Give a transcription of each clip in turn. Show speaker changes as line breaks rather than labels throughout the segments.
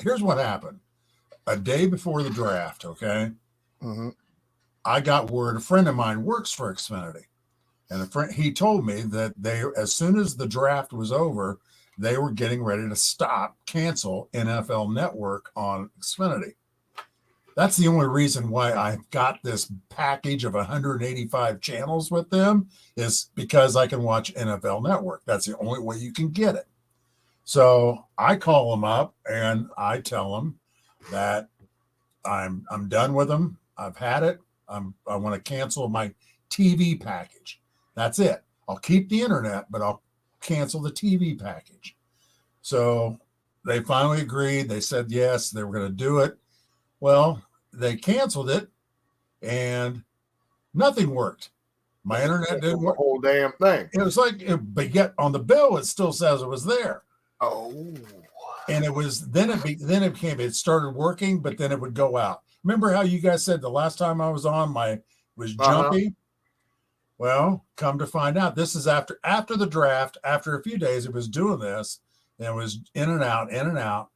here's what happened. A day before the draft, okay,
Mm-hmm.
I got word a friend of mine works for Xfinity. And he told me that as soon as the draft was over, they were getting ready to cancel NFL Network on Xfinity. That's the only reason why I've got this package of 185 channels with them, is because I can watch NFL Network. That's the only way you can get it. So I call them up and I tell them that I'm done with them. I've had it. I want to cancel my TV package. That's it. I'll keep the internet, but I'll cancel the TV package. So they finally agreed. They said yes, they were going to do it. Well, they canceled it and nothing worked. My internet didn't work.
The whole damn thing.
It was like, but yet on the bill, it still says it was there.
Oh.
And it was, it started working, but then it would go out. Remember how you guys said the last time I was on, was jumpy? Uh-huh. Well, come to find out, this is after the draft. After a few days, it was doing this, and it was in and out.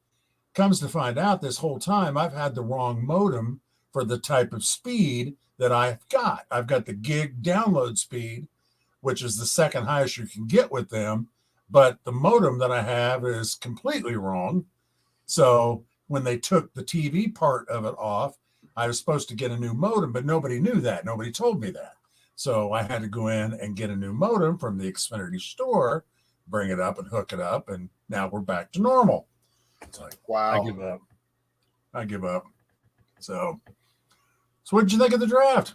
Comes to find out, this whole time, I've had the wrong modem for the type of speed that I've got. I've got the gig download speed, which is the second highest you can get with them, but the modem that I have is completely wrong. So when they took the TV part of it off, I was supposed to get a new modem, but nobody knew that. Nobody told me that. So I had to go in and get a new modem from the Xfinity store, bring it up and hook it up, and now we're back to normal. It's like, wow. I give up. So what did you think of the draft?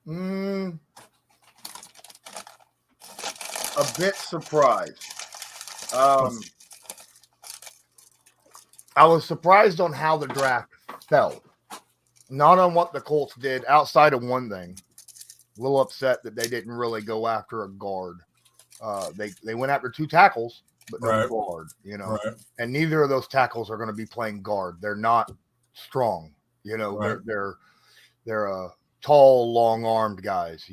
A bit surprised. I was surprised on how the draft felt. Not on what the Colts did, outside of one thing. A little upset that they didn't really go after a guard. They went after two tackles, but no guard, Right. And neither of those tackles are going to be playing guard. They're not strong, Right. They're tall, long-armed guys,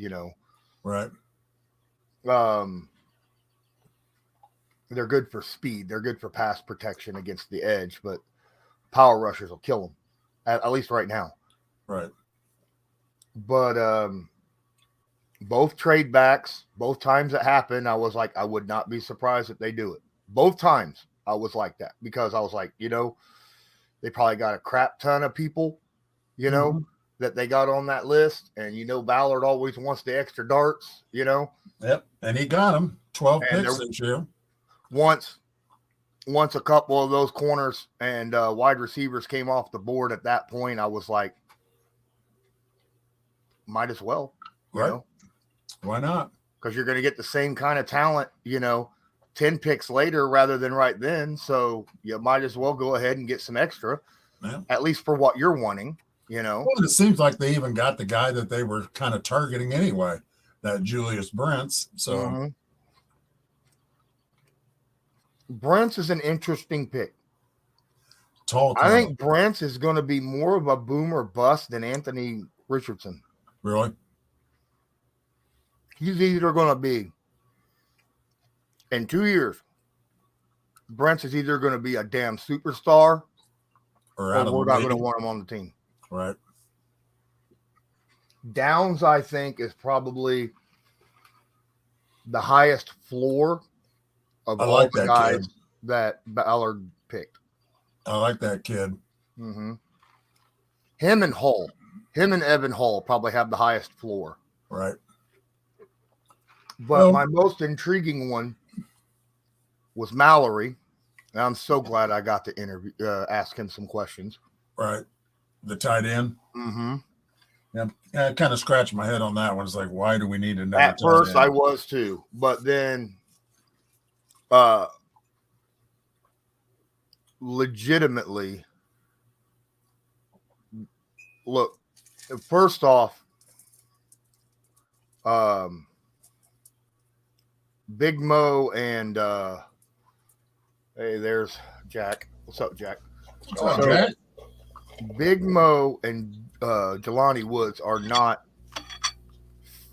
Right.
They're good for speed. They're good for pass protection against the edge, but power rushers will kill them, at least right now.
Right.
But both trade backs, both times it happened, I was like, I would not be surprised if they do it. Both times I was like that, because I was like, they probably got a crap ton of people, that they got on that list. And, Ballard always wants the extra darts,
Yep. And he got them. 12 picks this year.
Once a couple of those corners and wide receivers came off the board at that point, I was like, might as well,
right. Why not?
Because you're going to get the same kind of talent, 10 picks later rather than right then. So you might as well go ahead and get some extra, at least for what you're wanting, Well,
it seems like they even got the guy that they were kind of targeting anyway, that Julius Brents. So
Brents is an interesting pick.
Tall.
I think Brents is going to be more of a boomer bust than Anthony Richardson.
Really?
He's either going to be, in 2 years, Brents is either going to be a damn superstar or we're not going to want him on the team.
Right.
Downs, I think, is probably the highest floor of all the guys that Ballard picked.
I like that kid.
Mm-hmm. Him and Evan Hall probably have the highest floor.
Right.
But my most intriguing one was Mallory. And I'm so glad I got to ask him some questions.
Right. The tight end.
Mm-hmm.
Yeah, I kind of scratched my head on that one. It's like, why do we need another
At first, I was too. But then, legitimately, look, first off, Big Mo and hey, there's Jack. What's up, Jack?
What's up, Jack?
Big Mo and Jelani Woods are not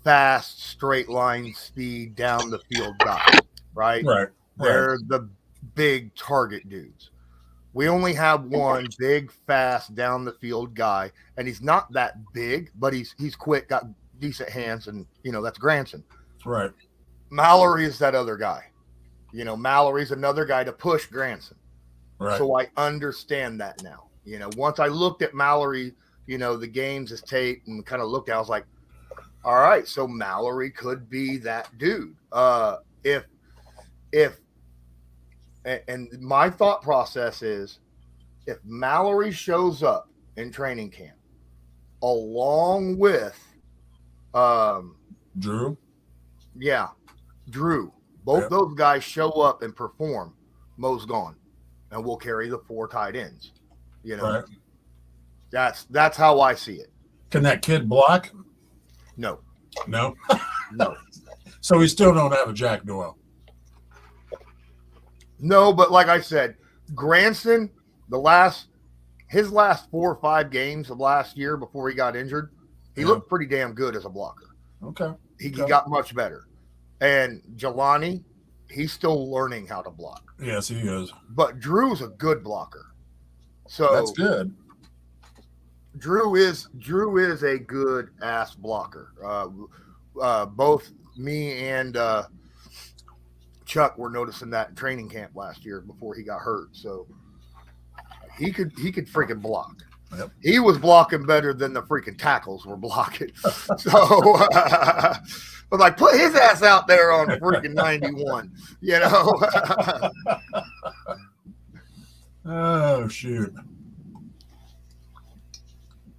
fast, straight line speed down the field guys, right?
Right.
They're the big target dudes. We only have one big, fast, down the field guy, and he's not that big, but he's quick, got decent hands, and that's Granson.
Right.
Mallory is that other guy. Mallory's another guy to push Granson.
Right.
So I understand that now. Once I looked at Mallory, the games, his tape, and kind of looked at it, I was like, all right, so Mallory could be that dude. And my thought process is, if Mallory shows up in training camp along with
Drew,
both those guys show up and perform, Mo's gone, and we'll carry the 4 tight ends.
Right.
That's how I see it.
Can that kid block?
No.
No.
So
we still don't have a Jack Doyle.
No, but like I said, Granson, his last 4 or 5 games of last year before he got injured, he looked pretty damn good as a blocker.
Okay.
He got much better. And Jelani, he's still learning how to block.
Yes, he is.
But Drew's a good blocker. So
that's good.
Drew is a good ass blocker. Both me and Chuck were noticing that in training camp last year before he got hurt. So he could freaking block.
Yep.
He was blocking better than the freaking tackles were blocking. So, but like, put his ass out there on freaking 91.
Oh shoot!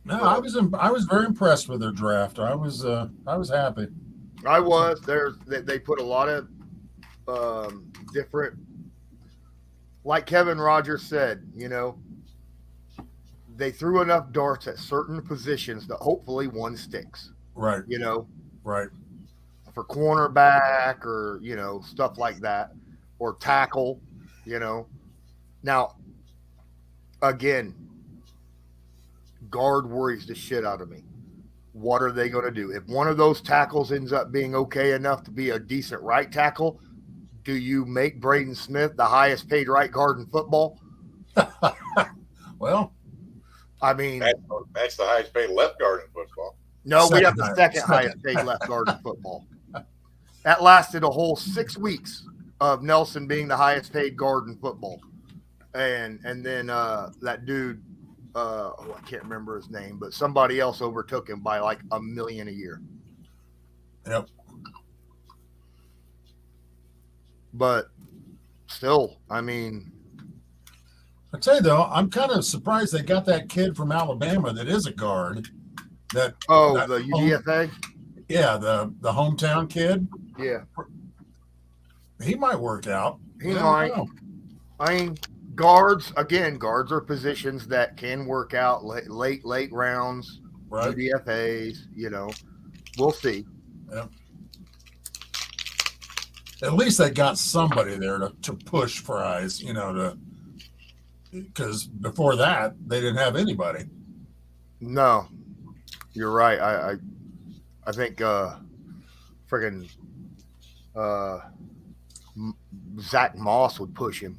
No, I was very impressed with their draft. I was happy.
I was. They put a lot of different, like Kevin Rogers said, they threw enough darts at certain positions that hopefully one sticks.
Right. Right.
For cornerback or, stuff like that, or tackle, Now, again, guard worries the shit out of me. What are they going to do? If one of those tackles ends up being okay enough to be a decent right tackle, do you make Braden Smith the highest paid right guard in football?
Well,
I mean,
that's the highest paid left guard in football.
No, we have the second highest paid left guard in football. That lasted a whole 6 weeks of Nelson being the highest paid guard in football. And then that dude, I can't remember his name, but somebody else overtook him by like $1 million a year.
Yep.
But still, I mean,
I tell you though, I'm kind of surprised they got that kid from Alabama that is a guard. The
UDFA?
The hometown kid.
Yeah.
He might work out.
He might. I mean, guards are positions that can work out late rounds,
right?
UDFAs, we'll see.
Yeah. At least they got somebody there to push Fries, because before that they didn't have anybody.
No, you're right. I think friggin' Zach Moss would push him.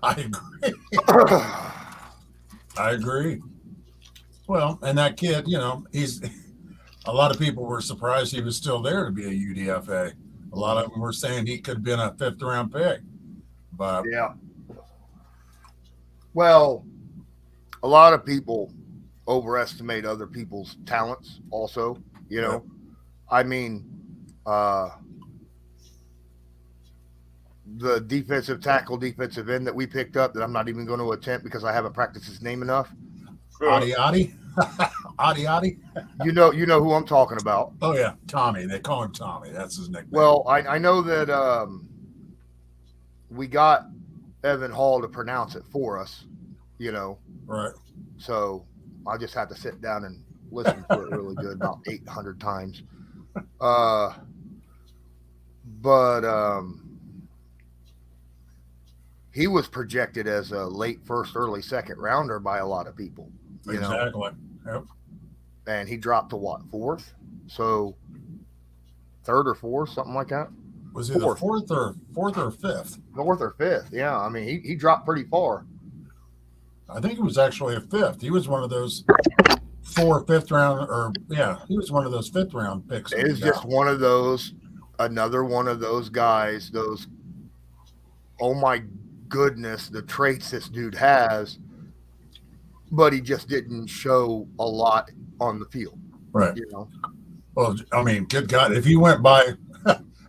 I agree. I agree. Well, and that kid, he's. A lot of people were surprised he was still there to be a UDFA. A lot of them were saying he could have been a 5th round pick. But
yeah. Well, a lot of people overestimate other people's talents also, I mean, the defensive tackle, defensive end that we picked up that I'm not even going to attempt because I haven't practiced his name enough.
Adi.
You know who I'm talking about.
Oh yeah, Tommy. They call him Tommy. That's his nickname.
Well, I know that we got Evan Hall to pronounce it for us,
Right.
So I just had to sit down and listen to it really good about 800 times. But he was projected as a late 1st, early 2nd rounder by a lot of people.
Exactly. Yep.
And he dropped to what, 4th? So third or fourth, something like that.
Was he the fourth or fifth?
Fourth or fifth, yeah. I mean, he dropped pretty far.
I think it was actually a fifth. He was one of those 4 5th round, or he was one of those 5th round picks.
It is just one of those, another one of those guys, those, oh my goodness, the traits this dude has, but he just didn't show a lot on the field.
Right.
You know?
Well, I mean, good God, if you went by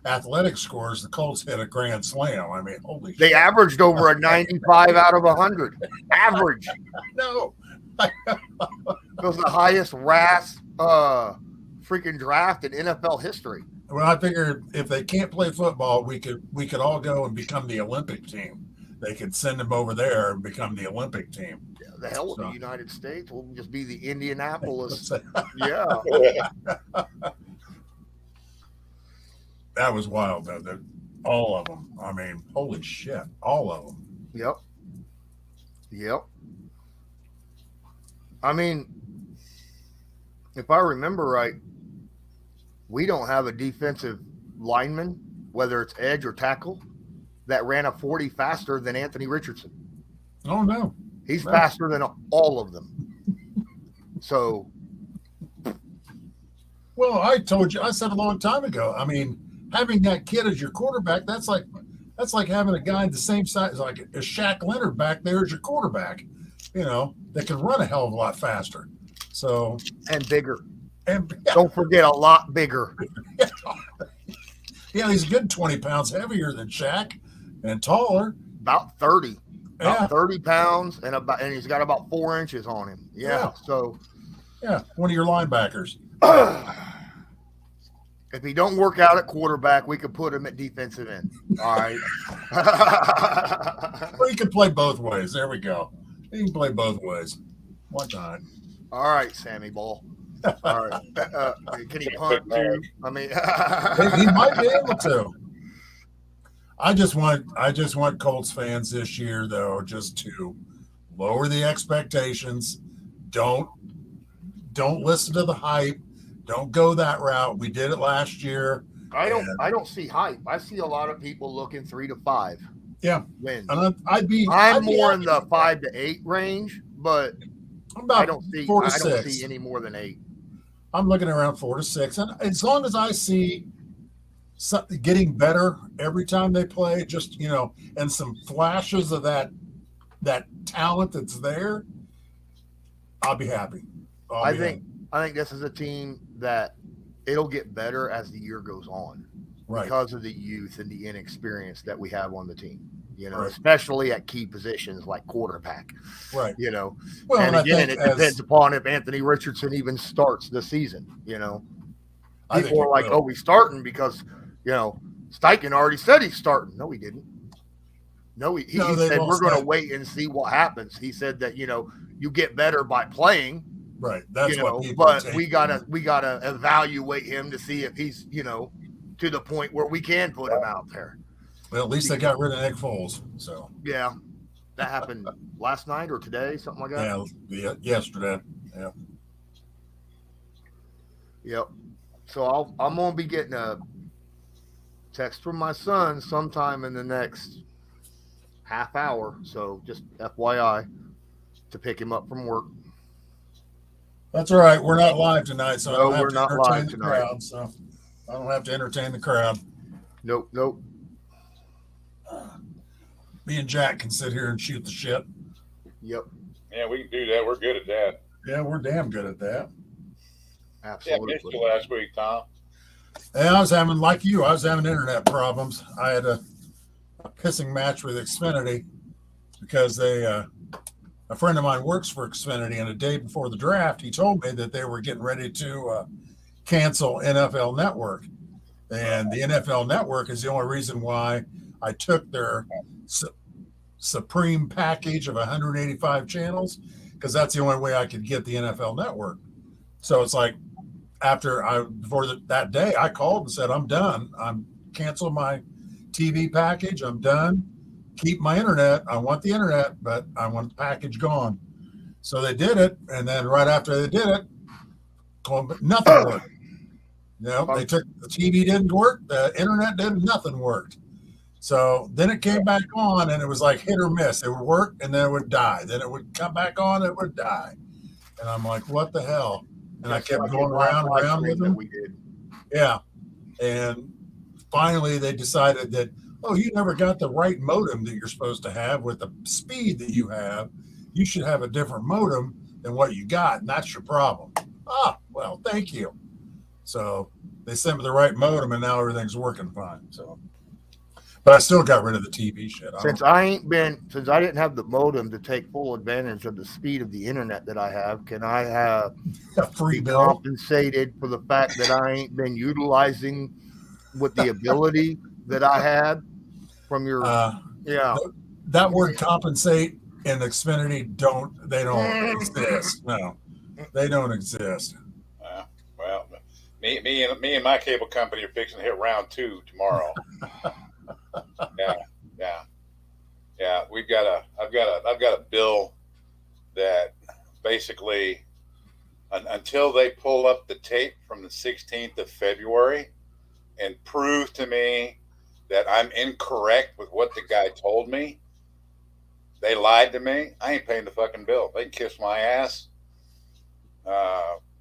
athletic scores, the Colts hit a grand slam. I mean, holy
They
shit.
averaged over a 95 out of 100. Average.
No.
It was the highest RAS freaking draft in NFL history.
Well, I figured if they can't play football, we could all go and become the Olympic team. They could send them over there and become the Olympic team.
Yeah, the hell with the United States. We'll just be the Indianapolis.
Yeah.
That was wild, though. All of them. I mean, holy shit. All of them.
Yep. I mean, if I remember right, we don't have a defensive lineman, whether it's edge or tackle, that ran a 40 faster than Anthony Richardson.
Oh, no.
He's faster than all of them. So.
Well, I said a long time ago, I mean, having that kid as your quarterback, that's like having a guy the same size, like a Shaq Leonard back there as your quarterback, that can run a hell of a lot faster. So.
And bigger.
And
don't forget, a lot bigger.
Yeah, he's a good 20 pounds heavier than Shaq and taller.
About 30. About 30 pounds, and he's got about 4 inches on him. Yeah. So.
Yeah, one of your linebackers.
If he don't work out at quarterback, we could put him at defensive end. All right.
Well, he can play both ways. There we go. He can play both ways. Why not?
All right, Sammy Ball. All right. Can he punt too? I mean,
he might be able to. I just want Colts fans this year, though, just to lower the expectations. Don't listen to the hype. Don't go that route. We did it last year.
I don't see hype. I see a lot of people looking 3 to 5.
Yeah,
wins.
And
I'm more in the 5 to 8 range, but I don't see
4 to 6.
I don't see any more than 8.
I'm looking around 4 to 6, and as long as I see something getting better every time they play, just and some flashes of that talent that's there, I'll be happy.
I think this is a team that it'll get better as the year goes on,
right?
Because of the youth and the inexperience that we have on the team.
Right.
Especially at key positions like quarterback.
Right.
Well,
and
again, it depends upon if Anthony Richardson even starts the season. People are like, "Oh, he's starting because Steichen already said he's starting." No, he didn't. No, he said we're going to wait and see what happens. He said that you get better by playing.
Right. That's what people
but we gotta evaluate him to see if he's to the point where we can put him out there.
Well, at least they got rid of Nick Foles. So
yeah, that happened last night or today, something like that.
Yeah, yesterday. Yeah.
Yep. So I'm gonna be getting a text from my son sometime in the next half hour. So just FYI, to pick him up from work.
That's all right. We're not live tonight, so
No,
I
we're
don't
not
have to
live
entertain the
tonight.
crowd. So I don't have to entertain the crowd.
Nope.
Me and Jack can sit here and shoot the shit.
Yep.
Yeah, we can do that. We're good at that.
Yeah, we're damn good at that.
Absolutely.
Yeah, I missed you last week, Tom.
And I was having internet problems. I had a pissing match with Xfinity because a friend of mine works for Xfinity, and a day before the draft, he told me that they were getting ready to cancel NFL Network. And the NFL Network is the only reason why I took their Supreme package of 185 channels, because that's the only way I could get the NFL Network. So it's like that day, I called and said, I'm done. I'm canceling my TV package. I'm done. Keep my internet. I want the internet, but I want the package gone. So they did it. And then right after they did it, nothing worked. No, they took the TV didn't work, the internet didn't, nothing worked. So then it came back on, and it was like hit or miss. It would work, and then it would die. Then it would come back on, it would die. And I'm like, what the hell? And I kept going around with them.
We did.
Yeah. And finally, they decided that, oh, you never got the right modem that you're supposed to have with the speed that you have. You should have a different modem than what you got, and that's your problem. Ah, well, thank you. So they sent me the right modem, and now everything's working fine. So, but I still got rid of the TV shit.
Since I didn't have the modem to take full advantage of the speed of the internet that I have, can I have
a free bill
compensated for the fact that I ain't been utilizing with the ability that I had from your
that word compensate in Xfinity don't exist. No, they don't exist.
Well, me and my cable company are fixing to hit round 2 tomorrow. Yeah. I've got a bill that basically until they pull up the tape from the 16th of February and prove to me that I'm incorrect with what the guy told me, they lied to me, I ain't paying the fucking bill. They can kiss my ass.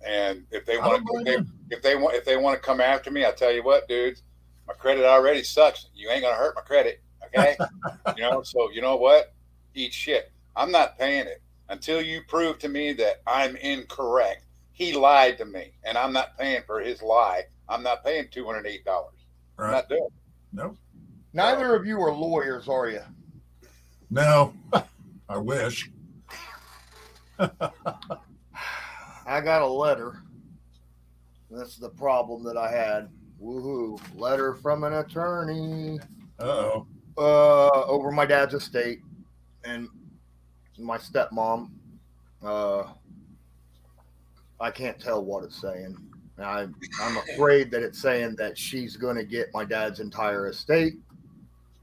And if they want to come after me, I tell you what, dudes, my credit already sucks. You ain't gonna hurt my credit, okay? So you know what? Eat shit. I'm not paying it until you prove to me that I'm incorrect. He lied to me, and I'm not paying for his lie. I'm not paying $208.
Right.
I'm not doing it.
Nope.
Neither of you are lawyers, are you?
No. I wish.
I got a letter. That's the problem that I had. Woohoo. Letter from an attorney.
Uh-oh.
Over my dad's estate and my stepmom. I can't tell what it's saying. I'm afraid that it's saying that she's going to get my dad's entire estate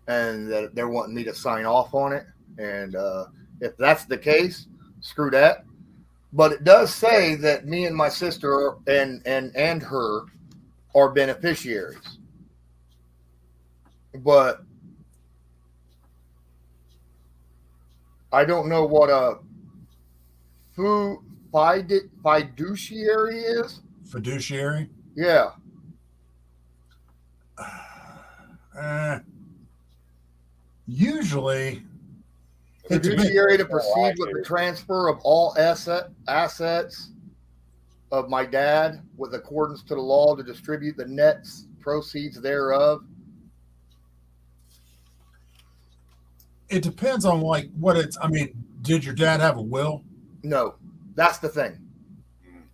and that they're wanting me to sign off on it. And if that's the case, screw that. But it does say that me and my sister and her are beneficiaries. But I don't know what a fiduciary is.
Fiduciary?
Yeah.
Usually,
fiduciary to proceed with the transfer of all assets of my dad with accordance to the law to distribute the net proceeds thereof.
It depends on like what it's. I mean, did your dad have a will?
No, that's the thing.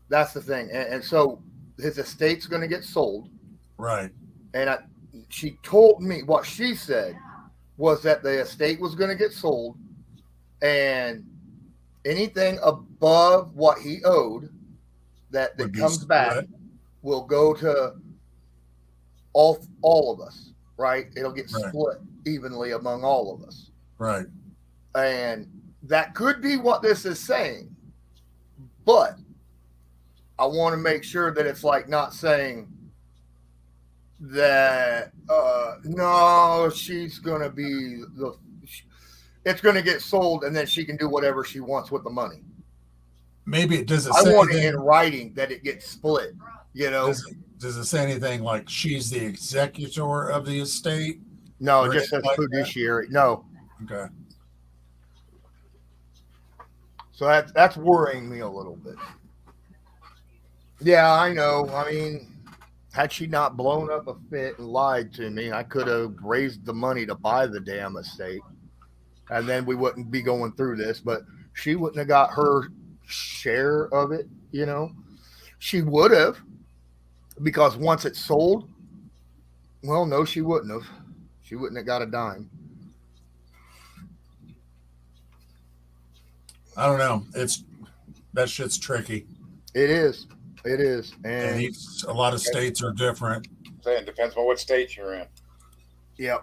That's the thing. And so his estate's going to get sold.
Right.
And she told me what she said was that the estate was going to get sold and anything above what he owed that comes back will go to all of us, right? It'll get split evenly among all of us.
Right.
And that could be what this is saying. But I want to make sure that it's like not saying that no, she's going to be it's going to get sold and then she can do whatever she wants with the money.
Maybe it doesn't.
I want it in writing that it gets split. You know,
does it say anything like she's the executor of the estate?
No, it just says fiduciary. No.
Okay.
So that's worrying me a little bit. Yeah, I know. I mean, had she not blown up a fit and lied to me, I could have raised the money to buy the damn estate. And then we wouldn't be going through this, but she wouldn't have got her share of it, you know. She would have, because once it's sold, well, no, she wouldn't have. She wouldn't have got a dime.
I don't know. That shit's tricky.
It is. It is. And
a lot of states are different.
It depends on what state you're in.
Yeah.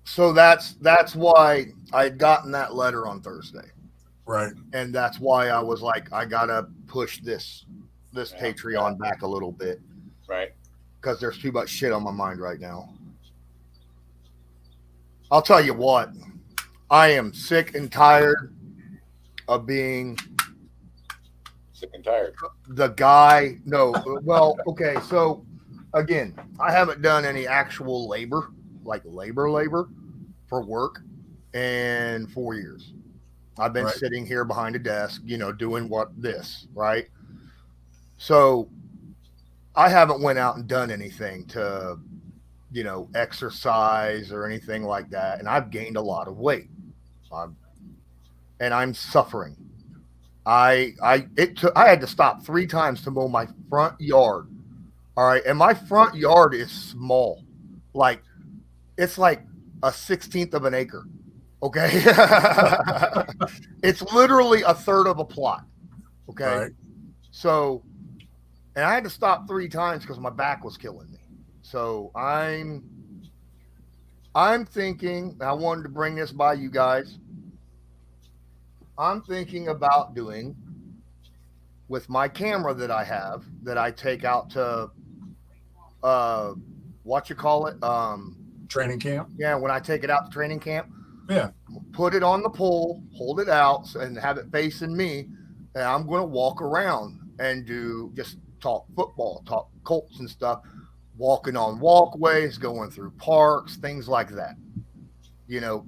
So that's why I had gotten that letter on Thursday.
Right.
And that's why I was like, I gotta push this Patreon back a little bit.
Right.
because there's too much shit on my mind right now. I'll tell you what, I am sick and tired of being
sick and tired.
The guy. No, well, okay. So again, I haven't done any actual labor, like labor for work in 4 years. I've been sitting here behind a desk, doing this, right? So I haven't went out and done anything to, exercise or anything like that. And I've gained a lot of weight. And I'm suffering. I had to stop 3 times to mow my front yard. All right. And my front yard is small. Like, it's like a 16th of an acre. Okay. It's literally a third of a plot. Okay.
Right.
So, and I had to stop 3 times because my back was killing me. So I'm thinking, I wanted to bring this by you guys. I'm thinking about doing with my camera that I have, that I take out to,
training camp.
Yeah. When I take it out to training camp,
yeah,
put it on the pole, hold it out and have it facing me. And I'm going to walk around and just talk football, talk Colts and stuff, walking on walkways, going through parks, things like that.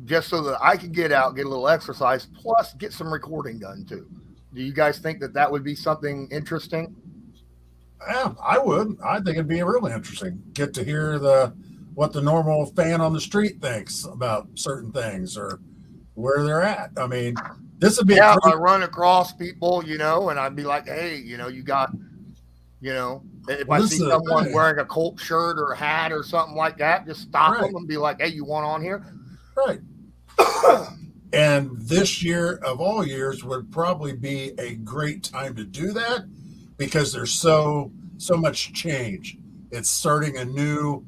Just so that I can get out, get a little exercise, plus get some recording done too. Do you guys think that would be something interesting?
Yeah, I would. I think it'd be really interesting. Get to hear what the normal fan on the street thinks about certain things or where they're at. I mean, this would be
I run across people, and I'd be like, hey, you got, if I see someone wearing a Colt shirt or a hat or something like that, just stop them and be like, hey, you want on here?
Right. And this year of all years would probably be a great time to do that because there's so much change. It's starting a new,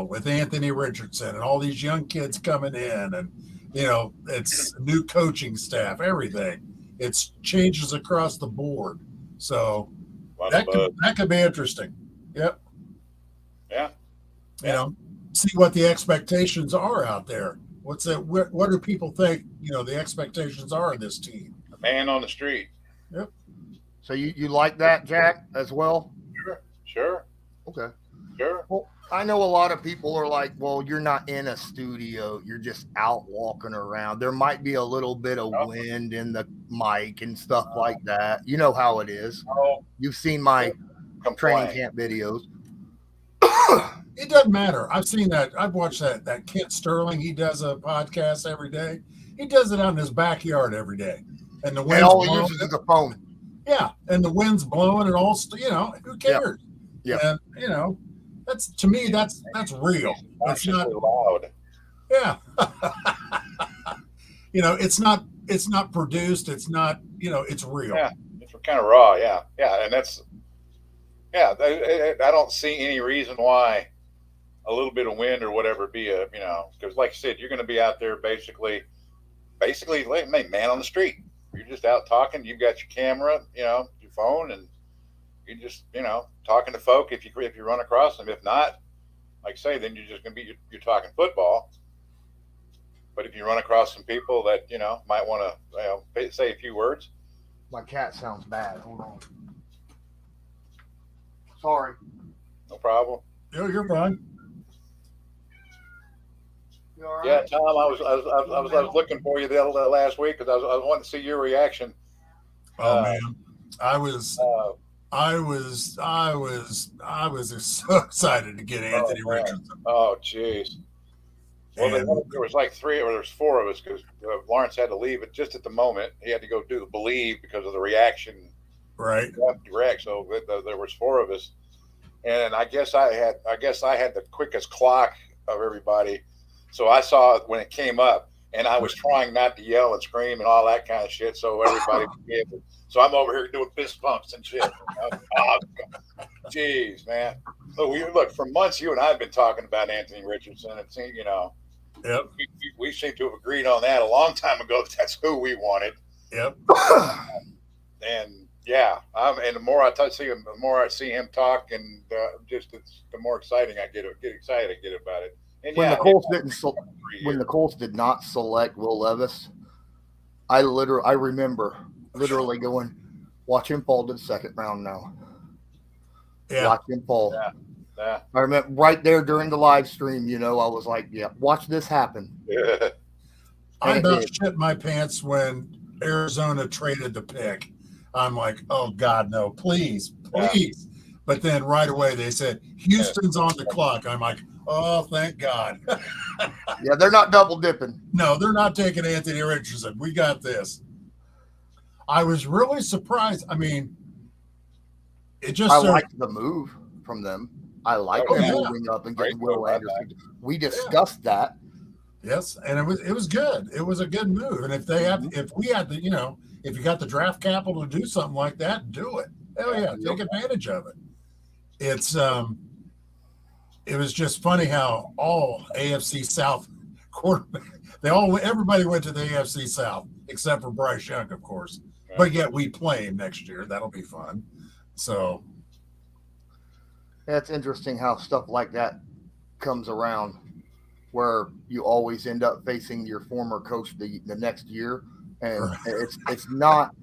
with Anthony Richardson and all these young kids coming in and, it's new coaching staff, everything. It's changes across the board. So that could be interesting. Yep.
Yeah.
See what the expectations are out there. What do people think, the expectations are of this team?
A man on the street.
Yep.
So you like that, Jack, as well?
Sure.
Okay.
Sure.
Well, I know a lot of people are like, well, you're not in a studio. You're just out walking around. There might be a little bit of wind in the mic and stuff like that. You know how it is. You've seen my training camp videos.
It doesn't matter. I've seen that. I've watched that Kent Sterling. He does a podcast every day. He does it out in his backyard every day. And the wind's
all he uses is a phone.
Yeah. And the wind's blowing and all, who cares?
Yeah.
And, that's, to me, that's real. It's not
loud.
Yeah. It's not produced. It's not, it's real.
Yeah. It's kind of raw. Yeah. Yeah. And I don't see any reason why a little bit of wind or whatever be because like you said, you're going to be out there basically like man on the street. You're just out talking. You've got your camera, your phone, and you're just, talking to folk if you run across them. If not, like I say, then you're just going to be, you're talking football. But if you run across some people that, might want to, say a few words.
My cat sounds bad. Hold on. Sorry.
No problem.
You're fine.
You all right?
Yeah, Tom, I was looking for you the last week because I was wanting to see your reaction.
Oh man, I was just so excited to get Anthony Richardson.
Oh, jeez. Well, there was like 3 or there's 4 of us because Lawrence had to leave it just at the moment. He had to go do the Believe because of the reaction.
Right.
So there was 4 of us, and I guess I had the quickest clock of everybody. So I saw it when it came up, and I was trying not to yell and scream and all that kind of shit. So everybody would be able. So I'm over here doing fist bumps and shit. Oh, jeez, man. Look, for months you and I have been talking about Anthony Richardson, and
Yep.
We seem to have agreed on that a long time ago. That's who we wanted.
Yep.
And Yeah, and the more see him, the more I see him talk, and the more exciting I get excited I get about it. And
When
yeah,
the Colts
it,
didn't,
3
when the
years.
Colts did not select Will Levis, I remember literally going, watch him fall to the second round now.
Yeah.
Watch him fall.
Yeah.
I remember right there during the live stream, I was like, yeah, watch this happen.
Yeah.
I about shit my pants when Arizona traded the pick. I'm like, oh God, no, please. But then right away they said Houston's on the clock. I'm like, oh, thank God.
Yeah, they're not double dipping.
No, they're not taking Anthony Richardson. We got this. I was really surprised. I mean,
I liked the move from them. I like them moving up and getting Will Anderson. We discussed that.
Yes, and it was good. It was a good move. And if we had the, if you got the draft capital to do something like that, do it. Hell yeah, take advantage of it. It was just funny how all AFC South quarterback, everybody went to the AFC South except for Bryce Young, of course. But yet we play him next year. That'll be fun. So
it's interesting how stuff like that comes around, where you always end up facing your former coach the next year, and it's not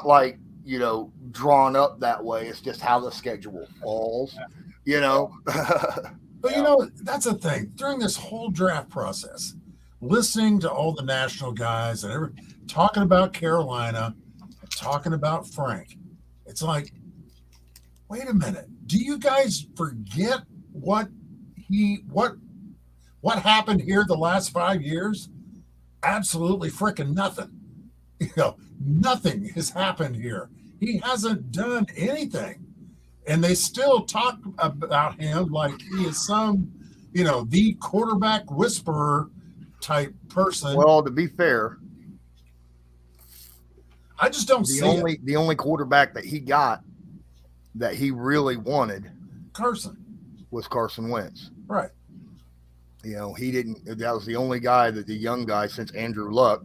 like drawn up that way. It's just how the schedule falls,
But that's the thing. During this whole draft process, listening to all the national guys and talking about Carolina, talking about Frank, it's like, wait a minute. Do you guys forget what happened here the last 5 years? Absolutely freaking nothing. Nothing has happened here. He hasn't done anything. And they still talk about him like he is some, the quarterback whisperer type person.
Well, to be fair,
I just don't see it.
The only quarterback that he got that he really wanted was Carson Wentz.
Right.
He didn't. That was the only guy the young guy since Andrew Luck.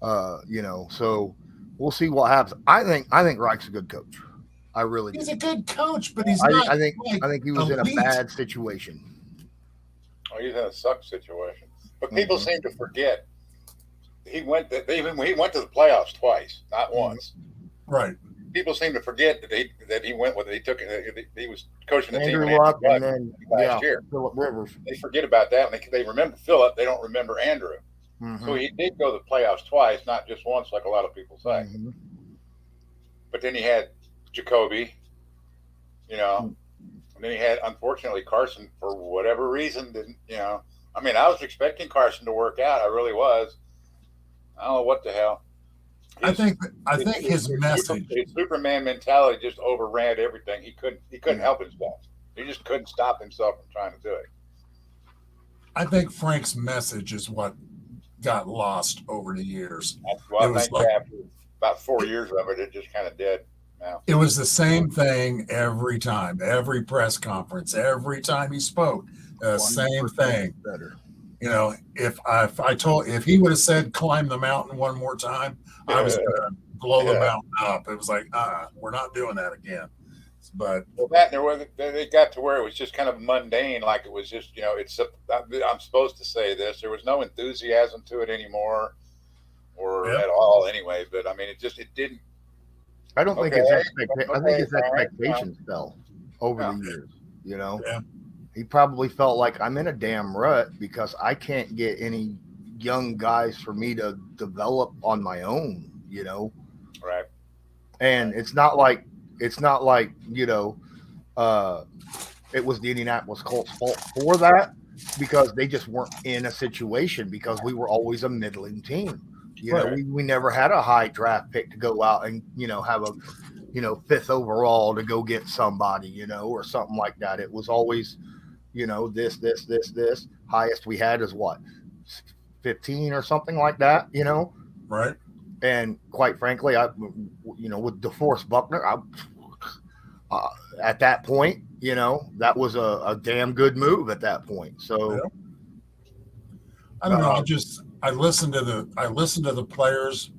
So we'll see what happens. I think Reich's a good coach. I really do.
He's a good coach, but he's not.
I think he was in a bad situation.
Oh, he's in a suck situation. But people seem to forget he went to the playoffs twice, not once.
Right.
People seem to forget that he went with it. He was coaching the
Andrew
team
Luck and then
last year.
Phillip Rivers.
They forget about that, and they remember Phillip. They don't remember Andrew.
Mm-hmm.
So he did go to the playoffs twice, not just once, like a lot of people say.
Mm-hmm.
But then he had Jacoby, and then he had, unfortunately, Carson for whatever reason didn't. I mean, I was expecting Carson to work out. I really was. I don't know what the hell.
I think his message,
his Superman mentality, just overran everything. He couldn't help himself. He just couldn't stop himself from trying to do it.
I think Frank's message is what got lost over the years.
Well, after about 4 years of it, it just kind of dead. Now.
It was the same thing every time, every press conference, every time he spoke, same thing.
Better.
If he would have said climb the mountain one more time, I was going to blow the mountain up. It was like, we're not doing that again. But
they got to where it was just kind of mundane, like it was just, I'm supposed to say this. There was no enthusiasm to it anymore, or at all anyway. But I mean, it didn't.
I don't think his expectations fell over the years.
Yeah.
He probably felt like I'm in a damn rut because I can't get any young guys for me to develop on my own.
Right.
And it's not like it was the Indianapolis Colts' fault for that, because they just weren't in a situation, because we were always a middling team. We never had a high draft pick to go out and, have a, 5th overall to go get somebody, or something like that. It was always, this. Highest we had is what, 15 or something like that,
Right.
And quite frankly, with DeForest Buckner, at that point, that was a damn good move at that point. So
I don't know. I listened to the players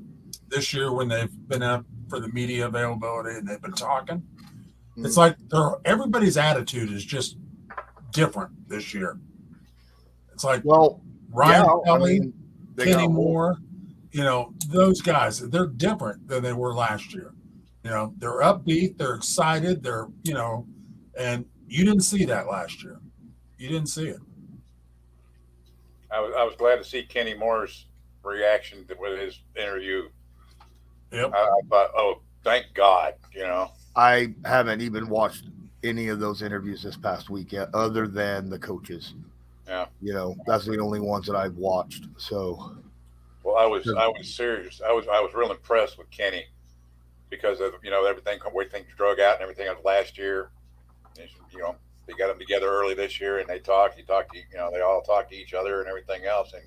this year when they've been up for the media availability, and they've been talking.
Mm-hmm.
It's like everybody's attitude is just different this year. It's like Ryan Kelly, Kenny Moore, those guys, they're different than they were last year. They're upbeat, they're excited, they're, and you didn't see that last year. You didn't see it.
I was glad to see Kenny Moore's reaction with his interview.
Yep.
I thought, oh, thank God,
I haven't even watched any of those interviews this past week yet, other than the coaches.
Yeah.
That's the only ones that I've watched. So,
well, I was serious. I was real impressed with Kenny because of everything, way things drug out and everything of last year. And, they got them together early this year, and they talked. They all talked to each other and everything else, and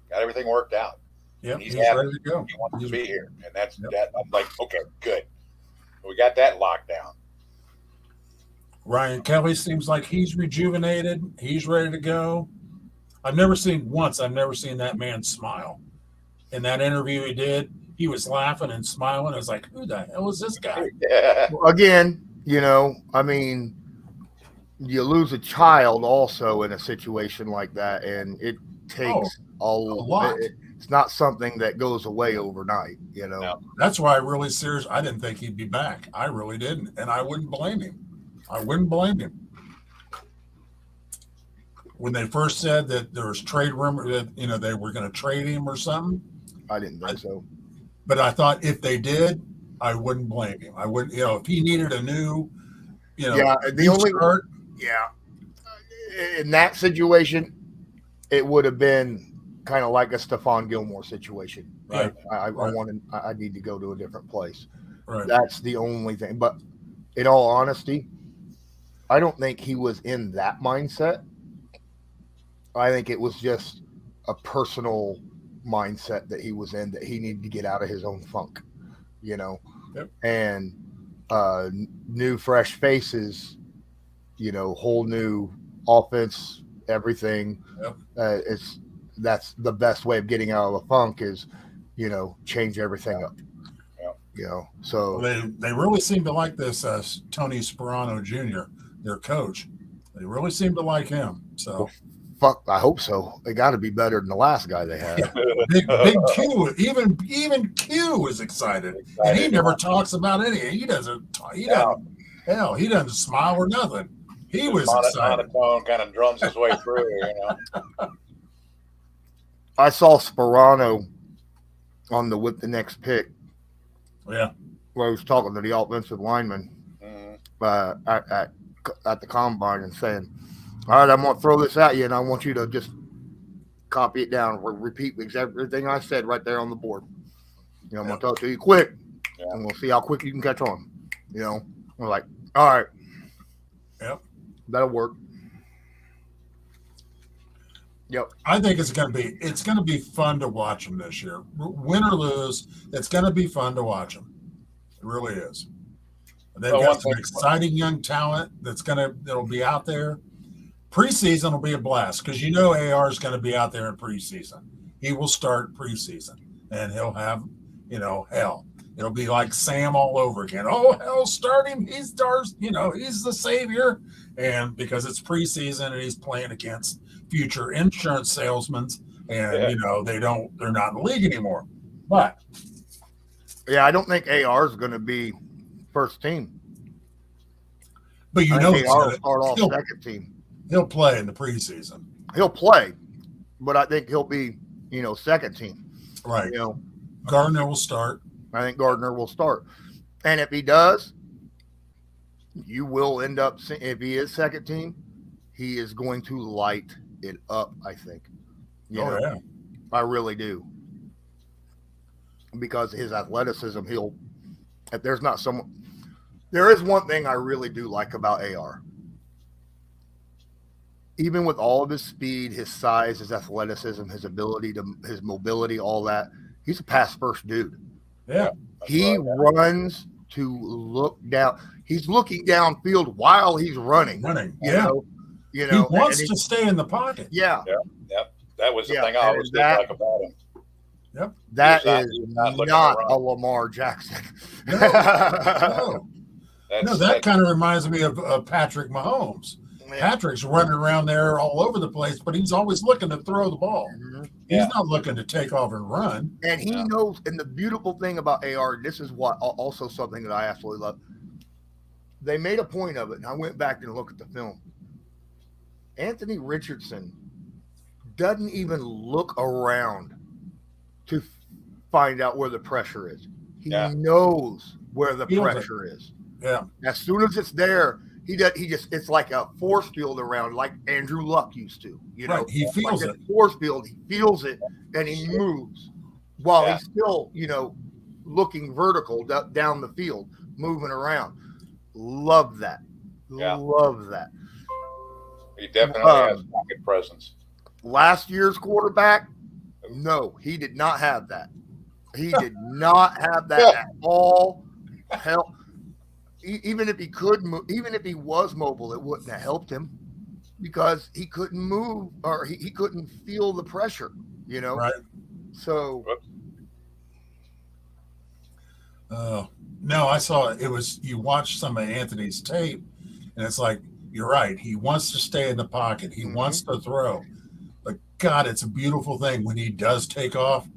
got everything worked out.
Yeah,
he's
ready to go.
He wants to be here, and that's that. I'm like, okay, good. We got that locked down.
Ryan Kelly seems like he's rejuvenated. He's ready to go. I've never seen that man smile. In that interview he did, he was laughing and smiling. I was like, who the hell is this guy?
Yeah.
Again, you lose a child also in a situation like that, and it takes a lot. It's not something that goes away overnight,
No.
That's why I didn't think he'd be back. I really didn't, and I wouldn't blame him. When they first said that there was trade rumor that they were going to trade him or something,
I didn't think so.
But I thought if they did, I wouldn't blame him. I wouldn't, if he needed a new, start.
Yeah. In that situation, it would have been kind of like a Stephon Gilmore situation, right? Yeah. I need to go to a different place.
Right.
That's the only thing. But in all honesty, I don't think he was in that mindset. I think it was just a personal mindset that he was in, that he needed to get out of his own funk,
Yep.
And new fresh faces, whole new offense, everything.
Yep.
That's the best way of getting out of a funk is, change everything up.
Yeah.
So
they really seem to like this Tony Sperano Jr., their coach. They really seem to like him. So
fuck, I hope so. They got to be better than the last guy they had.
Big Q, even Q is excited, and he never talks about anything. He doesn't smile or nothing. He was excited.
Monotone kind of drums his way through.
I saw Sperano with the next pick.
Yeah,
where he was talking to the offensive lineman at the combine and saying, "All right, I'm going to throw this at you, and I want you to just copy it down, repeat everything I said right there on the board. I'm going to talk to you quick, and we'll see how quick you can catch on." We're like, all right.
Yep.
That'll work. Yep.
I think it's going to be fun to watch them this year. Win or lose, it's going to be fun to watch them. It really is. They've got some exciting young talent that'll be out there. Preseason will be a blast because AR is going to be out there in preseason. He will start preseason, and he'll have, hell. It'll be like Sam all over again. Oh, hell, start him. He starts, he's the savior. And because it's preseason and he's playing against future insurance salesmen, and they're not in the league anymore. But
I don't think AR is going to be first team.
But
AR will start off second team.
He'll play in the preseason.
He'll play, but I think he'll be, second team.
Right. Gardner will start.
I think Gardner will start. And if he does, you will end up seeing, if he is second team, he is going to light it up, I think.
Yeah.
I really do. Because his athleticism, there is one thing I really do like about AR. Even with all of his speed, his size, his athleticism, his ability his mobility, all that, he's a pass first dude.
Yeah.
He runs to look down. He's looking downfield while he's running.
Yeah. He wants to stay in the pocket.
Yeah.
Yep. That was the thing I always did like about him.
Yep.
That
He was
is
not looking to
not
run.
a Lamar Jackson.
No, that kind of reminds me of Patrick Mahomes. Patrick's running around there all over the place, but he's always looking to throw the ball. He's not looking to take off and run.
And he knows. And the beautiful thing about AR, this is what also something that I absolutely love. They made a point of it, and I went back and looked at the film. Anthony Richardson doesn't even look around to find out where the pressure is. He knows where the pressure is.
Yeah.
As soon as it's there, it's like a force field around, like Andrew Luck used to. You know,
right. He feels
like
it.
Force field. He feels it, and he moves while he's still, looking vertical down the field, moving around. Love that.
Yeah.
Love that.
He definitely has pocket presence.
Last year's quarterback, no, he did not have that. He did not have that at all. Hell, even if he could move, even if he was mobile, it wouldn't have helped him because he couldn't move or he couldn't feel the pressure,
Right.
So.
No, I saw it. It was, you watch some of Anthony's tape, and it's like, you're right. He wants to stay in the pocket. He wants to throw. But God, it's a beautiful thing when he does take off.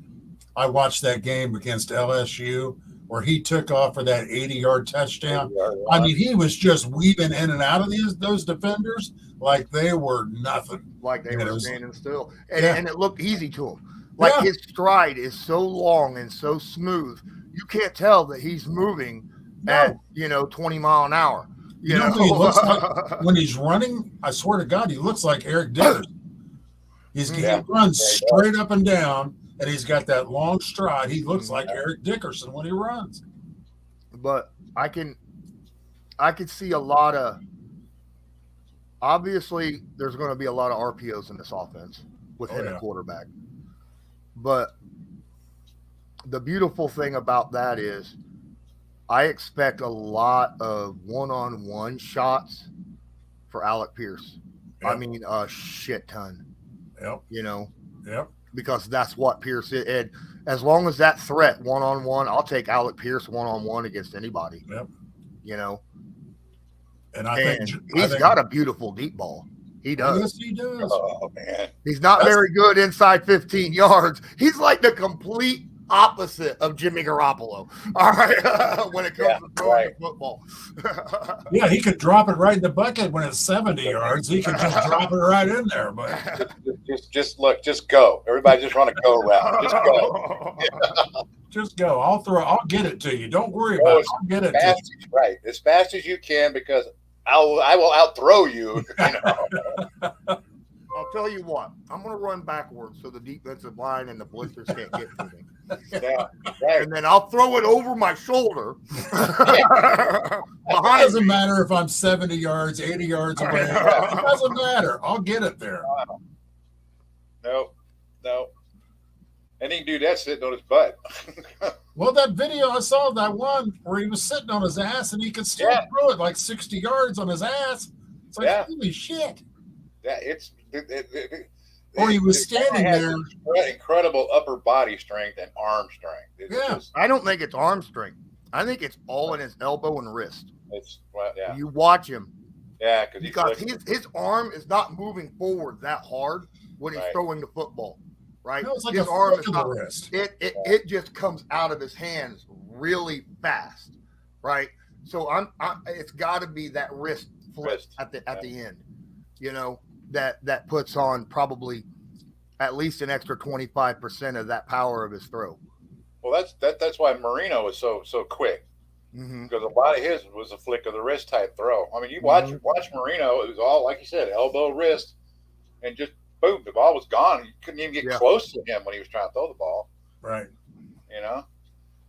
I watched that game against LSU where he took off for that 80-yard touchdown. I mean, he was just weaving in and out of those defenders like they were nothing.
Like they were standing still. And it looked easy to him. Like his stride is so long and so smooth. You can't tell that he's moving at, 20 mile an hour.
You know who he looks like when he's running? I swear to God, he looks like Eric Dickerson. He runs straight up and down, and he's got that long stride. He looks like Eric Dickerson when he runs.
But I can see a lot of. Obviously, there's going to be a lot of RPOs in this offense with him at quarterback. But the beautiful thing about that is I expect a lot of one-on-one shots for Alec Pierce. Yep. I mean, a shit ton.
Yep.
Yep. Because that's what Pierce is. And as long as that threat one-on-one, I'll take Alec Pierce one-on-one against anybody.
Yep.
And I think he's got a beautiful deep ball. He does.
Yes, he does.
Oh, man.
He's not very good inside 15 yards. He's like the complete opposite of Jimmy Garoppolo. All right. When it comes to throwing the football.
Yeah, he could drop it right in the bucket when it's 70 yards. He could just drop it right in there. But
just go. Everybody just run a go route. Just go.
Just go. I'll get it to you. Don't worry about it. I'll get it to you.
Right. As fast as you can because I will outthrow you.
I'll tell you what. I'm going to run backwards so the defensive line and the blitzers can't get to me.
Yeah, right.
And then I'll throw it over my shoulder.
It doesn't matter if I'm 70 yards, 80 yards away. It doesn't matter. I'll get it there.
No. And he can do that sitting on his butt.
Well, that video I saw, that one where he was sitting on his ass and he could still throw it like 60 yards on his ass. It's like, holy shit.
Yeah,
or he was standing there.
Incredible upper body strength and arm strength.
I don't think it's arm strength. I think it's all in his elbow and wrist.
Yeah.
You watch him.
Yeah,
because his arm is not moving forward that hard when he's throwing the football. Right,
no, it's like
his
arm is not. Wrist.
It just comes out of his hands really fast, right? So it's got to be that wrist flip at the end, that puts on probably at least an extra 25% of that power of his throw.
Well, that's why Marino was so quick, because a lot of his was a flick of the wrist type throw. I mean, you watch Marino; it was all like you said, elbow, wrist, and just. Boom, the ball was gone. You couldn't even get close to him when he was trying to throw the ball.
Right.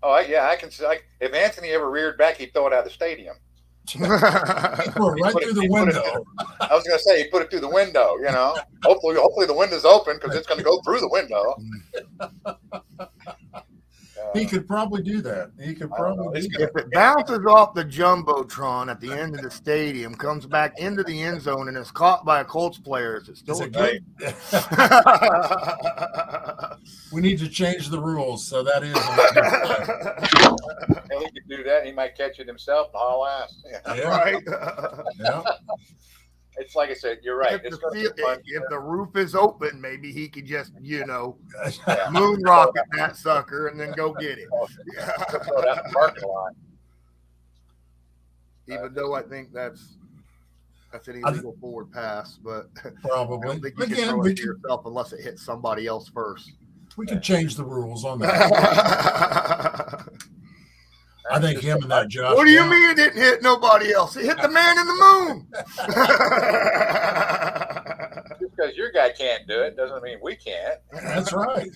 I can see. If Anthony ever reared back, he'd throw it out of the stadium.
Right through the window.
I was going to say, he put it through the window, Hopefully the window's open because it's going to go through the window.
He could probably do that. He could probably do that.
If it bounces off the Jumbotron at the end of the stadium, comes back into the end zone, and is caught by a Colts player, is it still a good?
We need to change the rules. So that is.
And he could do that. He might catch it himself and haul ass. Yeah.
Yeah.
Right.
Yeah.
It's like I said, you're right.
If
It's
the,
gonna be
field-
fun.
if the roof is open, maybe he could just,
Yeah.
moon rocket that sucker and then go get it.
Throw it out in the parking lot.
Even though I think that's an illegal forward pass, but I
Probably.
don't think you can
Again,
throw
we
it to yourself unless it hits somebody else first.
can change the rules on that. I think him and that Josh.
What do you
Downs-
mean it didn't hit nobody else? It hit the man in the moon.
Just because your guy can't do it doesn't mean we can't.
That's right.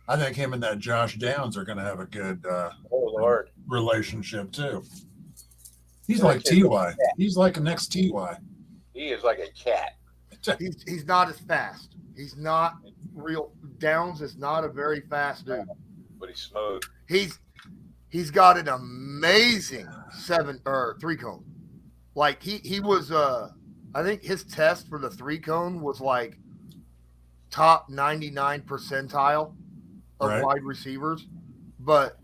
I think him and that Josh Downs are going to have a good
Oh Lord.
relationship too. He's like Ty. He's like a next Ty.
He is like a cat.
He's not as fast. He's not real. Downs is not a very fast dude.
But he's smooth.
He's got an amazing 3-cone. Like he was I think his test for the 3-cone was like top 99 percentile of
Right.
wide receivers, but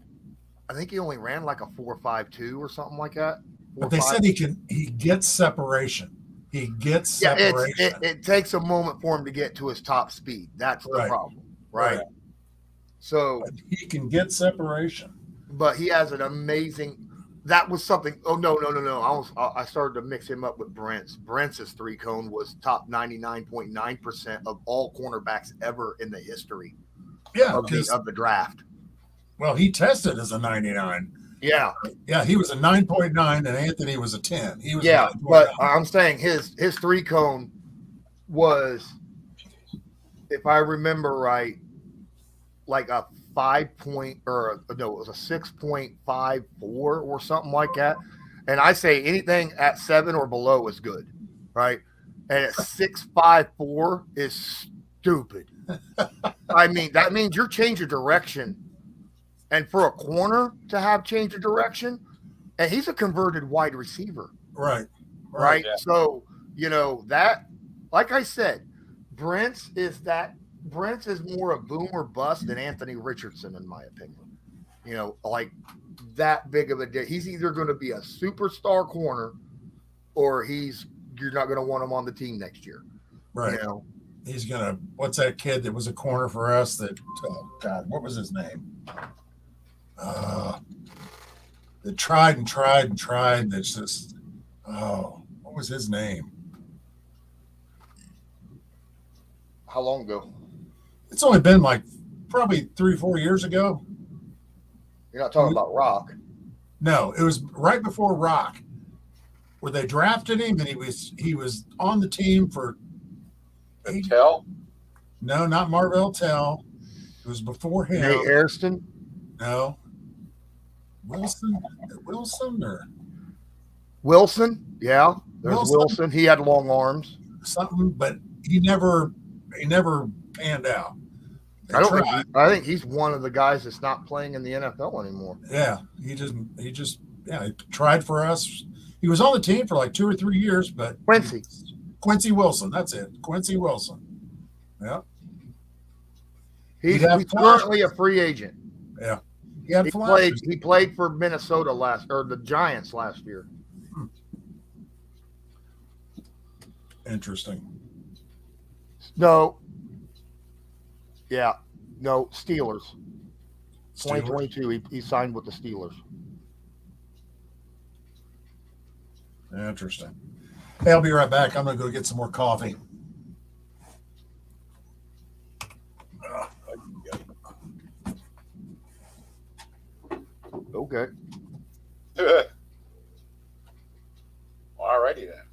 I think he only ran like a 4.52 or something like that.
But they said he gets separation. He gets separation.
It takes a moment for him to get to his top speed. That's the
Right.
problem, right?
Right.
So,
But he can get separation.
but he has an amazing. That was something. Oh no! I started to mix him up with Brent's. Brent's 3-cone was top 99.9% of all cornerbacks ever in the history
Yeah,
of
because
the draft.
well, he tested as a 99.
Yeah,
Yeah, he was a 9.9 and Anthony was a 10. He was a
yeah.
9.9.
But I'm saying his 3-cone was, if I remember right, like a 5 or no, it was a 6.54 or something like that. And I say anything at 7 or below is good, right? And at 6.54 is stupid. I mean, that means you're changing direction. And for a corner to have change of direction, and he's a converted wide receiver,
right.
right?
Yeah.
So, that, like I said, Brent's is more a boom or bust than Anthony Richardson, in my opinion. Like that big of a deal. He's either going to be a superstar corner or you're not going to want him on the team next year.
Right. He's gonna. What's that kid that was a corner for us? That what was his name? That tried and tried and tried. That's just. What was his name?
How long ago?
It's only been like probably 3-4 years ago.
You're not talking about Rock.
No, it was right before Rock, where they drafted him, and he was on the team for.
Tell?
No, not Marvell Tell. It was before him.
Nate Hairston?
No. Wilson or
Wilson? Yeah. There's
Wilson.
Wilson. He had long arms.
something, but he never panned out. They tried.
I think he's one of the guys that's not playing in the NFL anymore.
Yeah, he tried for us. He was on the team for like 2 or 3 years, but Quincy Wilson, that's it. Quincy Wilson. Yeah.
He's currently a free agent.
Yeah.
He played for Minnesota the Giants last year.
Interesting.
No. Yeah. No, Steelers. 2022, he signed with the Steelers.
Interesting. Hey, I'll be right back. I'm going to go get some more coffee.
Okay.
Alrighty then.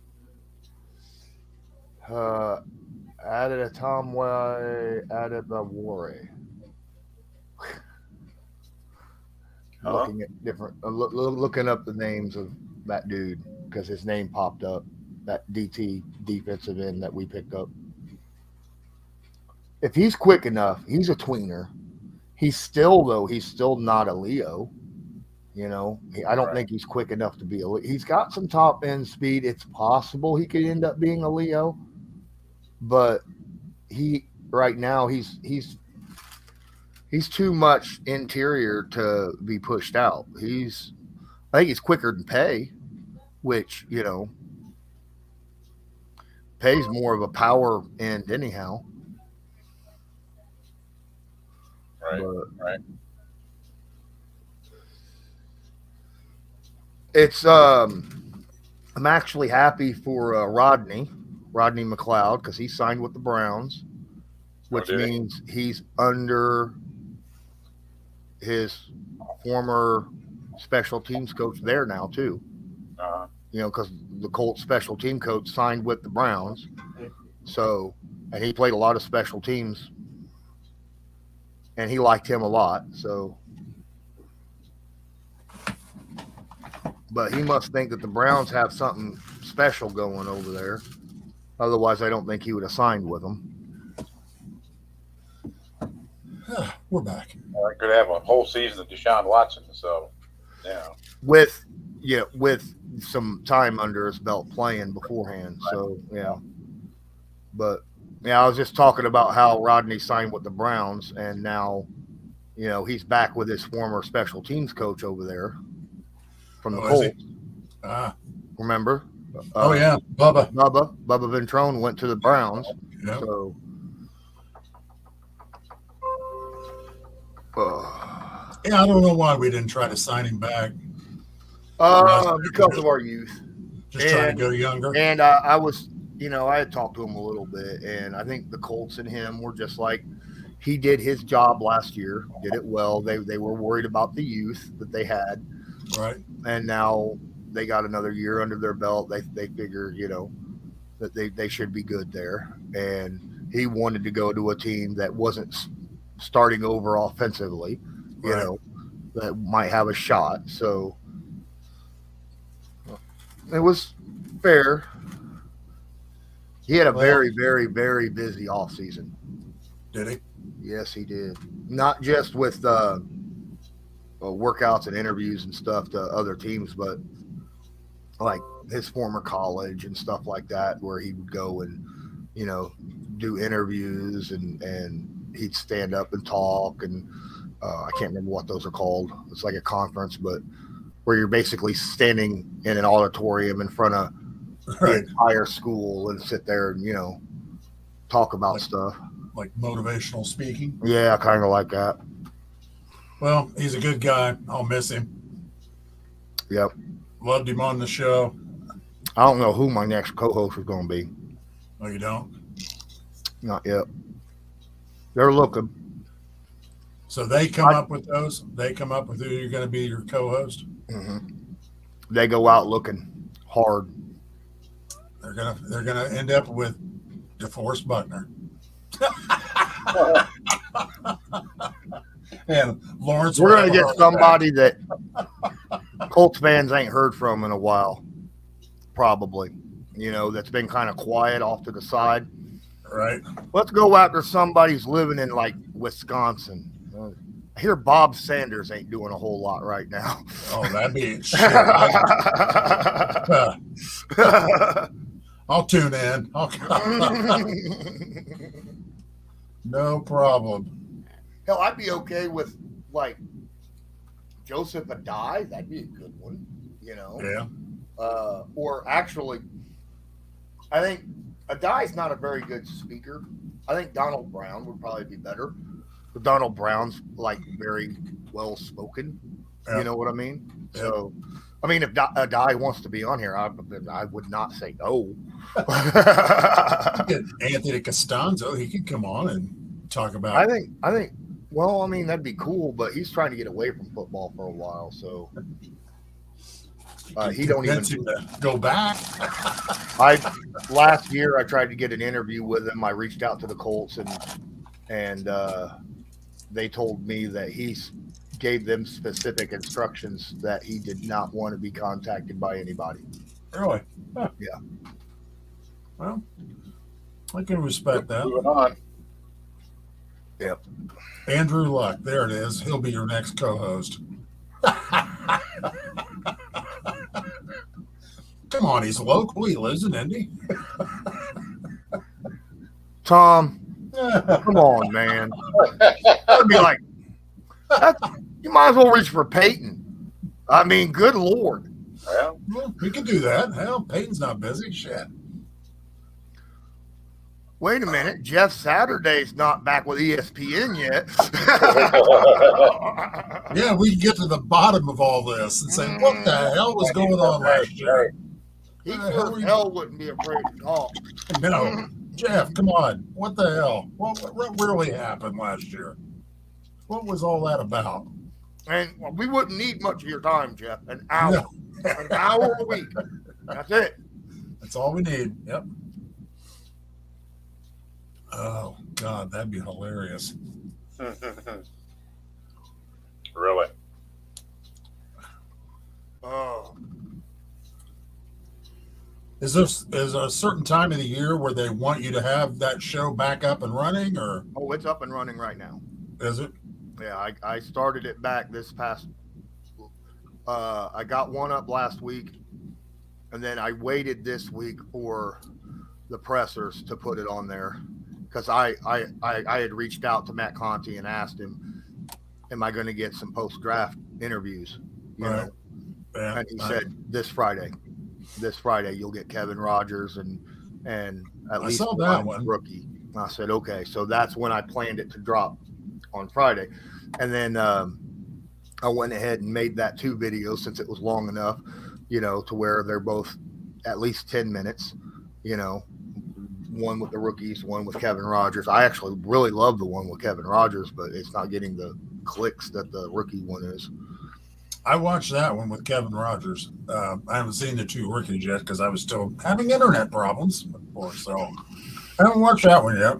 Added a Tom Way, added the Warray. Looking at different, looking up the names of that dude because his name popped up. That DT defensive end that we picked up. If he's quick enough, he's a tweener. He's still not a Leo. You know, I don't think he's quick enough to be a Leo. He's got some top end speed. It's possible he could end up being a Leo, but right now he's He's too much interior to be pushed out. I think he's quicker than Pay, which, Pay's more of a power end anyhow.
Right. Right.
It's I'm actually happy for Rodney McLeod, because he signed with the Browns, which means he's under his former special teams coach there now too. Because the Colts special team coach signed with the Browns, so, and he played a lot of special teams, and he liked him a lot. So, but he must think that the Browns have something special going over there. Otherwise, I don't think he would have signed with them.
We're back.
I could have a whole season of Deshaun Watson. So, yeah.
With some time under his belt playing beforehand. So, yeah. But, yeah, I was just talking about how Rodney signed with the Browns, and now, he's back with his former special teams coach over there from the Colts. Remember?
Yeah, Bubba
Ventrone went to the Browns.
Yep.
So,
I don't know why we didn't try to sign him back.
Because of our youth.
Just trying to go younger.
And I was, I had talked to him a little bit, and I think the Colts and him were just like, he did his job last year, did it well. They were worried about the youth that they had.
Right.
And now they got another year under their belt. They figure, that they should be good there. And he wanted to go to a team that wasn't starting over offensively, that might have a shot. So it was fair. He had a very, very, very busy offseason.
Did he?
Yes, he did. Not just with workouts and interviews and stuff to other teams, but like his former college and stuff like that, where he would go and, do interviews and he'd stand up and talk. And I can't remember what those are called. It's like a conference, but where you're basically standing in an auditorium in front of the entire school and sit there and, talk about stuff.
Like motivational speaking?
Yeah, kind of like that.
Well, he's a good guy. I'll miss him.
Yep.
Loved him on the show.
I don't know who my next co-host is going to be.
Oh, you don't?
Not yet. They're looking.
So they come up with those? They come up with who you're going to be your co-host?
Mm-hmm. They go out looking hard.
They're gonna end up with DeForest Buckner. And Lawrence.
We're going to get somebody that Colts fans ain't heard from in a while, probably. That's been kind of quiet off to the side.
Right.
Let's go after somebody who's living in, like, Wisconsin. I hear Bob Sanders ain't doing a whole lot right now.
Oh, that'd be shit. I'll tune in. No problem.
Hell, I'd be okay with, like, Joseph Adai. That'd be a good one,
Yeah.
Or actually, I think Adai's not a very good speaker. I think Donald Brown would probably be better. But Donald Brown's, like, very well spoken. Yeah. You know what I mean? Yeah. So, I mean, if Adai wants to be on here, I would not say no.
Anthony Costanzo, he could come on and talk about.
I think. Well, I mean, that'd be cool, but he's trying to get away from football for a while, so he don't even
go back.
Last year I tried to get an interview with him. I reached out to the Colts and they told me that he gave them specific instructions that he did not want to be contacted by anybody.
Really? Huh.
Yeah.
Well, I can respect that.
Moving on.
Yep.
Andrew Luck. There it is. He'll be your next co-host. Come on, he's local. He lives in Indy.
Tom, come on, man. That'd be like You might as well reach for Peyton. I mean, good Lord.
Well,
we could do that. Hell, Peyton's not busy. Shit.
Wait a minute. Jeff Saturday's not back with ESPN yet.
Yeah, we can get to the bottom of all this and say, what the hell was going on last year?
He sure as hell wouldn't be afraid to talk.
No, Jeff, come on. What the hell? What really happened last year? What was all that about?
And we wouldn't need much of your time, Jeff. An hour. No. An hour a week. That's it.
That's all we need. Yep. Oh, God, that'd be hilarious.
Really?
Oh.
Is there a certain time of the year where they want you to have that show back up and running, or?
Oh, it's up and running right now.
Is it?
Yeah, I started it back this past. I got one up last week, and then I waited this week for the pressers to put it on there because I had reached out to Matt Conti and asked him, "Am I going to get some post draft interviews?" You know,
Yeah,
and he said this Friday you'll get Kevin Rogers and at least one rookie. I said okay, so that's when I planned it to drop on Friday, and then I went ahead and made that 2 videos since it was long enough, you know, to where they're both at least 10 minutes, you know, one with the rookies, one with Kevin Rogers. I actually really love the one with Kevin Rogers, but it's not getting the clicks that the rookie one is.
I watched that one with Kevin Rogers. I haven't seen the 2 rookies yet because I was still having internet problems, of course. So I haven't watched that one yet.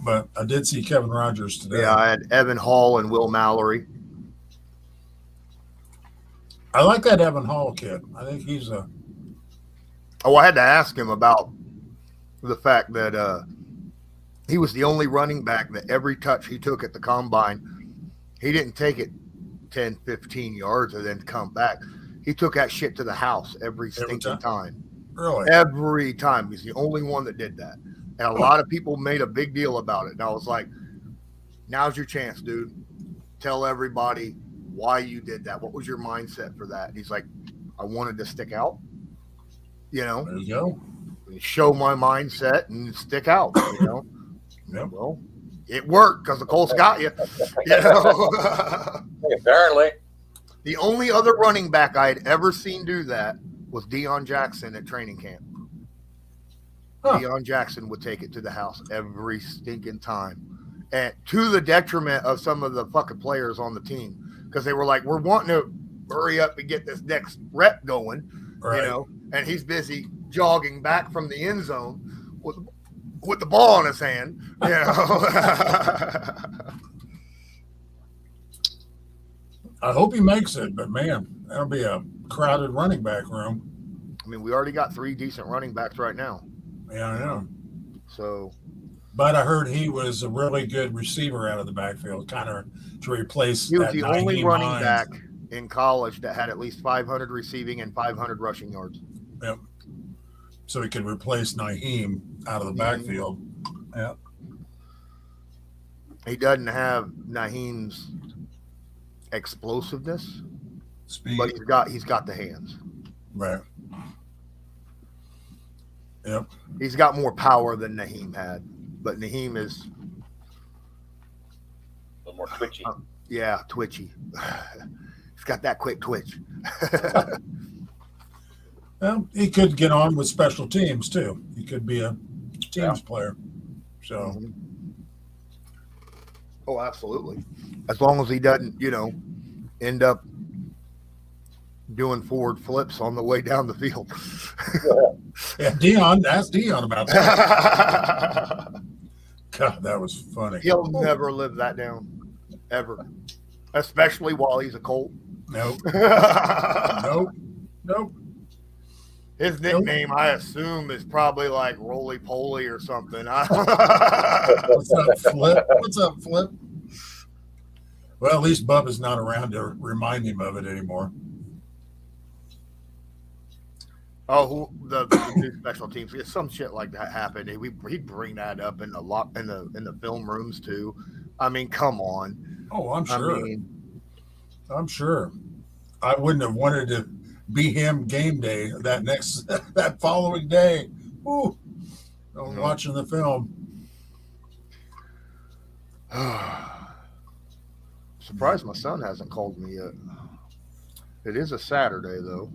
But I did see Kevin Rogers today.
Yeah, I had Evan Hall and Will Mallory.
I like that Evan Hall kid. I think he's a.
Oh, I had to ask him about the fact that he was the only running back that every touch he took at the combine, he didn't take it 10, 15 yards and then come back. He took that shit to the house every stinking time.
Really?
Every time. He's the only one that did that. And a lot of people made a big deal about it. And I was like, now's your chance, dude. Tell everybody why you did that. What was your mindset for that? And he's like, I wanted to stick out. You know?
There you go.
Show my mindset and stick out, you know?
Yep.
Well, it worked because the Colts got you. You know?
Apparently.
The only other running back I had ever seen do that was Deion Jackson at training camp. Huh. Deion Jackson would take it to the house every stinking time, and to the detriment of some of the fucking players on the team because they were like, "We're wanting to hurry up and get this next rep going," right. You know. And he's busy jogging back from the end zone with the ball in his hand. You know.
I hope he makes it, but man, that'll be a crowded running back room.
I mean, we already got 3 decent running backs right now.
Yeah, I know.
So,
but I heard he was a really good receiver out of the backfield, kind of to replace.
He was the only running back in college that had at least 500 receiving and 500 rushing yards.
Yep. So he could replace Naheem out of the backfield. Yeah.
He doesn't have Naheem's explosiveness,
speed,
but he's got the hands.
Right. Yep.
He's got more power than Naheem had, but Naheem is
a little more twitchy.
Yeah, twitchy. He's got that quick twitch.
Well, he could get on with special teams too. He could be a teams player. So.
Mm-hmm. Oh, absolutely. As long as he doesn't, you know, end up doing forward flips on the way down the field.
Yeah, Deion. Ask Deion about that. God, that was funny.
He'll never live that down, ever. Especially while he's a Colt.
Nope. Nope.
His nickname, I assume, is probably like Roly Poly or something.
What's up, Flip? Well, at least Bubba's not around to remind him of it anymore.
Oh, the new special teams. Some shit like that happened. He'd bring that up in the film rooms too. I mean, come on.
Oh, I'm
I
sure.
mean,
I'm sure. I wouldn't have wanted to be him game day that following day. Ooh, watching the film.
Surprised my son hasn't called me yet. It is a Saturday though.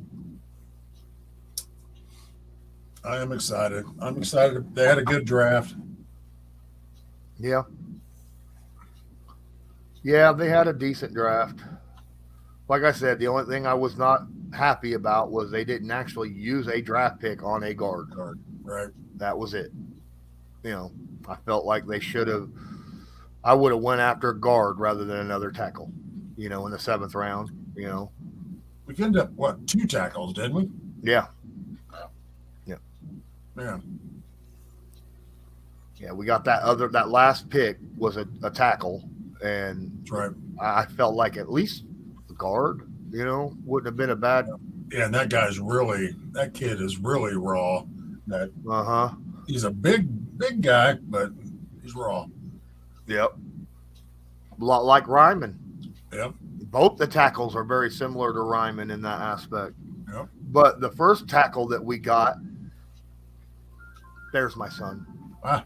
I am excited. I'm excited. They had a good draft.
Yeah. Yeah, they had a decent draft. Like I said, the only thing I was not happy about was they didn't actually use a draft pick on a guard.
Right.
That was it. I felt like they should have. I would have went after a guard rather than another tackle. In the 7th round.
We ended up 2 tackles, didn't we?
Yeah.
Yeah.
Yeah, we got that last pick was a tackle, and
That's right.
I felt like at least the guard, wouldn't have been a bad.
Yeah, and that kid is really raw.
Uh-huh.
He's a big guy, but he's raw.
Yep. A lot like Ryman.
Yep.
Both the tackles are very similar to Ryman in that aspect.
Yep.
But the first tackle that we got, there's my son.
Ah.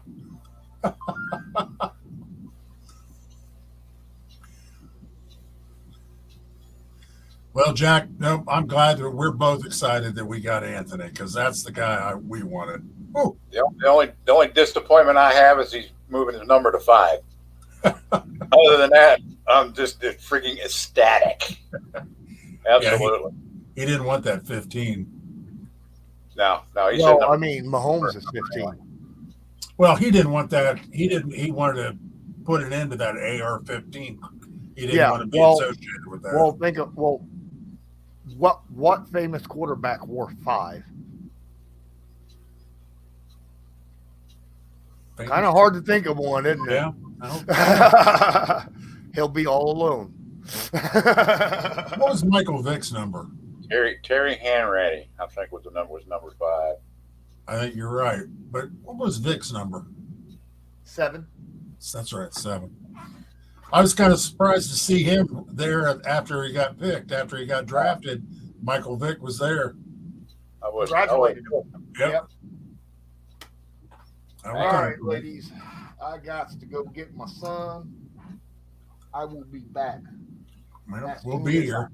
Well, Jack, nope, I'm glad that we're both excited that we got Anthony because that's the guy we wanted. Oh,
The only disappointment I have is he's moving his number to 5. Other than that, I'm just freaking ecstatic. Absolutely.
Yeah, he didn't want that 15.
No, he
Well,
said.
I mean, Mahomes is 15.
Well, he didn't want that. He wanted to put an end to that AR-15. He didn't want to be associated with that.
Well, what famous quarterback wore 5? Kind of hard to think of one, isn't it?
Yeah.
He'll be all alone.
What was Michael Vick's number?
Terry Hanratty, I think was number 5.
I think you're right. But what was Vick's number?
7.
That's right, 7. I was kind of surprised to see him there after he got picked. After he got drafted, Michael Vick was there.
I was
Graduated.
Yep.
All right, ladies. I got to go get my son. I will be back.
Well, we'll be here.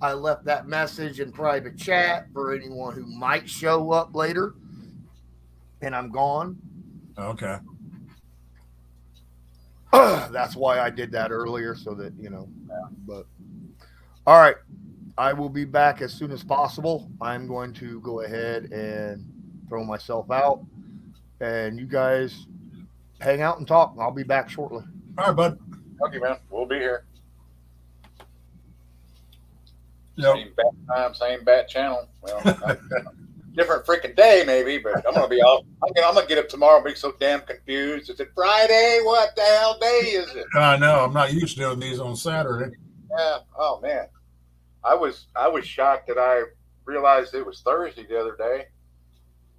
I left that message in private chat for anyone who might show up later. And I'm gone.
Okay.
That's why I did that earlier, so that, but all right. I will be back as soon as possible. I'm going to go ahead and throw myself out, and you guys hang out and talk. I'll be back shortly.
All right, bud.
Okay, man. We'll be here.
Yep.
Same bat time, same bat channel. Well, different freaking day, maybe, but I'm gonna be off. I'm gonna get up tomorrow and be so damn confused. Is it Friday? What the hell day is it?
I know. I'm not used to doing these on Saturday.
Yeah. Oh man, I was shocked that I realized it was Thursday the other day,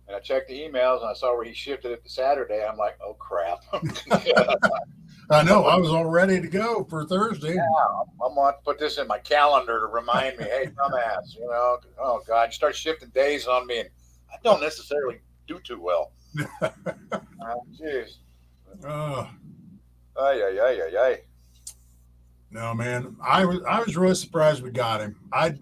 and I checked the emails and I saw where he shifted it to Saturday. I'm like, oh crap.
I know. I was all ready to go for Thursday.
Yeah, I'm going to put this in my calendar to remind me, hey, dumbass, oh, God, you start shifting days on me, and I don't necessarily do too well. Jeez. Ay.
No, man. I was really surprised we got him. I'd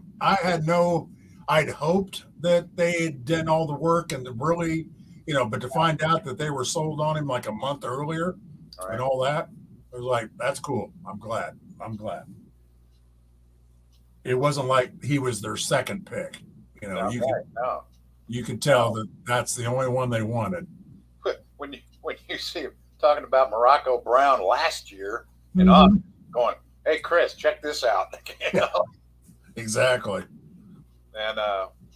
hoped that they had done all the work and to really, but to find out that they were sold on him like a month earlier and all that, I was like, that's cool. I'm glad. It wasn't like he was their second pick. You could tell that that's the only one they wanted.
When you see him talking about Morocco Brown last year, going, hey, Chris, check this out.
Exactly.
And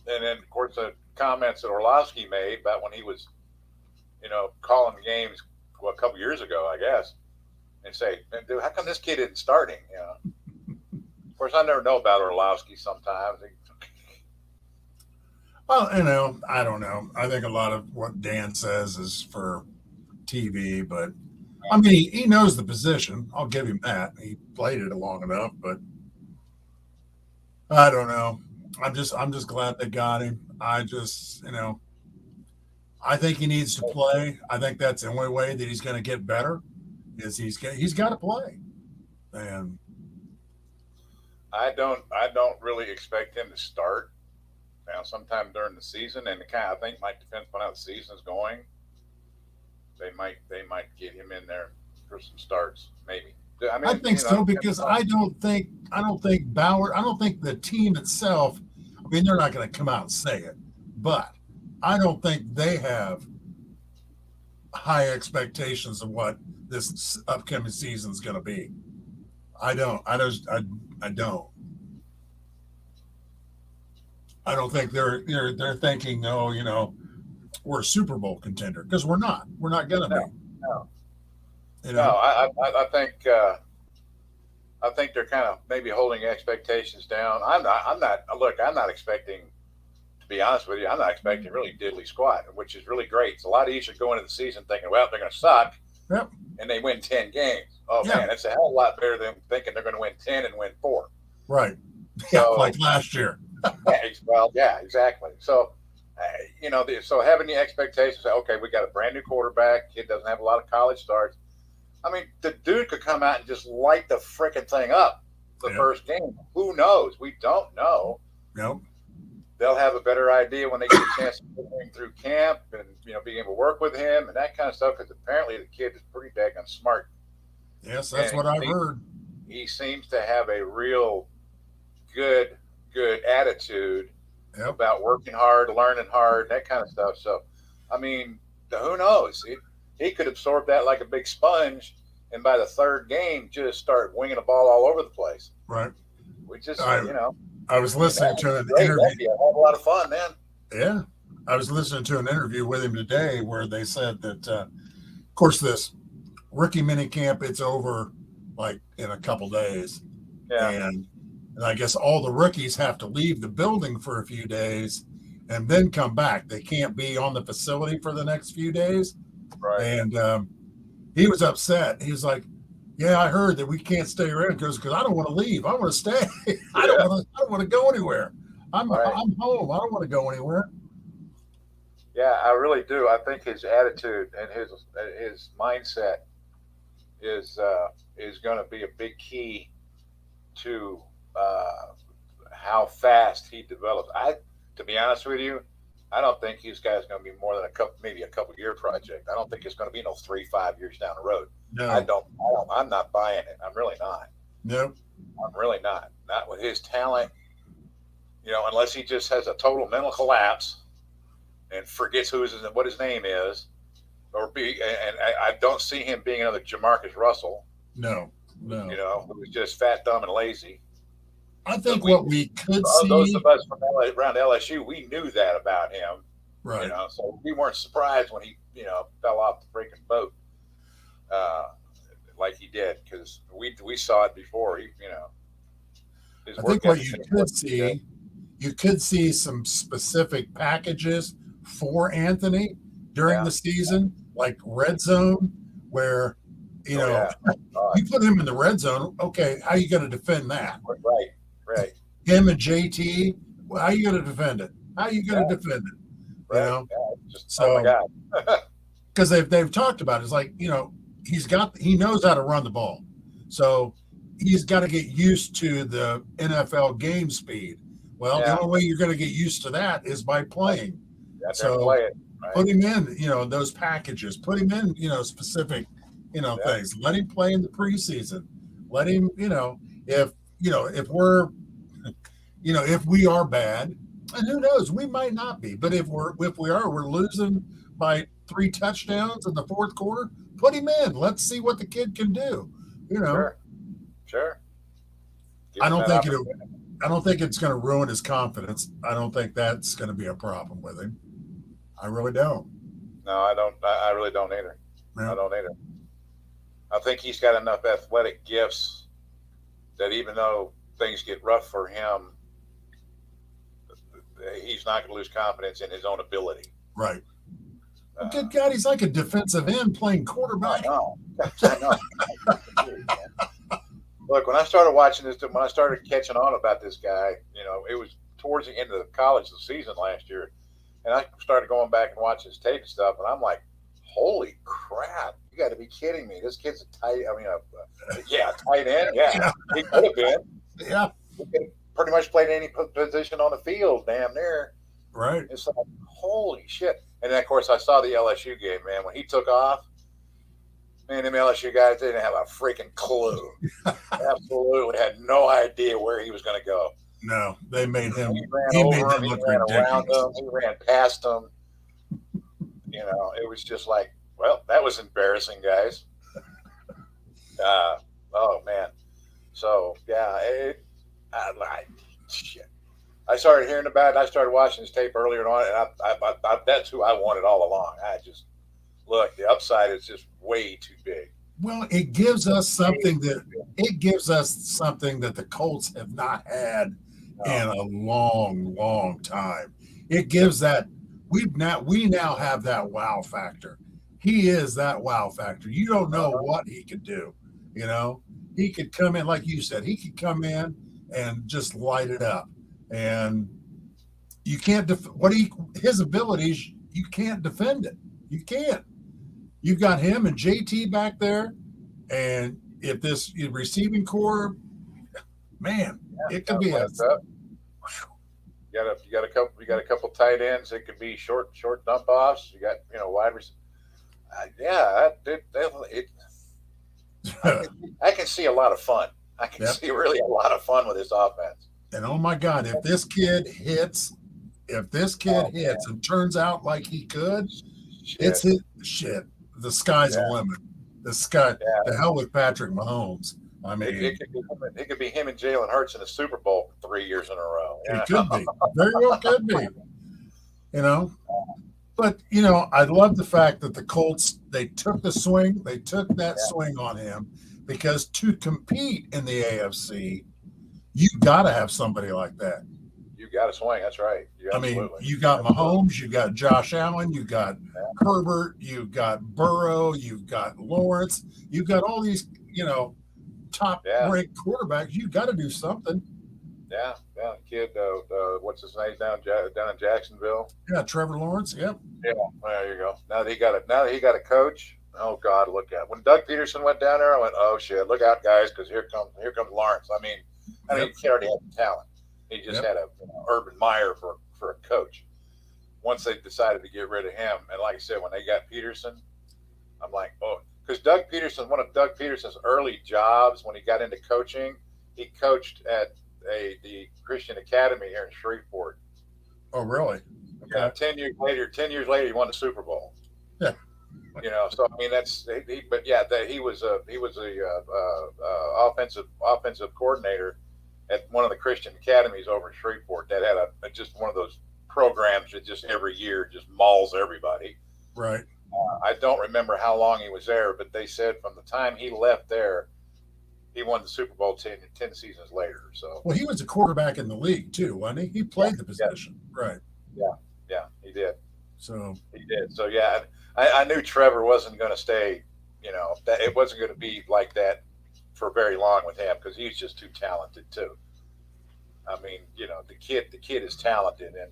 then, of course, the comments that Orlovsky made about when he was, calling games a couple years ago, I guess, and say, dude, how come this kid isn't starting? Of course, I never know about Orlovsky sometimes.
Well, I don't know. I think a lot of what Dan says is for TV, but I mean, he knows the position. I'll give him that. He played it long enough, but I don't know. I'm just glad they got him. I just, I think he needs to play. I think that's the only way that he's going to get better is he's got to play. And
I don't really expect him to start now. Sometime during the season, and I think might depend on how the season is going. They might get him in there for some starts, maybe. I mean,
I think so because I don't think Bauer. I don't think the team itself. I mean, they're not going to come out and say it, but I don't think they have high expectations of what this upcoming season is going to be. I don't. I don't. I don't think they're thinking, oh, we're a Super Bowl contender because we're not. We're not going to be.
No.
You
No,
know?
I think they're kind of maybe holding expectations down. I'm not expecting, to be honest with you, I'm not expecting really diddly squat, which is really great. It's a lot easier going into the season thinking, well, they're going to suck,
Yep.
and they win 10 games. Oh,
Yeah.
man, it's a hell of a lot better than thinking they're going to win 10 and win 4.
Right. Yeah,
So,
like last year.
yeah, exactly. So, so having the expectations, okay, we got a brand new quarterback, kid doesn't have a lot of college starts. I mean, the dude could come out and just light the freaking thing up the first game. Who knows? We don't know.
Nope.
They'll have a better idea when they get a chance to put him through camp and, being able to work with him and that kind of stuff, because apparently the kid is pretty daggone smart.
Yes, that's what I've heard.
He seems to have a real good attitude about working hard, learning hard, that kind of stuff. So, I mean, who knows? He could absorb that like a big sponge, and by the third game, just start winging the ball all over the place.
Right.
We just,
I was listening to an interview.
That'd be a whole lot of fun, man.
Yeah. I was listening to an interview with him today where they said that, of course, this rookie mini camp, it's over like in a couple days.
Yeah.
And I guess all the rookies have to leave the building for a few days and then come back. They can't be on the facility for the next few days.
Right.
And he was upset. He was like, yeah, I heard that we can't stay around because I don't want to leave. I want to stay. I don't want to go anywhere. I'm home. I don't want to go anywhere.
Yeah, I really do. I think his attitude and his mindset is going to be a big key to how fast he develops. To be honest with you, I don't think this guy's going to be more than maybe a couple year project. I don't think it's going to be 3-5 years down the road.
No,
I'm not buying it. I'm really not.
Nope.
I'm really not. Not with his talent. Unless he just has a total mental collapse and forgets what his name is, and I don't see him being another Jamarcus Russell.
No.
Who's just fat, dumb, and lazy.
I think what we could see.
Those of us from around LSU, we knew that about him.
Right.
So we weren't surprised when he, fell off the freaking boat, like he did, because we saw it before.
I think what you could see some specific packages for Anthony during the season, like red zone, where you put him in the red zone. Okay, how are you going to defend that?
Right.
Him and JT, how are you going to defend it? How are you going to defend it?
Right. Oh my God.
Because they've talked about it. It's like, he knows how to run the ball. So he's got to get used to the NFL game speed. Well, the only way you're going to get used to that is by playing. So
play it, right?
Put him in, those packages. Put him in, specific, things. Let him play in the preseason. Let him, if we're, if we are bad, and who knows, we might not be. But if we are, we're losing by 3 touchdowns in the fourth quarter. Put him in. Let's see what the kid can do.
Sure.
I don't think it's going to ruin his confidence. I don't think that's going to be a problem with him. I really don't.
No, I don't. I really don't either.
Yeah.
I don't either. I think he's got enough athletic gifts that even though things get rough for him, he's not going to lose confidence in his own ability.
Right. Good God, he's like a defensive end playing
I
quarterback.
know. I know. Look, when I started watching this, when I started catching on about this guy, it was towards the end of the college season last year, and I started going back and watching his tape and stuff, and I'm like, holy crap, you got to be kidding me. This kid's a tight end. Yeah, he could have been.
Yeah.
He could have pretty much played any position on the field, damn near.
Right.
It's like, holy shit. And then, of course, I saw the LSU game, man. When he took off, man, them LSU guys didn't have a freaking clue. Absolutely had no idea where he was going to go.
No, they made him.
He
made
ran
them look
around
ridiculous.
them. He ran past them. It was just like, well, that was embarrassing, guys. Oh man. So yeah, shit. I started hearing about it. I started watching his tape earlier on, and I that's who I wanted all along. Look, the upside is just way too big.
Well, it gives us something that the Colts have not had in a long, long time. It gives that we now have that wow factor. He is that wow factor. You don't know what he could do. He could come in, like you said, he could come in and just light it up. And you can't his abilities, you can't defend it. You can't. You've got him and JT back there, and if this receiving core, man, it could be
You got a couple tight ends. It could be short dump offs. You got wide receivers. I can see a lot of fun. I can see really a lot of fun with this offense.
And oh my God, if this kid hits and turns out like he could, it's hit shit. The sky's the limit. The hell with Patrick Mahomes. I mean,
it could be him and Jalen Hurts in the Super Bowl 3 years in a row.
It could be. Very well could be. But I love the fact that the Colts, they took the swing, they took that swing on him, because to compete in the AFC, you got to have somebody like that.
You got to swing. That's right.
You got Mahomes, you got Josh Allen, you got Herbert, you got Burrow, you've got Lawrence, you've got all these, top-ranked quarterbacks. You got to do something.
Yeah. Kid, what's his name down in Jacksonville?
Yeah, Trevor Lawrence. Yep.
Yeah. There you go. Now that he got a coach. Oh God, look out! When Doug Peterson went down there, I went, "Oh shit, look out, guys, because here comes Lawrence." I mean, he already had the talent. He just had a Urban Meyer for a coach. Once they decided to get rid of him, and like I said, when they got Peterson, I'm like, oh, because one of Doug Peterson's early jobs when he got into coaching, he coached at the Christian Academy here in Shreveport.
Oh, really?
Okay. 10 years later, he won the Super Bowl.
Yeah.
So I mean he was a offensive coordinator at one of the Christian academies over in Shreveport that had just one of those programs that just every year just mauls everybody.
Right.
I don't remember how long he was there, but they said from the time he left there, he won the Super Bowl 10 seasons later. So
well, he was a quarterback in the league too, wasn't he? He played the position. Right.
Yeah, he did.
So
he did. So yeah, I knew Trevor wasn't going to stay. That it wasn't going to be like that for very long with him because he's just too talented too. I mean, the kid is talented, and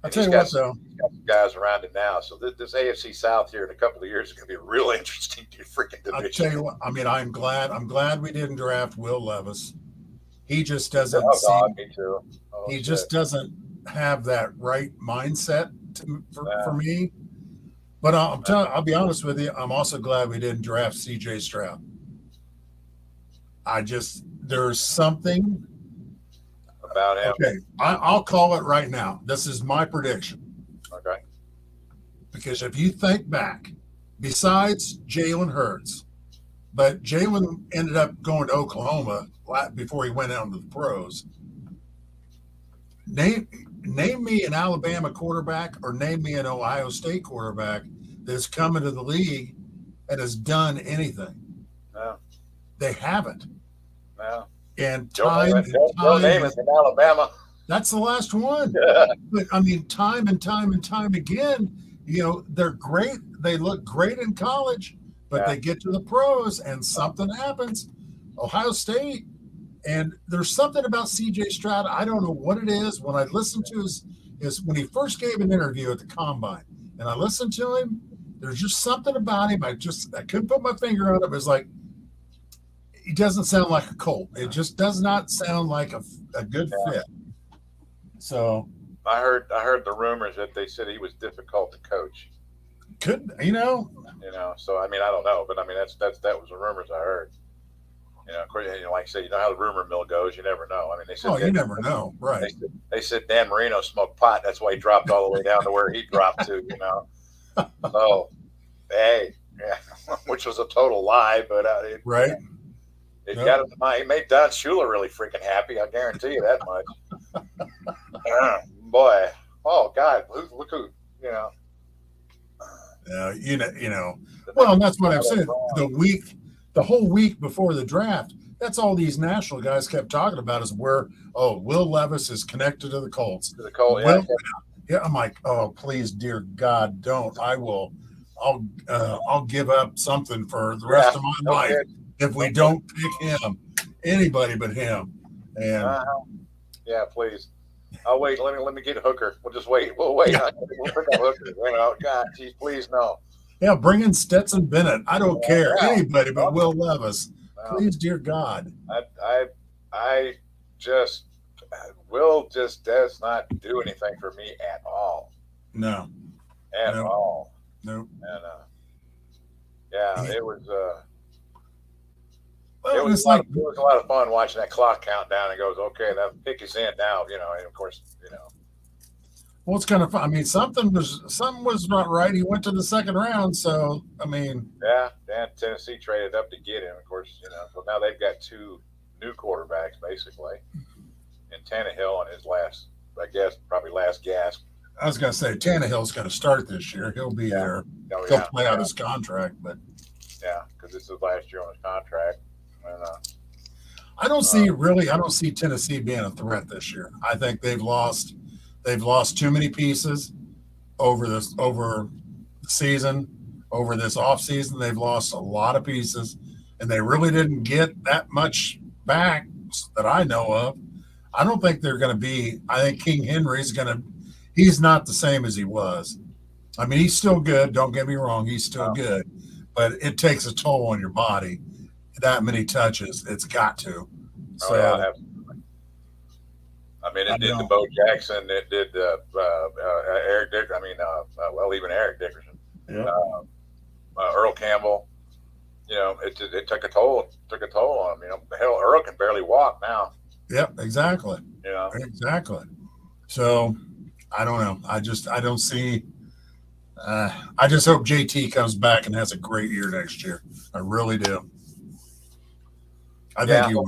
I'll tell you what, though,
he's got some guys around him now. So this AFC South here in a couple of years is going to be a real interesting freaking division.
I'll tell you what. I mean, I'm glad we didn't draft Will Levis. He just doesn't.
Me too.
He just doesn't have that right mindset for me. But I'll be honest with you. I'm also glad we didn't draft C.J. Stroud. There's something
about him.
Okay, I'll call it right now. This is my prediction.
Okay.
Because if you think back, besides Jalen Hurts, but Jalen ended up going to Oklahoma before he went out into the pros. Name me an Alabama quarterback or name me an Ohio State quarterback that's come into the league and has done anything.
No.
They haven't.
No.
And
Joe Namath in Alabama.
That's the last one. But I mean, time and time again, they're great. They look great in college, but they get to the pros and something happens. Ohio State, and there's something about CJ Stroud. I don't know what it is. When I listened to his when he first gave an interview at the combine, and I listened to him, there's just something about him. I couldn't put my finger on it. It was like, he doesn't sound like a Colt. It just does not sound like a good fit. So
I heard the rumors that they said he was difficult to coach. So I mean, I don't know, but I mean that was the rumors I heard. Of course, like I said, how the rumor mill goes. You never know. I mean, they said
you never know, right?
They said Dan Marino smoked pot. That's why he dropped all the way down to where he dropped to. So, hey, which was a total lie, but
right.
It got him. It made Don Shula really freaking happy. I guarantee you that much. Boy, oh God, look who.
Well, and that's what I've said. The whole week before the draft, that's all these national guys kept talking about is where, Will Levis is connected to the Colts.
To the Colts,
yeah. I'm like, oh, please, dear God, don't. I'll give up something for the rest of my life if we don't pick him, anybody but him. And
yeah, please. I'll wait. Let me get Hooker. We'll just wait. We'll wait.
Yeah.
We'll pick up Hooker. God, geez, please no.
Yeah, bring in Stetson Bennett. I don't care. Anybody but Will Levis. Please, dear God.
I just Will just does not do anything for me at all.
No.
At all.
No.
And it was
well,
it was a lot of fun watching that clock count down and goes, okay, that pick is in now, and of course,
Well, it's kind of fun. I mean, something was not right. He went to the second round, so I mean,
and Tennessee traded up to get him. Of course, so now they've got two new quarterbacks basically, and Tannehill on his last, I guess, probably last gasp.
I was going to say Tannehill's going to start this year. He'll be there. He'll play out his contract, but
because this is last year on his contract. And,
I don't see Tennessee being a threat this year. I think they've lost too many pieces over the season, over this offseason. They've lost a lot of pieces, and they really didn't get that much back that I know of. I don't think they're going to be. I think King Henry's he's not the same as he was. I mean, he's still good. Don't get me wrong. He's still good, but it takes a toll on your body. That many touches, it's got to. So,
absolutely. I mean, it did to Bo Jackson. It did Eric Dickerson. Even Eric Dickerson.
Yeah.
Earl Campbell. It took a toll. Took a toll on him. Hell, Earl can barely walk now.
Yep, exactly. Exactly. So, I don't know. I don't see. I just hope JT comes back and has a great year next year. I really do. I think he will.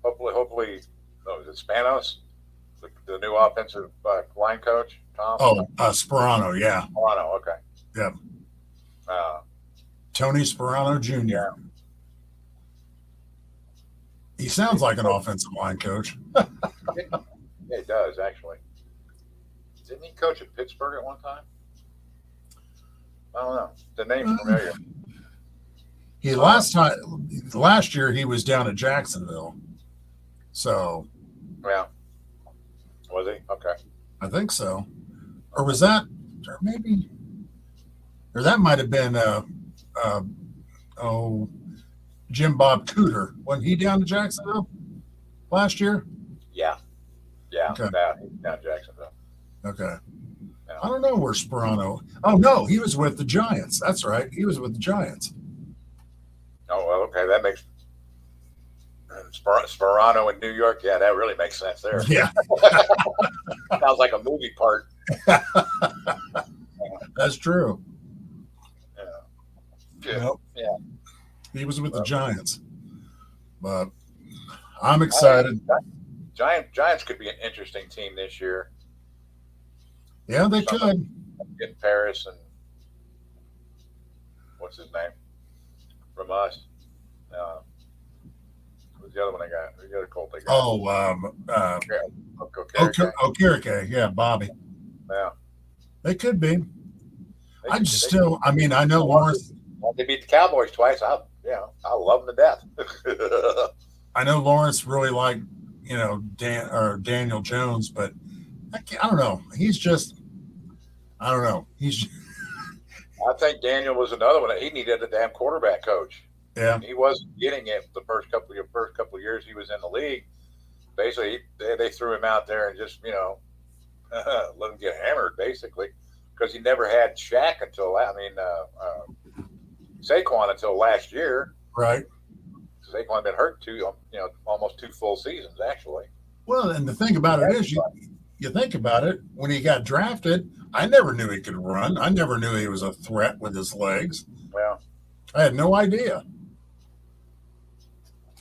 Hopefully, is it Spanos, the new offensive line coach, Tom?
Oh, Sperano, yeah.
Sperano, okay.
Yep. Tony Sperano Jr.
Yeah.
He sounds like an offensive line coach.
Yeah, he does, actually. Didn't he coach at Pittsburgh at one time? I don't know. The name's familiar.
Last year he was down at Jacksonville. So
yeah. Was he? Okay.
I think so. Or was that or that might have been Jim Bob Cooter. Wasn't he down to Jacksonville last year?
Yeah. Yeah.
Okay.
Down Jacksonville.
Okay. Yeah. I don't know where Sperano. Oh no, he was with the Giants. That's right. He was with the Giants.
Oh, well, okay. That makes Sperano in New York. Yeah, that really makes sense there.
Yeah.
Sounds like a movie part.
That's true.
Yeah.
Yeah. He was with the Giants. But I'm excited.
Giants could be an interesting team this year.
Yeah, they could.
Getting Paris and what's his name? From us. Who's the other one they got? Who's the other Colt they got?
Okereke. Yeah, Bobby.
Yeah.
They could be. I just still, I mean, I know Lawrence.
Well, they beat the Cowboys twice. I love them to death.
I know Lawrence really liked, Daniel Jones, but I don't know. He's just, I don't know.
I think Daniel was another one. He needed a damn quarterback coach.
Yeah.
He wasn't getting it the first couple of years he was in the league. Basically, they threw him out there and just, let him get hammered, basically, because he never had Shaq Saquon until last year.
Right.
Saquon had been hurt almost 2 full seasons, actually.
Well, and the thing about it is, you think about it, when he got drafted, I never knew he could run. I never knew he was a threat with his legs.
Well,
I had no idea.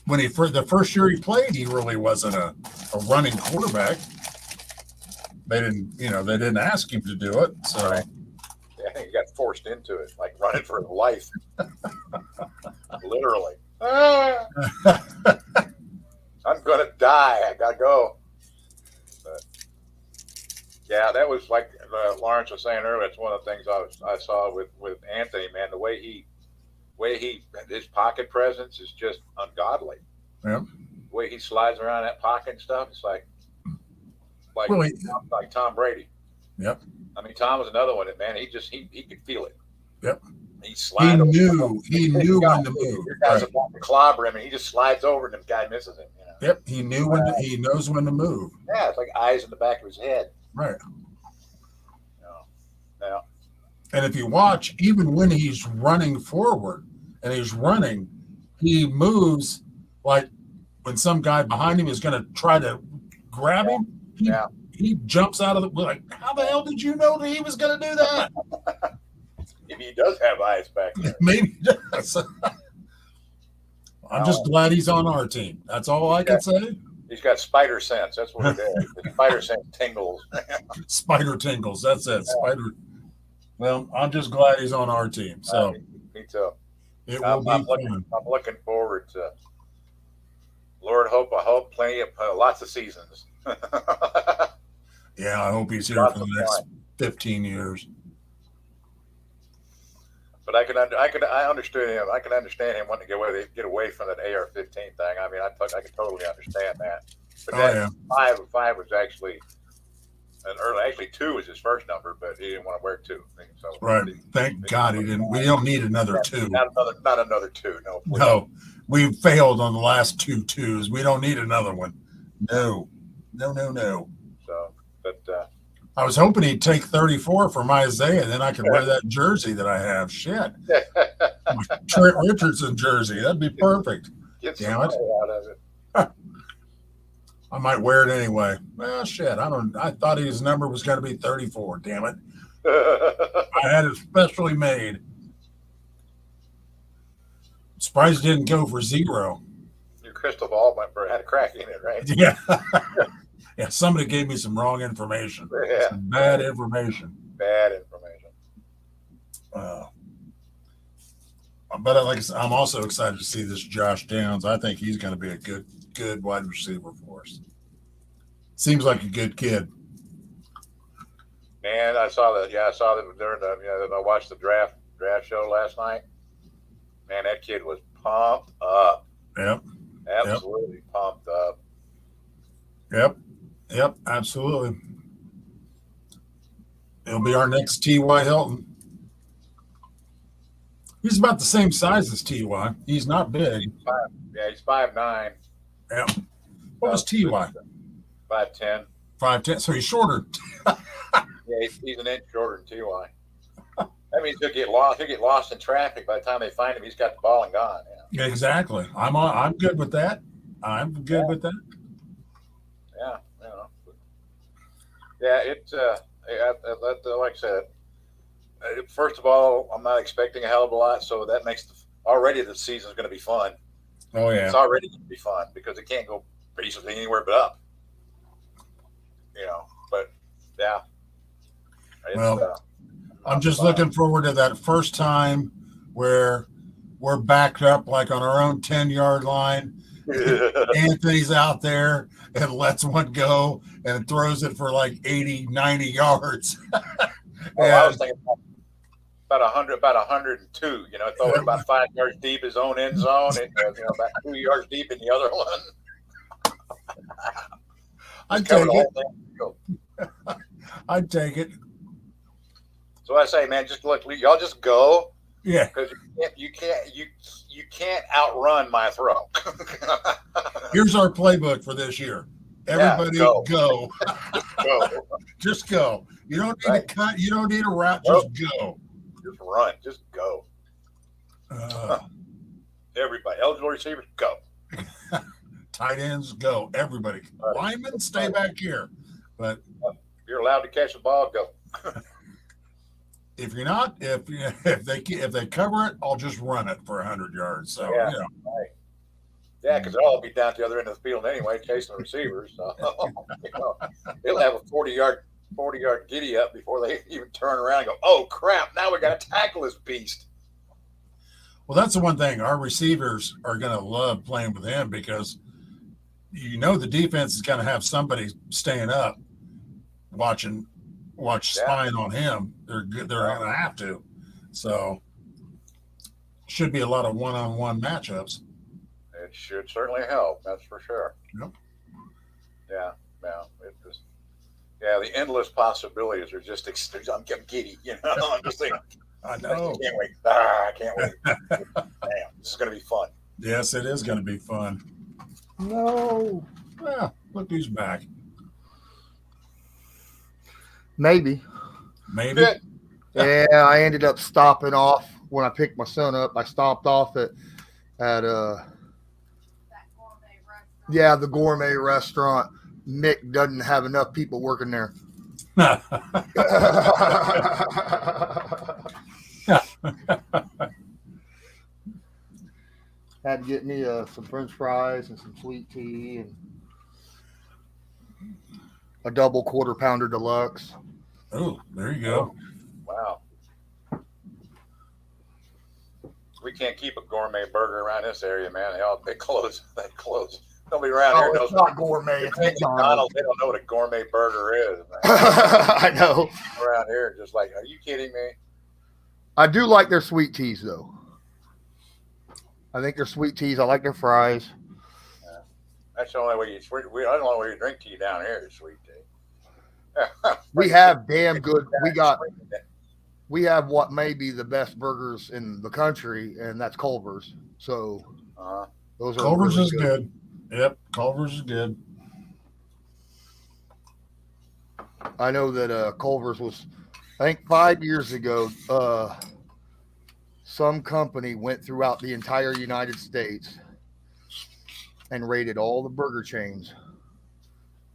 When the first year he played, he really wasn't a running quarterback. They didn't ask him to do it. So
right. Yeah, I think he got forced into it, like running for his life. Literally. I'm gonna die. I gotta go. But yeah, that was like Lawrence was saying earlier. It's one of the things I saw with Anthony. Man, the way his pocket presence is just ungodly.
Yeah.
The way he slides around that pocket and stuff, it's like Tom Brady.
Yep.
I mean, Tom was another one that, man, he could feel it.
Yep.
He slides.
He knew when to move.
Your guy's about to clobber him, and he just slides over, and the guy misses him.
Yep. He knows when to move.
Yeah, it's like eyes in the back of his head.
Right.
Yeah.
And if you watch, even when he's running forward and he's running, he moves like when some guy behind him is going to try to grab him. He jumps out of the like. How the hell did you know that he was going to do that?
Maybe he does have eyes back there.
Maybe he does. I'm just glad he's on our team. That's all I can say.
He's got spider sense. That's what it is. The spider sense tingles.
Spider tingles. That's it. Spider. Well, I'm just glad he's on our team. So
me too.
It will be fun.
I'm looking forward to. Lord, I hope plenty of lots of seasons.
Yeah, I hope he's here for the next 15 years.
But I understood him. I can understand him wanting to get away from that AR-15 thing. I mean, I can totally understand that. But five was actually actually 2 was his first number, but he didn't want to wear 2. So
right. Thank God he didn't. We don't need another 2.
Not another 2. No. Please.
No, we failed on the last 2 2s. We don't need another one. No.
So, but
I was hoping he'd take 34 from Isaiah, then I could wear that jersey that I have. Shit, Trent Richardson jersey. That'd be perfect.
Get some money out of it.
I might wear it anyway. Well, shit. I thought his number was going to be 34. Damn it. I had it specially made. Surprised it didn't go for 0.
Your crystal ball had a crack in it, right?
Yeah. Yeah, somebody gave me some wrong information.
Yeah.
Some bad information. But like I said, I'm also excited to see this Josh Downs. I think he's going to be a good wide receiver for us. Seems like a good kid.
Man, I saw that during I watched the draft show last night. Man, that kid was pumped up.
Yep.
Absolutely pumped up.
Yep, absolutely. He'll be our next T.Y. Hilton. He's about the same size as T.Y. He's not big.
He's 5'9".
Yeah. What was T.Y.?
5'10".
5'10". So he's shorter.
Yeah, he's an inch shorter than T.Y. That means he'll get lost. He'll get lost in traffic. By the time they find him, he's got the ball and gone.
Yeah. Exactly. I'm good with that. I'm good with that.
Yeah. Yeah. It's like I said. First of all, I'm not expecting a hell of a lot, so that makes already the season's going to be fun.
Oh yeah,
it's already going to be fun because it can't go basically anywhere but up. But yeah.
Well, I'm just looking forward to that first time where we're backed up like on our own 10-yard line. Anthony's out there and lets one go and throws it for like 80, 90 yards.
I was thinking about 102. You know, throw it about 5 yards deep his own end zone, and about 2 yards deep in the other one.
I'd take it. I'd take it.
So I say, man, just look, y'all just go.
Yeah,
because you can't outrun my throw.
Here's our playbook for this year. Everybody go.
Go.
Just go. You don't need to cut. You don't need a route. Just go.
Just run. Just go. Everybody. Eligible receivers, go.
Tight ends, go. Everybody. Linemen, stay back here. But
if you're allowed to catch the ball, go.
If you're not, if they cover it, I'll just run it for 100 yards. So
right. Yeah, because they'll all be down at the other end of the field anyway, chasing the receivers. So they'll have a 40-yard giddy up before they even turn around and go, "Oh crap! Now we got to tackle this beast."
Well, that's the one thing. Our receivers are going to love playing with him because the defense is going to have somebody staying up, spying on him. They're good. They're going to have to. So should be a lot of one-on-one matchups.
It should certainly help. That's for sure.
Yep.
Yeah. The endless possibilities are just. I'm giddy. I'm just thinking.
I know.
I can't wait. Damn, this is going to be fun.
Yes, it is going to be fun.
No.
Well, look who's back.
Maybe. Yeah, I ended up stopping off when I picked my son up. I stopped off at the gourmet restaurant. Nick doesn't have enough people working there. Had to get me some French fries and some sweet tea and a double quarter pounder deluxe.
Oh, there you go.
Wow. We can't keep a gourmet burger around this area, man. They close. Nobody around here knows.
It's not gourmet. It's
McDonald's. They don't know what a gourmet burger is, man.
I know.
Around here, just like, are you kidding me?
I do like their sweet teas, though. I think their sweet teas. I like their fries.
Yeah. That's the only way I don't know where you drink tea down here is sweet tea.
We have damn good. We have what may be the best burgers in the country, and that's Culver's. So those are
Culver's
really
is good. Yep, Culver's is good.
I know that Culver's was, I think 5 years ago, some company went throughout the entire United States and rated all the burger chains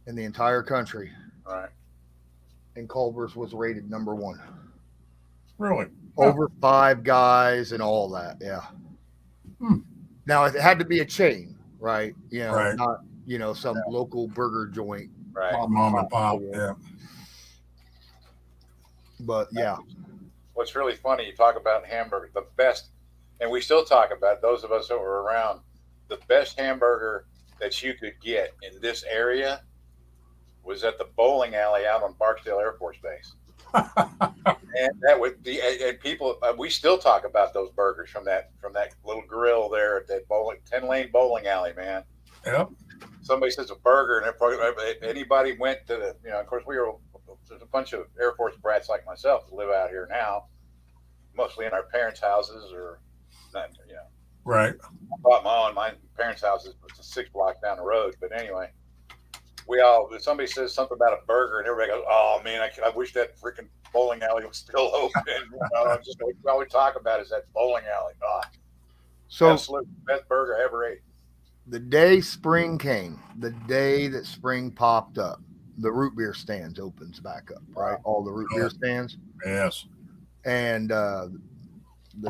in the entire country.
All right.
And Culver's was rated number 1.
Really?
Over Five Guys and all that. Yeah. Now it had to be a chain, right?
Right.
Not, some local burger joint.
Right.
Mom and pop. Yeah.
But yeah.
What's really funny, you talk about hamburger, the best, and we still talk about, those of us that were around, the best hamburger that you could get in this area was at the bowling alley out on Barksdale Air Force Base. And that would be, and people, we still talk about those burgers from that little grill there at that 10-lane bowling alley, man.
Yep.
Somebody says a burger, and if anybody went to of course there's a bunch of Air Force brats like myself that live out here now, mostly in our parents' houses or not,
Right.
I bought my parents' house is 6 blocks down the road, but anyway. If somebody says something about a burger and everybody goes, "Oh man, I wish that freaking bowling alley was still open." Just all we talk about is that bowling alley.
So
absolute best burger I ever ate.
The day spring came, the day that spring popped up, the root beer stands opens back up, right? All the root beer stands.
Yes.
And the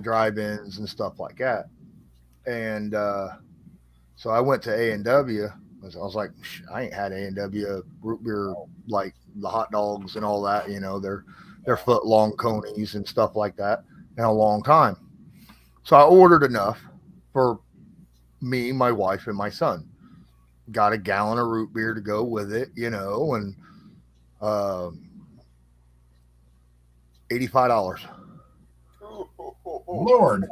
drive-ins and stuff like that. And so I went to A&W. I was like, I ain't had A&W root beer like the hot dogs and all that, their foot long conies and stuff like that in a long time. So I ordered enough for me, my wife, and my son. Got a gallon of root beer to go with it, and $85.
Lord.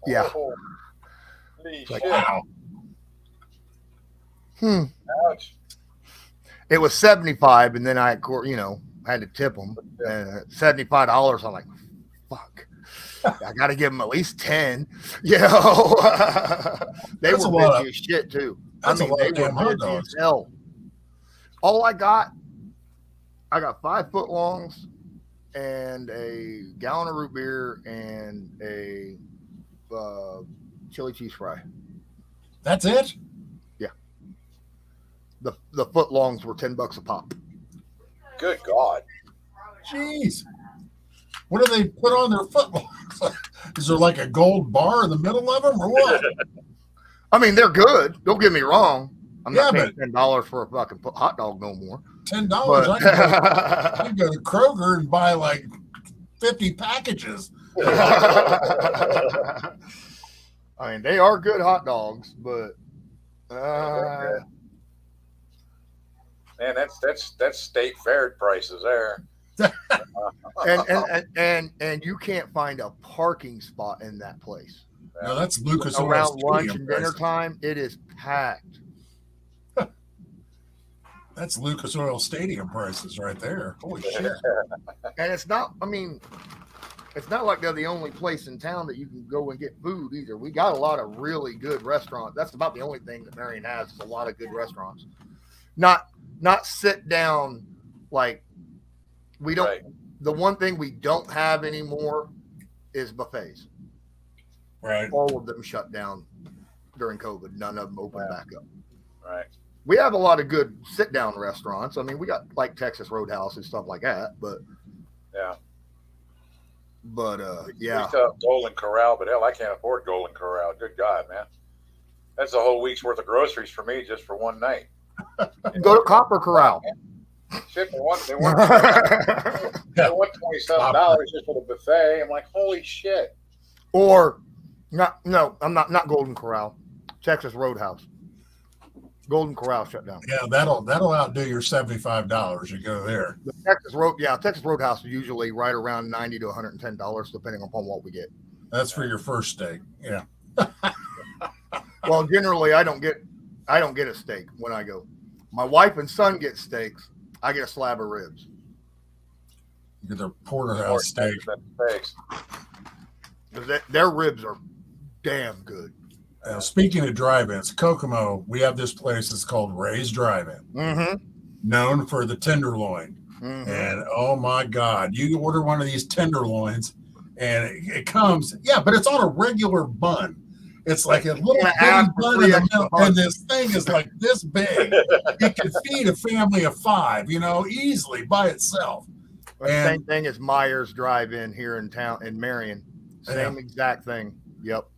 Yeah.
Holy shit.
Wow.
Ouch.
It was 75, and then I, had to tip them. And $75. I'm like, fuck. I got to give them at least 10. They
That's
were busy as shit too.
That's a lot
they
of damn
were
hot
busy
dogs.
as hell. All I got 5 foot longs and a gallon of root beer and a chili cheese fry.
That's it?
The foot longs were $10 a pop.
Good God.
Jeez. What do they put on their footlongs? Is there like a gold bar in the middle of them or what?
I mean, they're good. Don't get me wrong. I'm not
Yeah,
paying $10 for a fucking hot dog no more.
$10.
But-
I could go to Kroger and buy like 50 packages.
I mean, they are good hot dogs, but
Man, that's state fair prices there.
and you can't find a parking spot in that place.
No, that's Lucas Oil
Around lunch
Stadium
and dinner
prices.
time, it is packed.
That's Lucas Oil Stadium prices right there. Holy shit.
And it's not like they're the only place in town that you can go and get food either. We got a lot of really good restaurants. That's about the only thing that Marion has is a lot of good restaurants. Not sit down like we don't.
Right.
The one thing we don't have anymore is buffets.
Right.
All of them shut down during COVID. None of them opened back up.
Right.
We have a lot of good sit down restaurants. I mean, we got like Texas Roadhouse and stuff like that, but
Yeah. We
yeah.
used to have Golden Corral, but hell, I can't afford Golden Corral. Good God, man. That's a whole week's worth of groceries for me just for one night.
Go to Copper Corral.
Shit, they want $27 just for the buffet. I'm like, holy shit.
Or I'm not Golden Corral. Texas Roadhouse. Golden Corral shut down.
Yeah, that'll outdo your $75. You go there.
The Texas Roadhouse is usually right around $90 to $110, depending upon what we get.
That's for your first steak. Yeah.
Well, generally I don't get a steak when I go. My wife and son get steaks. I get a slab of ribs.
You get their porterhouse steak.
Steaks.
Because their ribs are damn good.
Speaking of drive-ins, Kokomo, we have this place that's called Ray's Drive-In,
Mm-hmm.
known for the tenderloin.
Mm-hmm.
And oh my God, you order one of these tenderloins, and it comes, but it's on a regular bun. It's like a little bitty bun in the middle, and this thing is like this big. It can feed a family of 5, easily by itself.
Same thing as Myers Drive-In here in town in Marion. Same exact thing. Yep.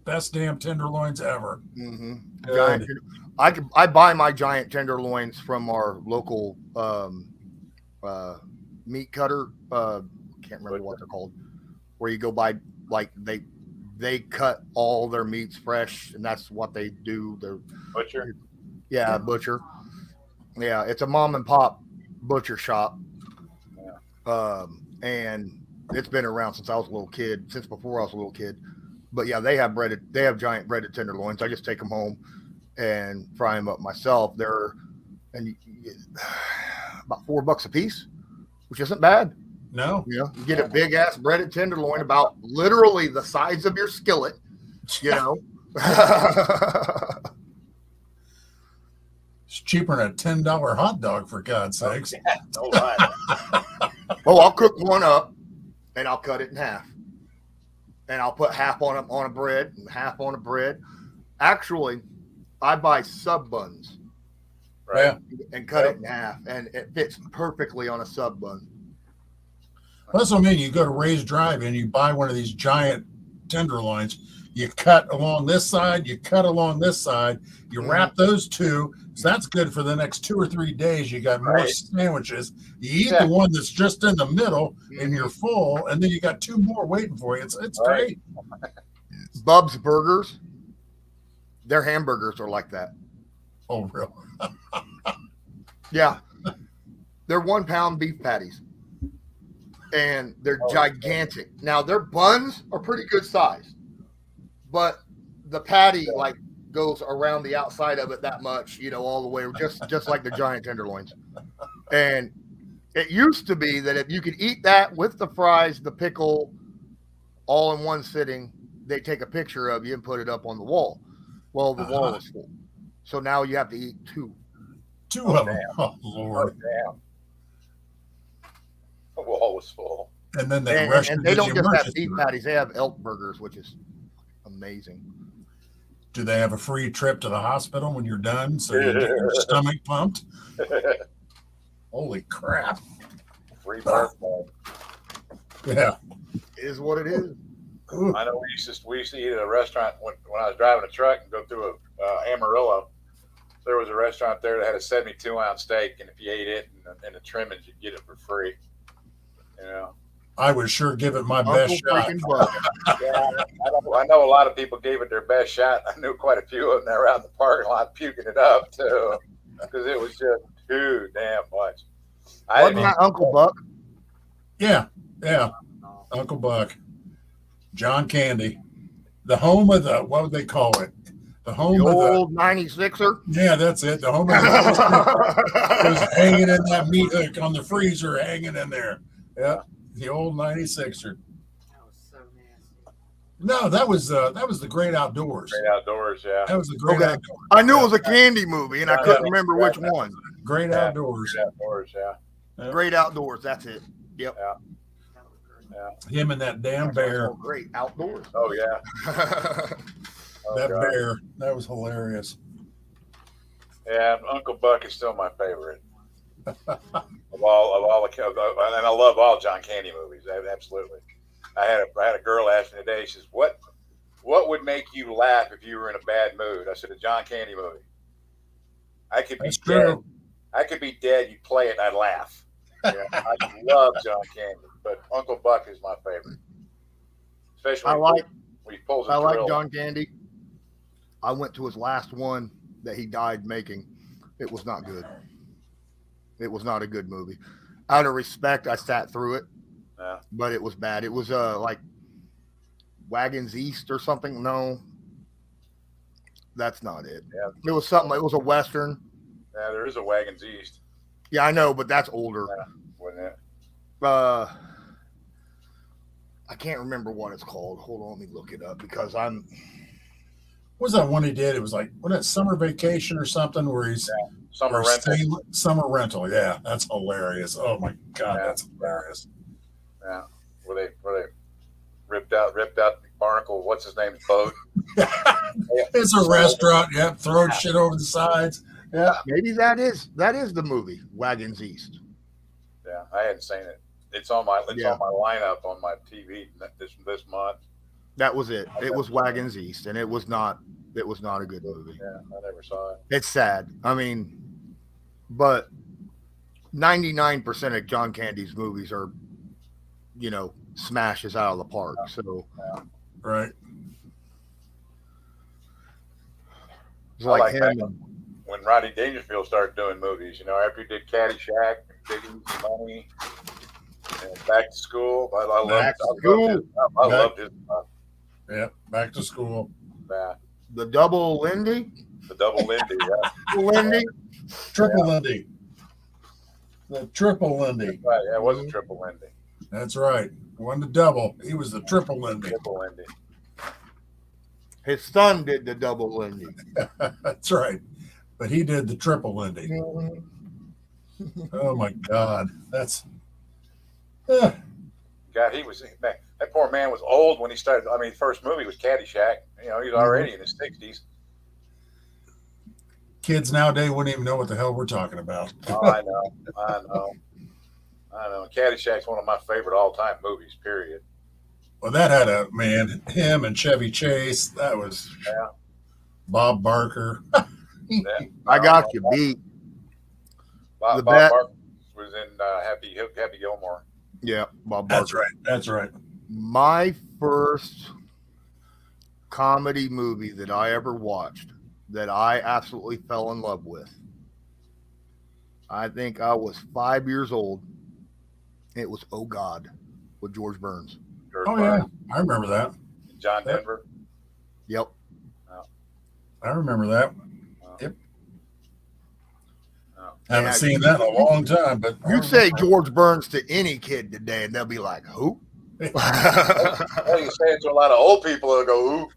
Best damn tenderloins ever.
Mm-hmm.
Good.
I buy my giant tenderloins from our local meat cutter. Can't remember what they're called. Where you go buy, like they cut all their meats fresh, and that's what they do. They're
Butcher.
Yeah, butcher. Yeah, it's a mom and pop butcher shop. And it's been around since I was a little kid, since before I was a little kid. But yeah, they have giant breaded tenderloins. I just take them home and fry them up myself. They're you get about $4 a piece, which isn't bad.
No.
You get a big ass breaded tenderloin about literally the size of your skillet.
It's cheaper than a $10 hot dog, for God's sakes.
No lie.
Well, I'll cook one up and I'll cut it in half. And I'll put half on a bread and half on a bread. Actually, I buy sub buns,
Right.
and cut it in half, and it fits perfectly on a sub bun.
That's what I mean. You go to Ray's Drive-In, you buy one of these giant tenderloins, you cut along this side, you cut along this side, you wrap those two. So that's good for the next 2 or 3 days. You got more sandwiches. You eat the one that's just in the middle, and you're full, and then you got 2 more waiting for you. It's great.
Bub's Burgers, their hamburgers are like that.
Oh, really?
Yeah. They're 1 pound beef patties. and they're gigantic. Now their buns are pretty good size, but the patty like goes around the outside of it that much, all the way, just like the giant tenderloins. And it used to be that if you could eat that with the fries, the pickle, all in one sitting, they take a picture of you and put it up on the wall. Well, the wall was full, so now you have to eat two.
Two of them. Oh, Lord.
Damn. The wall was full.
And then they
and they don't just have beef patties; they have elk burgers, which is amazing.
Do they have a free trip to the hospital when you're done, so you get your stomach pumped? Holy crap!
Free birthday.
Yeah,
it is what it is.
Ooh.
I know we used to eat at a restaurant when I was driving a truck and go through Amarillo. There was a restaurant there that had a 72-ounce steak, and if you ate it and the trimmings, you'd get it for free.
I would sure give it my best shot.
Yeah, I know a lot of people gave it their best shot. I knew quite a few of them that were out in the parking lot puking it up too, because it was just too damn much.
Wasn't that Uncle Buck?
Yeah, Uncle Buck, John Candy, the home of the, what would they call it? The home
the
of the
old 96er.
Yeah, that's it. The home of the was hanging in that meat hook on the freezer, hanging in there. Yeah, the old 96er.
That was so nasty.
No, that was the Great Outdoors.
Great Outdoors, yeah.
That was the Great Outdoors.
I knew it was a candy movie, and I couldn't remember which one.
Great Outdoors.
Great Outdoors, yeah.
Great Outdoors. That's it. Yep.
Yeah.
That was great.
Yeah.
Him and that damn bear.
Great Outdoors.
Oh yeah. Oh,
That
God.
bear. That was hilarious.
Yeah, Uncle Buck is still my favorite. of all the, and I love all John Candy movies. Absolutely. I had a girl ask me today. She says, "What would make you laugh if you were in a bad mood?" I said, "A John Candy movie." I could be
That's
dead.
true.
I could be dead. You'd play it, and I'd laugh. I love John Candy, but Uncle Buck is my favorite. Especially when he pulls a
I like
drill.
John Candy. I went to his last one that he died making. It was not good. It was not a good movie. Out of respect, I sat through it, but it was bad. It was like Wagons East or something. No, that's not it.
Yeah.
It was something. It was a Western.
Yeah, there is a Wagons East.
Yeah, I know, but that's older.
Yeah, wasn't it?
I can't remember what it's called. Hold on, let me look it up because I'm.
What was that one he did? It was like, what, that Summer Vacation or something where he's
Summer Rental.
Summer Rental. Yeah, that's hilarious. Oh my God, that's hilarious.
Yeah, where they ripped out Barnacle. What's his name's boat?
It's a restaurant. Yep, throwing shit over the sides. Yeah,
Maybe that is the movie Wagons East.
Yeah, I hadn't seen it. It's on my lineup on my TV this month.
That was it. It was Wagons East, and it was not a good movie.
Yeah, I never saw it.
It's sad. I mean, but 99% of John Candy's movies are, smashes out of the park. So,
right.
it's like him.
Back when Rodney Dangerfield started doing movies, after he did Caddyshack, Big Easy Money, and Back to School. I loved his stuff.
Yeah, Back to School.
Yeah.
The Double Lindy.
The Double Lindy. Yeah.
Lindy.
Triple Lindy. The Triple Lindy.
Right. Yeah, it was a Triple Lindy.
That's right. One to double. He was the Triple Lindy.
Triple Lindy.
His son did the Double Lindy.
That's right. But he did the Triple Lindy. Oh my God. That's
God, he was that poor man was old when he started. I mean, the first movie was Caddyshack. He was already in his 60s.
kids nowadays wouldn't even know what the hell we're talking about.
Oh, I know. Caddyshack's one of my favorite all-time movies, period.
Well, that had him and Chevy Chase. That was Bob Barker.
I got you beat.
Bob Barker was in Happy Gilmore.
Yeah, Bob Barker.
That's right.
My first comedy movie that I ever watched that I absolutely fell in love with. I think I was 5 years old. It was Oh God. with George Burns.
George
Oh yeah,
Burns,
I remember that.
John Denver.
Yep.
I remember that. Yep. Haven't
Yeah,
seen that in a long time, but I
You say
remember.
George Burns to any kid today, and they'll be like, "Who?"
Well, you say it to a lot of old people that go, "Ooh."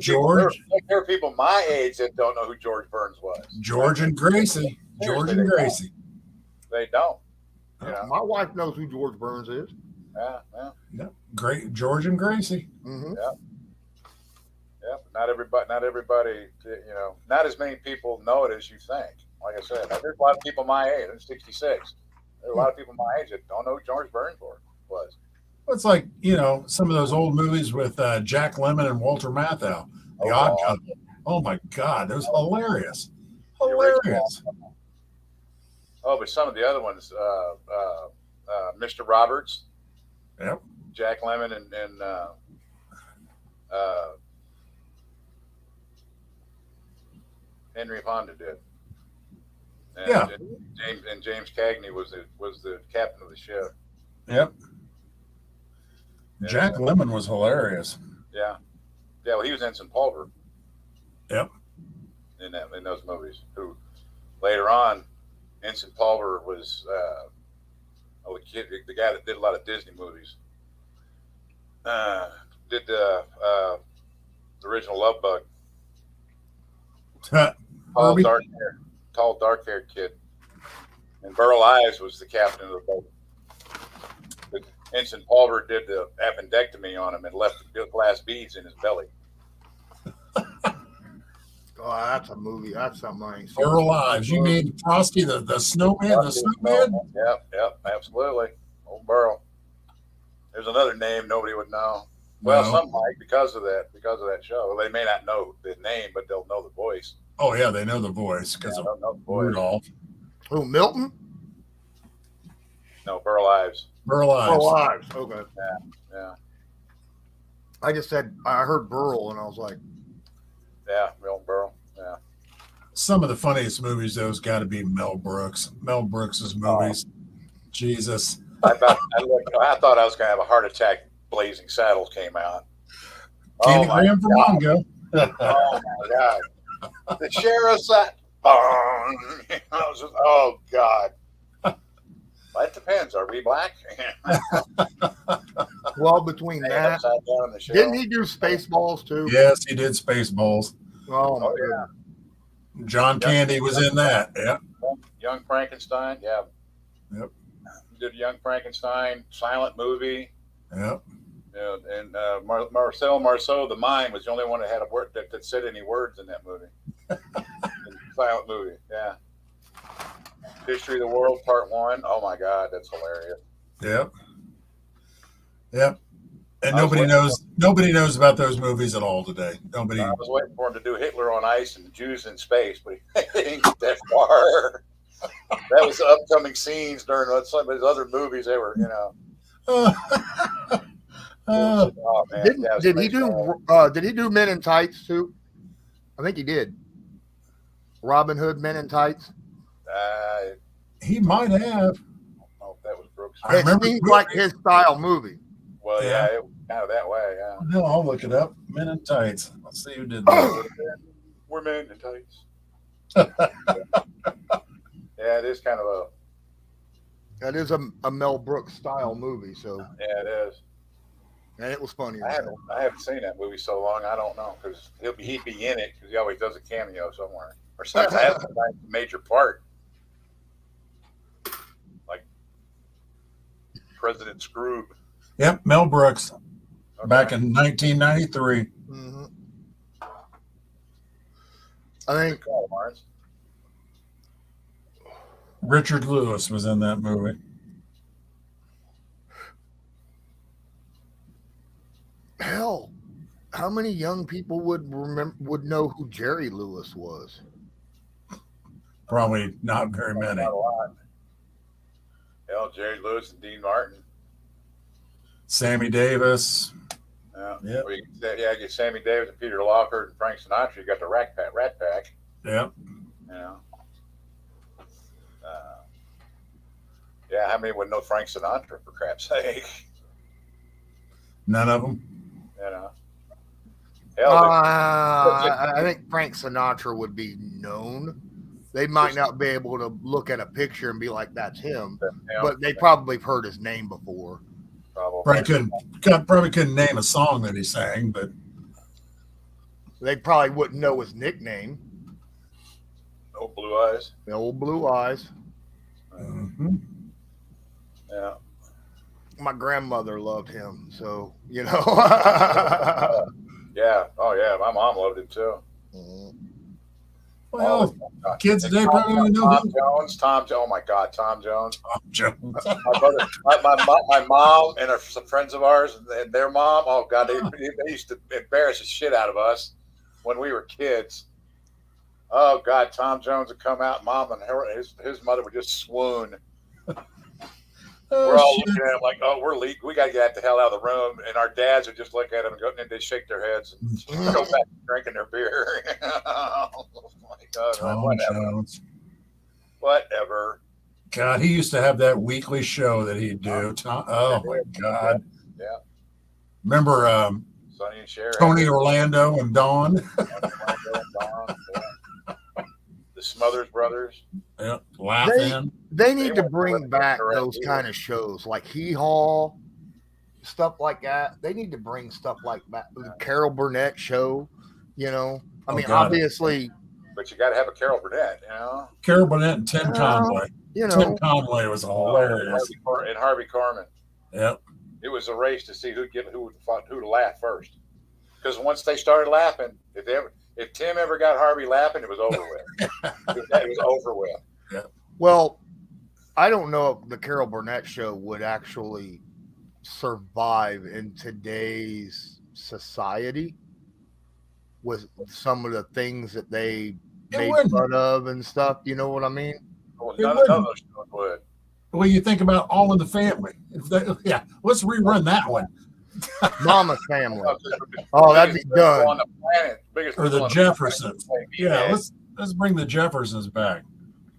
George.
There are people my age that don't know who George Burns was.
George and Gracie. George and Gracie.
They don't. You know?
My wife knows who George Burns is.
Yeah.
Yep. Great George and Gracie.
Mm-hmm.
Yeah. Not everybody. You know, not as many people know it as you think. Like I said, there's a lot of people my age. I'm 66. There's a lot of people my age that don't know who George Burns was.
It's like, some of those old movies with Jack Lemmon and Walter Matthau. The Odd Couple. Oh my God, that was hilarious. Hilarious.
Oh, but some of the other ones, Mr. Roberts.
Yep.
Jack Lemmon and Henry Fonda did. And,
Yeah.
And James Cagney was the captain of the ship.
Yep. Jack Lemmon was hilarious.
Yeah. Well, he was Ensign Pulver.
Yep.
In those movies. Who later on, Ensign Pulver was the guy that did a lot of Disney movies. Did the original Love Bug. Tall, dark-haired kid. And Burl Ives was the captain of the boat. But Ensign Pulver did the appendectomy on him and left the glass beads in his belly.
Oh, that's a movie. That's something I ain't seen.
Burl Ives. You mean Frosty the snowman? The snowman?
Yep, absolutely. Old Burl. There's another name nobody would know. Well, some might because of that show. They may not know the name, but they'll know the voice.
Oh yeah, they know the voice because of Rudolph.
Who, Milton?
No, Burl Ives.
Burl Ives.
Burl Ives. Okay.
Yeah.
I just said I heard Burl, and I was like,
yeah, Milton Burl. Yeah.
Some of the funniest movies, those got to be Mel Brooks. Mel Brooks's movies. Jesus.
I thought I was going to have a heart attack. Blazing Saddles came out.
Candy Graham for Mongo.
Oh my God. The sheriff's at oh God. Well, it depends. Are we black?
well, between that, didn't he do Spaceballs too?
Yes, he did Spaceballs.
Oh yeah.
John Candy was in that. Yeah.
Young Frankenstein. Yeah.
Yep.
He did Young Frankenstein, silent movie.
Yep.
And Marcel Marceau, the mime, was the only one that had a word that said any words in that movie. Silent movie, yeah. History of the World, Part 1. Oh my God, that's hilarious.
Yep. And nobody knows about those movies at all today. Nobody.
I was waiting for him to do Hitler on Ice and Jews in Space, but he didn't get that far. That was the upcoming scenes during some of his other movies. They were, oh, man.
Did he do Men in Tights too? I think he did. Robin Hood, Men in Tights.
He might have.
I don't know if that was Brooks.
I remember seems like his style movie.
Well, yeah, it was kind of that way. Yeah.
No, I'll look it up. Men in Tights. Let's see who did that.
We're Men in Tights. Yeah, it is kind of a.
That is a Mel Brooks style movie. So
yeah, it is.
And it was funny.
I haven't seen that movie so long. I don't know because he'd be in it because he always does a cameo somewhere or sometimes has a major part, like President Scrooge.
Yep, Mel Brooks, back in 1993.
Mm-hmm. I think
Richard Lewis was in that movie.
Hell, how many young people would know who Jerry Lewis was?
Probably not very many.
Not a lot. Hell, Jerry Lewis and Dean Martin.
Sammy Davis.
Yeah.
Yep.
Well, I get Sammy Davis and Peter Lockhart and Frank Sinatra. You got the Rat Pack.
Yep.
Yeah, how many would know Frank Sinatra, for crap's sake?
None of them.
You know. Hell,
I think Frank Sinatra would be known. They might not be able to look at a picture and be like, "That's him," but they probably have heard his name before.
Probably couldn't name a song that he sang, but
they probably wouldn't know his nickname.
No Blue Eyes.
The old Blue Eyes.
Mm-hmm.
Yeah.
My grandmother loved him, so you know.
Yeah. Oh yeah. My mom loved him too.
Well, kids today probably don't know
Tom Jones. Oh my God, Tom Jones.
Tom Jones.
My brother, my mom and some friends of ours and their mom. Oh God, they used to embarrass the shit out of us when we were kids. Oh God, Tom Jones would come out. Mom and his mother would just swoon. We're all looking at him like, oh, we're leak. We got to get the hell out of the room. And our dads would just look at him and go, and they shake their heads and go back to drinking their beer. Oh my God,
Tom Jones.
Whatever.
God, he used to have that weekly show that he'd do. Oh my God.
Yeah.
Remember
Sonny and Cher,
Tony Orlando and Dawn?
The Smothers Brothers.
Yeah, laughing.
They need to bring back those kind of shows like Hee Haw, stuff like that. They need to bring stuff like that. The Carol Burnett show, you know. I mean, obviously.
But you got to have a Carol Burnett, you know.
Carol Burnett and Tim Conway.
You know,
Tim Conway was hilarious.
And Harvey Korman.
Yep.
It was a race to see who to laugh first. Because once they started laughing, if Tim ever got Harvey laughing, it was over with. It was over with.
Yeah.
Well, I don't know if the Carol Burnett show would actually survive in today's society with some of the things that they made fun of and stuff. You know what I mean?
Well, none of those shows would.
Well, you think about All in the Family. Yeah, let's rerun that one.
Mama's Family. Oh, that'd be done.
On the planet,
or the Jeffersons. Yeah, let's bring the Jeffersons back.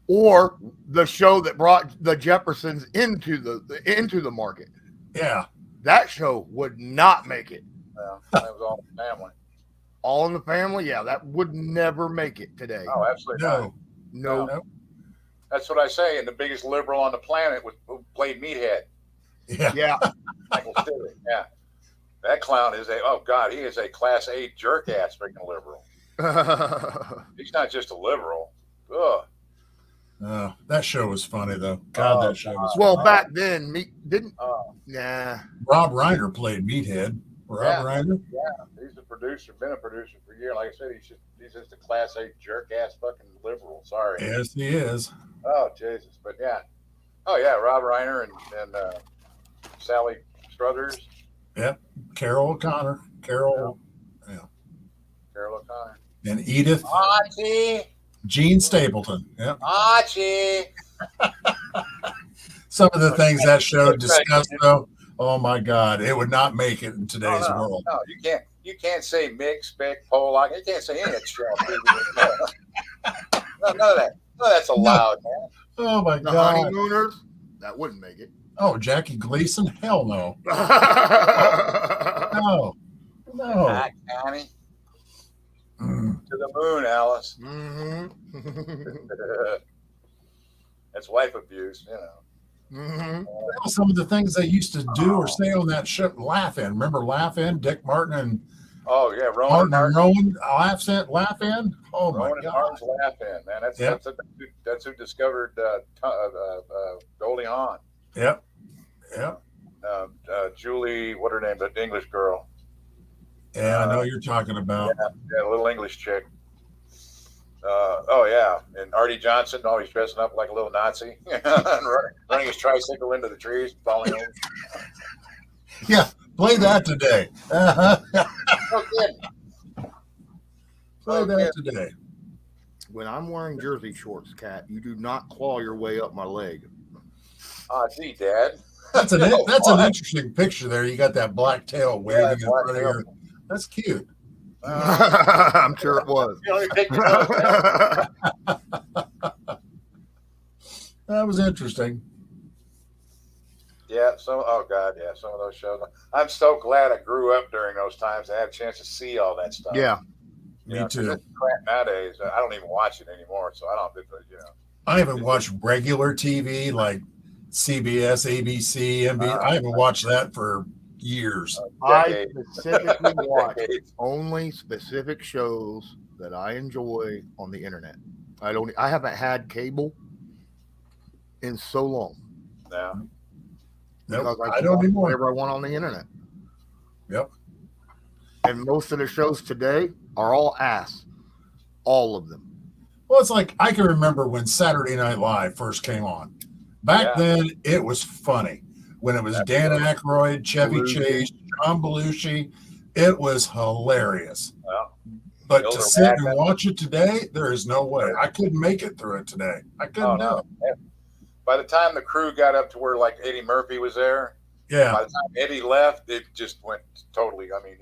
Or the show that brought the Jeffersons into the market.
Yeah,
that show would not make it.
Yeah, that was All in the Family.
All in the Family, yeah, that would never make it today.
Oh, absolutely
no.
That's what I say. And the biggest liberal on the planet who played Meathead.
Yeah.
Michael Stewart. Yeah. That clown is he is a class A jerk ass freaking liberal. He's not just a liberal. Ugh.
That show was funny though. God, that show was
well
funny.
Back then.
Rob Reiner played Meathead. Reiner.
Yeah, he's a producer. Been a producer for years. Like I said, he's just a class A jerk ass fucking liberal. Sorry.
Yes, he is.
Oh Jesus, but yeah. Oh yeah, Rob Reiner and Sally Struthers.
Yep. Carol O'Connor. Carol
O'Connor.
And Edith.
Archie.
Gene Stapleton. Yep.
Archie.
Some of the things that show discussed though. Oh my God, it would not make it in today's world.
No, you can't say mix, spec, Pollock. You can't say any of that shit. None of that. No, that's allowed, man.
Oh my
The
God.
Honeymooners, that wouldn't make it.
Oh, Jackie Gleason? Hell no. No.
Hi, Connie. To the moon, Alice.
Mm-hmm.
That's wife abuse, you know.
Mm-hmm.
Some of the things they used to do or say on that show, Laugh In. Remember Laugh In? Dick Martin and
Rowan
Martin and Rowan Laugh In? Oh my
Rowan
God.
Martin's Laugh In, man. That's who discovered Goldie Hawn.
Yep.
Julie, what her name? The English girl.
Yeah, I know you're talking about.
Yeah, a little English chick. And Artie Johnson always dressing up like a little Nazi, and running his tricycle into the trees, falling over.
Yeah, play that today.
No kidding.
Play that today.
When I'm wearing jersey shorts, Cat, you do not claw your way up my leg.
Gee, Dad.
That's an interesting picture there. You got that black tail waving in front of you. That's cute.
I'm sure it was.
That was interesting.
Yeah. Oh God, yeah. Some of those shows. I'm so glad I grew up during those times. I had a chance to see all that stuff.
Yeah.
Me
'Cause
too.
it's crap nowadays. I don't even watch it anymore, so I don't.
I haven't watched regular TV like CBS, ABC, NBC. I haven't watched that for years.
I
Decades.
specifically watch
Decades.
only specific shows that I enjoy on the internet. I haven't had cable in so long
No.
Nope,
because I
I
can
don't
watch
anymore.
whatever I want on the internet.
Yep.
And most of the shows today are all ass. All of them.
Well, it's like I can remember when Saturday Night Live first came on. Back then, it was funny. When it was Dan Aykroyd, Chevy
Belushi.
Chase, John Belushi, it was hilarious.
Well,
But
Elder
to sit and
Ragman.
watch it today, there is no way. I couldn't make it through it today. I couldn't do it.
By the time the crew got up to where like Eddie Murphy was there,
Yeah.
by the time Eddie left, it just went totally. I mean,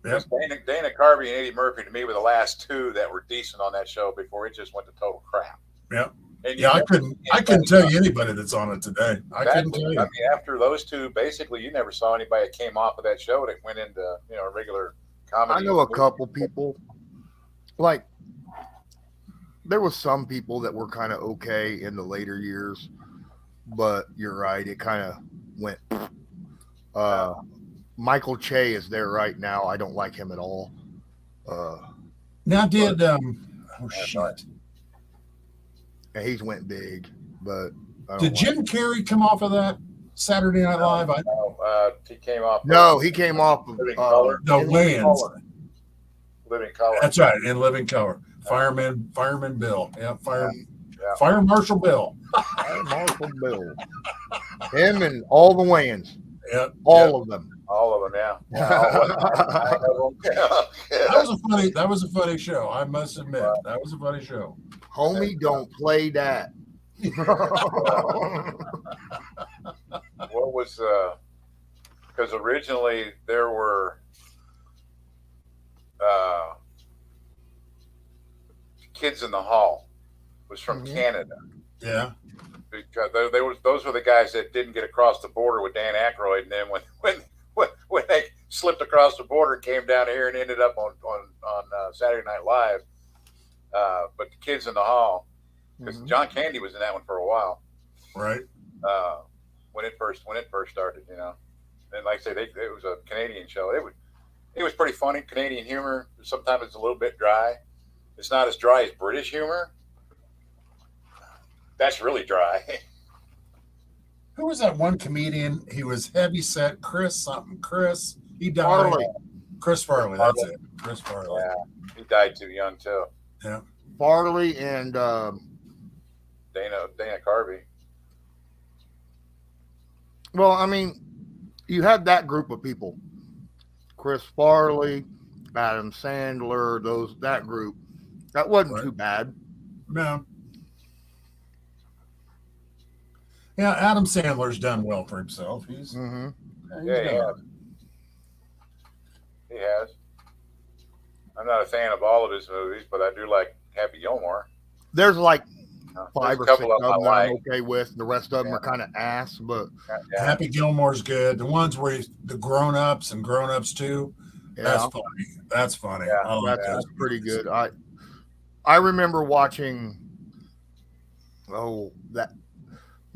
Yep.
Dana Carvey and Eddie Murphy to me were the last two that were decent on that show before it just went to total crap.
Yep.
And
Yeah, I couldn't tell you anybody that's on it today. I couldn't tell you.
I mean, after those two, basically, you never saw anybody that came off of that show that went into regular comedy.
I know a couple people. Like, there was some people that were kind of okay in the later years, but you're right. It kind of went. Michael Che is there right now. I don't like him at all.
Now, did oh shit?
And he's went big, but I don't
Did Jim Carrey come off of that Saturday Night Live?
He came off.
No, he came off of
Living Color.
The
in
Wayans.
Living Color.
That's right, in Living Color. Fireman Bill. Yeah, Fire Marshal Bill.
Marshall Bill. Him and all the Wayans.
Yeah,
All of them.
All of them, yeah.
That was a funny show. I must admit, that was a funny show.
Homie, don't play that.
What was because originally there were Kids in the Hall was from Canada.
Yeah.
Because those were the guys that didn't get across the border with Dan Aykroyd, and then when they slipped across the border and came down here and ended up on Saturday Night Live. But the Kids in the Hall, because John Candy was in that one for a while,
right?
When it first started, and like I say, it was a Canadian show. It was pretty funny, Canadian humor. Sometimes it's a little bit dry. It's not as dry as British humor. That's really dry.
Who was that one comedian? He was heavy set. Chris. He died.
Farley.
Chris Farley. That's it. Chris Farley.
Yeah, he died too young too.
Yeah.
Farley and
Dana Carvey.
well, I mean, you had that group of people. Chris Farley, Adam Sandler, that group. That wasn't too bad.
No. Yeah, Adam Sandler's done well for himself. He's
He has. He has. I'm not a fan of all of his movies, but I do like Happy Gilmore.
There's like
There's
5
a
or 6
couple
of them
I
that
like.
I'm okay with. The rest of them are kind of ass, but
Happy Gilmore's good. The ones where the grown-ups and grown-ups too. That's funny. That's funny.
Yeah,
I like
that's
that.
pretty good. I remember watching that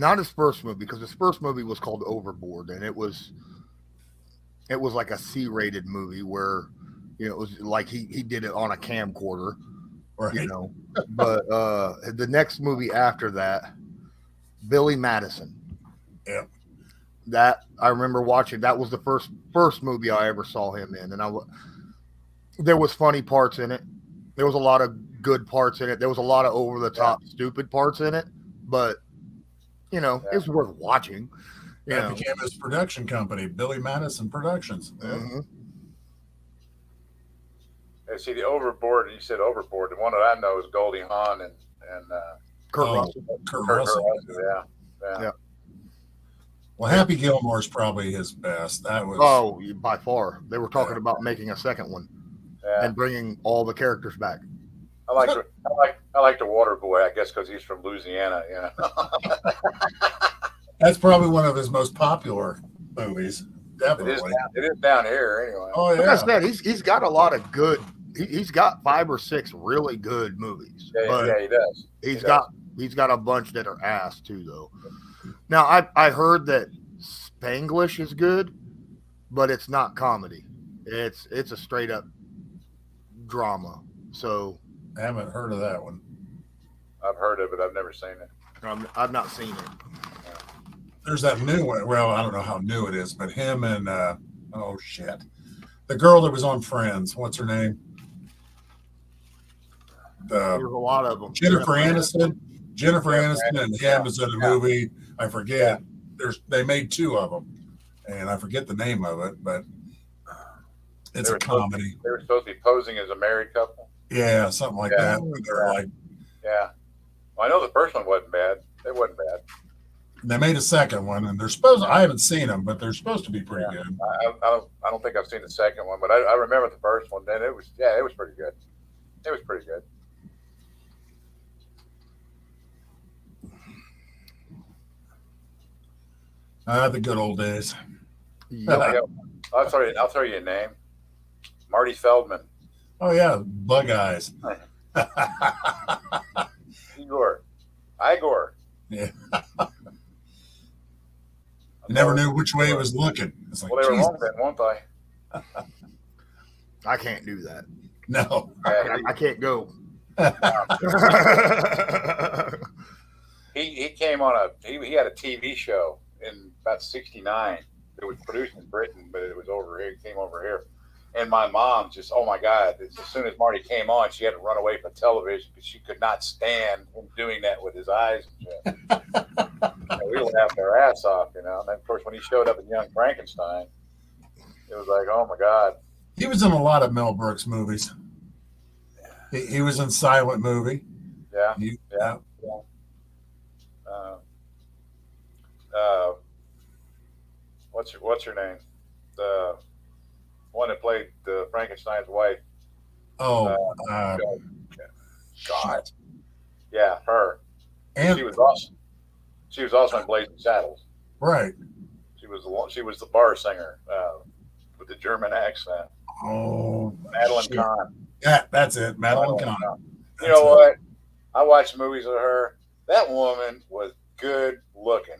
not his first movie, because his first movie was called Overboard, and it was like a C-rated movie where it was like he did it on a camcorder,
Right.
But the next movie after that, Billy Madison.
Yeah.
That I remember watching. That was the first movie I ever saw him in, and there was funny parts in it. There was a lot of good parts in it. There was a lot of over the top stupid parts in it, but it was worth watching.
That became his production company, Billy Madison Productions.
Mm-hmm.
See, the Overboard, you said Overboard. The one that I know is Goldie Hawn and
Kurt Russell.
Kurt
Kurt
Russell.
Russell. Yeah.
Well, Happy Gilmore's probably his best. That was
By far. They were talking about making a second one and bringing all the characters back.
I like the Water Boy, I guess, because he's from Louisiana.
That's probably one of his most popular movies. Definitely.
It is down here anyway.
Oh
Like I
yeah.
said, he's got a lot of good. He's got 5 or 6 really good movies. But
Yeah, he does.
he's got a bunch that are ass too, though. Now I heard that Spanglish is good, but it's not comedy. It's a straight up drama. So
I haven't heard of that one.
I've heard of it. I've never seen it.
I've not seen it.
There's that new one. Well, I don't know how new it is, but him and oh shit, the girl that was on Friends. What's her name?
There's a lot of them.
Jennifer Aniston. Jennifer Aniston and him is in a movie. I forget. They made 2 of them, and I forget the name of it, but it's a comedy.
They were supposed to be posing as a married couple.
Yeah, something like that. But they're like,
yeah. Well, I know the first one wasn't bad. It wasn't bad.
they made a second one, and they're supposed. I haven't seen them, but they're supposed to be pretty good.
I don't think I've seen the second one, but I remember the first one. Then it was pretty good. It was pretty good.
The good old days.
Yep.
I'll throw you a name. Marty Feldman.
Oh yeah, Bug Eyes.
Igor.
Yeah. You never knew which way he was looking. It's like,
Well, they were
Jesus.
wrong then, won't they?
I can't do that.
No.
I can't go.
He came on he had a TV show in about '69. It was produced in Britain, but it was over here. It came over here, and my mom just, oh my God! As soon as Marty came on, she had to run away from television because she could not stand him doing that with his eyes and shit. And we laughed our ass off, you know. And then, of course, when he showed up in Young Frankenstein, it was like, oh my God!
He was in a lot of Mel Brooks movies. He was in Silent Movie.
Yeah.
Yeah.
What's her name? The one that played Frankenstein's wife.
Oh,
God. Yeah, her.
and
She was awesome. She was also in Blazing Saddles.
right.
She was the bar singer with the German accent.
Oh,
Madeline
shit.
Kahn.
Yeah, that's it. Madeline Kahn.
You know what? I watched movies of her. That woman was good looking.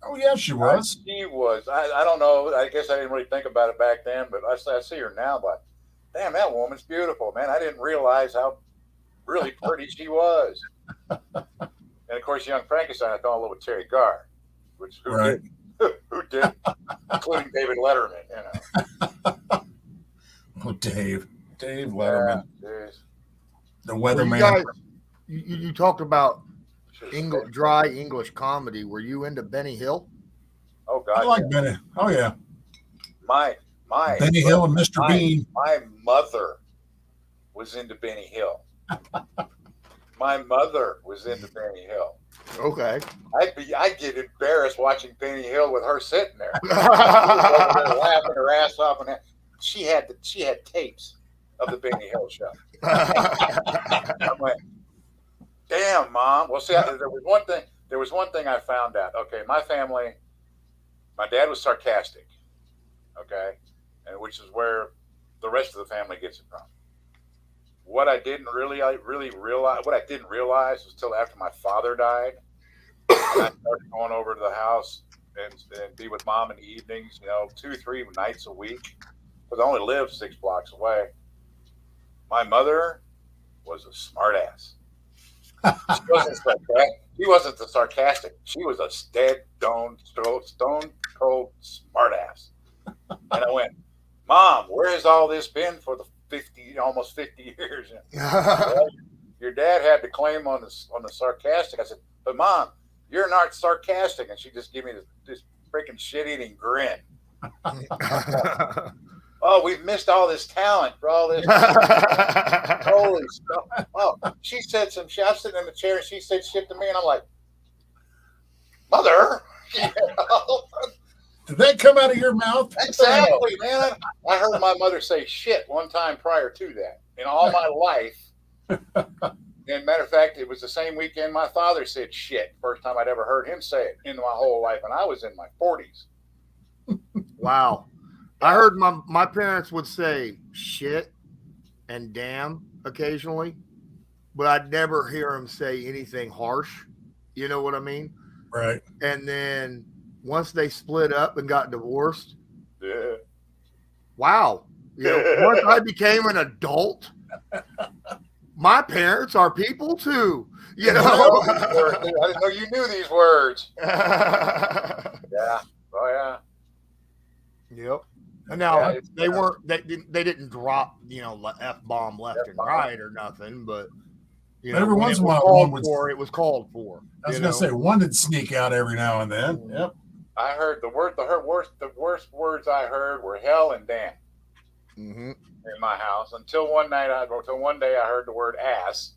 Oh yeah, she was.
She was. I don't know. I guess I didn't really think about it back then, but I see her now. But damn, that woman's beautiful, man. I didn't realize how really pretty she was. And of course, Young Frankenstein, I fell in love with Terry Garr, which who did, including David Letterman. You know.
Oh, Dave Letterman,
Yeah,
the
Well,
weatherman.
you talked about
geez.
dry English comedy. Were you into Benny Hill?
Oh God.
I like
yeah.
Benny. Oh yeah,
My
Benny Hill and Mr. Bean.
My mother was into Benny Hill. My mother was into Benny Hill.
Okay.
I'd get embarrassed watching Benny Hill with her sitting there, laughing her ass off, and she had tapes of the Benny Hill show. I'm like, damn, Mom. Well, see, there was one thing I found out. Okay, my family, my dad was sarcastic. Okay, and which is where the rest of the family gets it from. What I didn't really realize was till after my father died. And I started going over to the house and be with Mom in the evenings, 2-3 nights a week, because I only lived 6 blocks away. My mother was a smart ass. She wasn't the sarcastic. She was a stone cold smart ass. And I went, Mom, where has all this been for the almost 50 years? Well, your dad had to claim on the sarcastic. I said, but Mom, you're not sarcastic. And she just gave me this freaking shit-eating grin. Oh, we've missed all this talent for all this. Holy stuff. Oh, she said some shit. I was sitting in the chair and she said shit to me, and I'm like, Mother.
Did that come out of your mouth?
Exactly, man. I heard my mother say shit one time prior to that. In all my life, And matter of fact, it was the same weekend my father said shit. First time I'd ever heard him say it in my whole life, and I was in my 40s.
Wow. I heard my parents would say shit and damn occasionally, but I'd never hear them say anything harsh. You know what I mean?
Right.
And then once they split up and got divorced,
Yeah.
wow. You know, once I became an adult, my parents are people too. You know?
I didn't know you knew these words. Yeah. Oh yeah.
Yep. And now
Yeah,
they didn't drop, you know, F-bomb left and right or nothing, but you
But
know,
every
when
once
it
in a
was
while,
called
one would.
for, it was called for.
I was going to say one would sneak out every now and then. Yep.
I heard the worst words I heard were hell and damn
Mm-hmm.
in my house until one day I heard the word ass,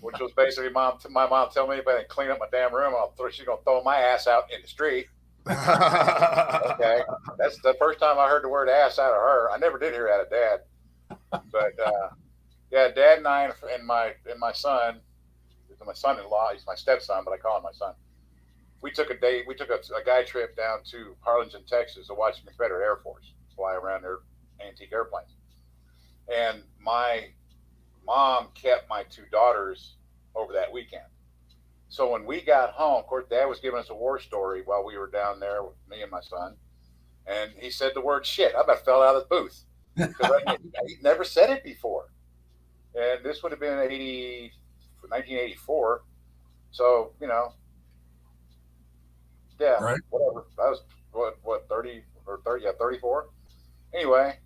which was basically my mom telling me if I didn't clean up my damn room, she's gonna throw my ass out in the street. Okay, that's the first time I heard the word ass out of her. I never did hear it out of Dad, but yeah, Dad and I and my son, my son-in-law, he's my stepson, but I call him my son. We took a guy trip down to Harlingen, Texas, to watch the Confederate Air Force fly around their antique airplanes. And my mom kept my two daughters over that weekend. So when we got home, of course, Dad was giving us a war story while we were down there with me and my son. And he said the word shit. I about fell out of the booth because he never said it before. And this would have been 1984. So, you know, yeah,
Right.
whatever. I was, what, 30 or 30? Yeah, 34. Anyway,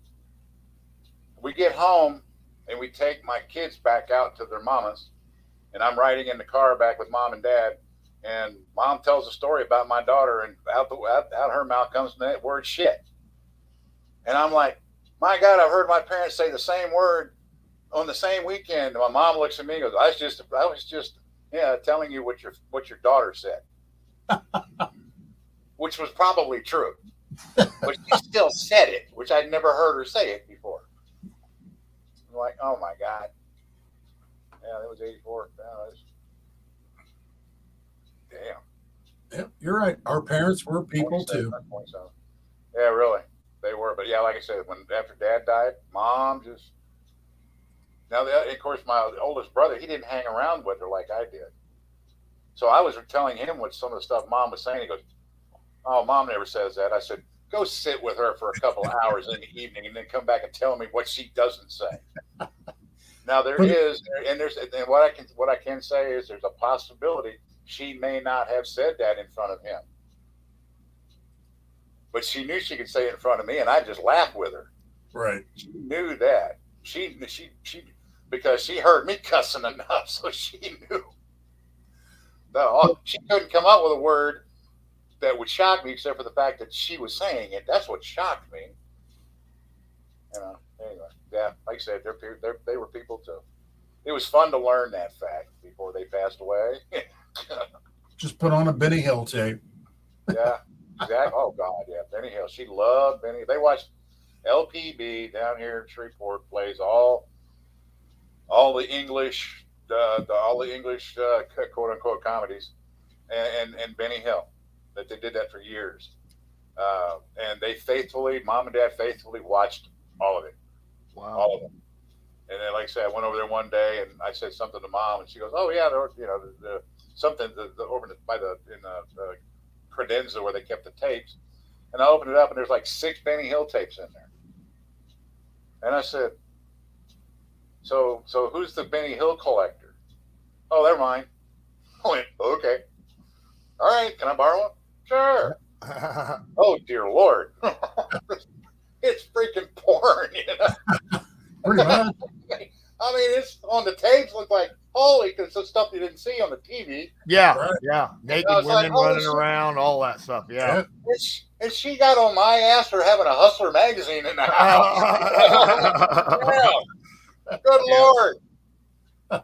we get home and we take my kids back out to their mamas. And I'm riding in the car back with Mom and Dad. And Mom tells a story about my daughter, and out her mouth comes the word shit. And I'm like, my God, I've heard my parents say the same word on the same weekend. And my mom looks at me and goes, I was just telling you what your daughter said. Which was probably true. But she still said it, which I'd never heard her say it before. I'm like, oh my God. Yeah, that was 84. Damn.
Yep. You're right. Our parents were people too.
27. Yeah, really. They were. But yeah, like I said, after Dad died, Mom just. Now, of course, my oldest brother, he didn't hang around with her like I did. So I was telling him what some of the stuff Mom was saying. He goes, oh, Mom never says that. I said, go sit with her for a couple of hours in the evening and then come back and tell me what she doesn't say. Now and what I can say is there's a possibility she may not have said that in front of him, but she knew she could say it in front of me, and I just laughed with her.
Right.
She knew that she because she heard me cussing enough, so she knew. No, she couldn't come up with a word that would shock me, except for the fact that she was saying it. That's what shocked me. You know. Anyway, yeah, like I said, they were people too. It was fun to learn that fact before they passed away.
Just put on a Benny Hill tape.
Yeah, exactly. Oh God, yeah, Benny Hill. She loved Benny. They watched LPB down here in Shreveport plays all the English, all the English quote unquote comedies, and Benny Hill. That they did that for years, and Mom and Dad faithfully watched all of it.
Wow.
All of them. And then, like I said, I went over there one day and I said something to Mom, and she goes, "Oh yeah, there were, something over in the credenza where they kept the tapes." And I opened it up, and there's like 6 Benny Hill tapes in there. And I said, "So who's the Benny Hill collector?" "Oh, they're mine." I went, "Okay, all right. Can I borrow one?" "Sure." Oh dear Lord. It's freaking porn, you know.
Pretty much.
I mean, it's on the tapes. Look like holy, because it's stuff you didn't see on the TV.
Yeah,
Right.
yeah. Naked
I was
women
like, holy
running
shit.
around, all that stuff. Yeah.
And she got on my ass for having a Hustler magazine in the house. Yeah. Good Lord.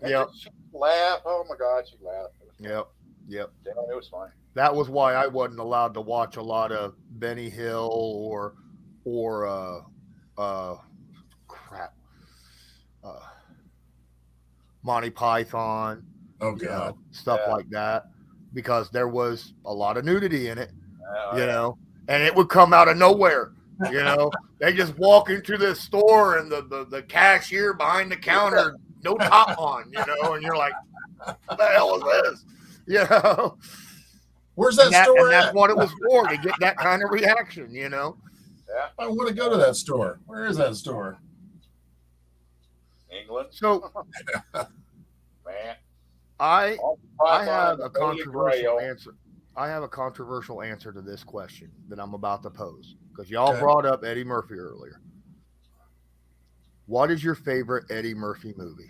Yep.
She laughed. Oh my God, she laughed.
Yep.
Yeah, it was funny.
That was why I wasn't allowed to watch a lot of Benny Hill or crap. Monty Python,
Oh God.
stuff
Yeah.
like that, because there was a lot of nudity in it,
Oh,
you know, and it would come out of nowhere. They just walk into this store and the cashier behind the counter, no top on, and you're like, what the hell is this?
Where's that store
And that's
at?
what it was for, to get that kind of reaction,
Yeah.
I want to go to that store. Where is that store?
England.
So
Man.
I
Python,
have a
the Holy
controversial
Grail.
answer. I have a controversial answer to this question that I'm about to pose, because y'all
Okay.
brought up Eddie Murphy earlier. What is your favorite Eddie Murphy movie?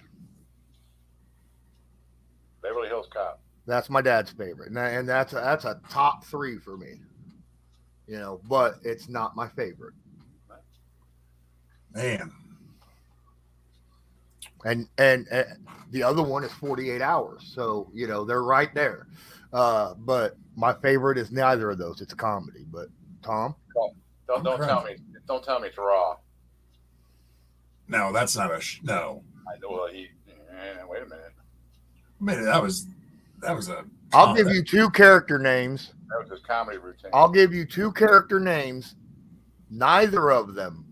Beverly Hills Cop.
That's my dad's favorite, and that's a top 3 for me. But it's not my favorite.
Man.
And the other one is 48 Hours, so they're right there. But my favorite is neither of those. It's a comedy. But Tom,
Don't tell me. Don't tell me it's Raw.
No, that's not no.
I know. Well, wait a minute.
I mean, that was a.
I'll give you 2 character names.
That was his comedy routine.
I'll give you 2 character names. Neither of them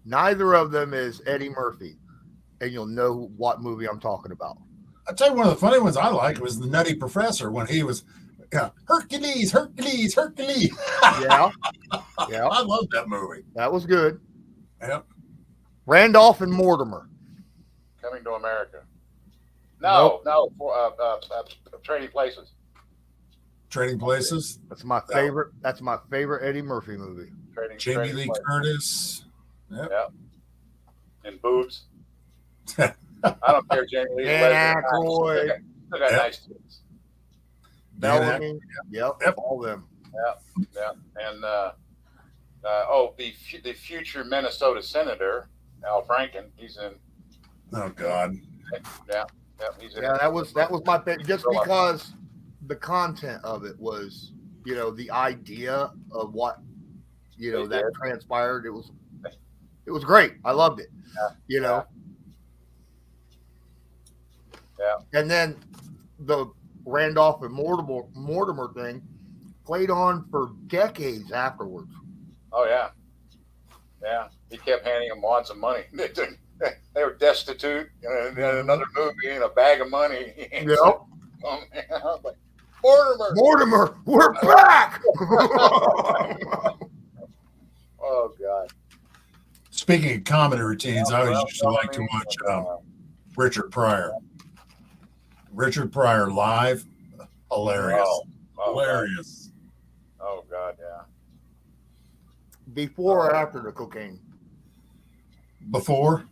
is Eddie Murphy, and you'll know what movie I'm talking about.
I'll tell you one of the funny ones I like was the Nutty Professor when he was Hercules.
Yeah.
I love that movie.
That was good.
Yep.
Randolph and Mortimer.
Coming to America. No. For Trading Places.
Trading Places.
That's my favorite. That's my favorite Eddie Murphy movie.
Jamie Lee Curtis.
Yep. And boobs. I don't care. Jamie Lee.
Dan Aykroyd.
Still got nice tits.
Bellamy. Yep. All of them.
Yeah. And the future Minnesota Senator Al Franken. He's in.
Oh God.
Yeah. He's in.
Yeah, that was my favorite, just because the content of it was, the idea of what, that transpired. It was great. I loved it.
Yeah.
And then the Randolph and Mortimer thing played on for decades afterwards.
Oh yeah. He kept handing them wads of money. They were destitute. Another movie and a bag of money.
Yep.
Like,
Mortimer, we're back.
Oh God.
Speaking of comedy routines, I always used to like to watch Richard Pryor. Richard Pryor live, hilarious, hilarious.
Oh God, yeah.
Before or after the cocaine?
Before.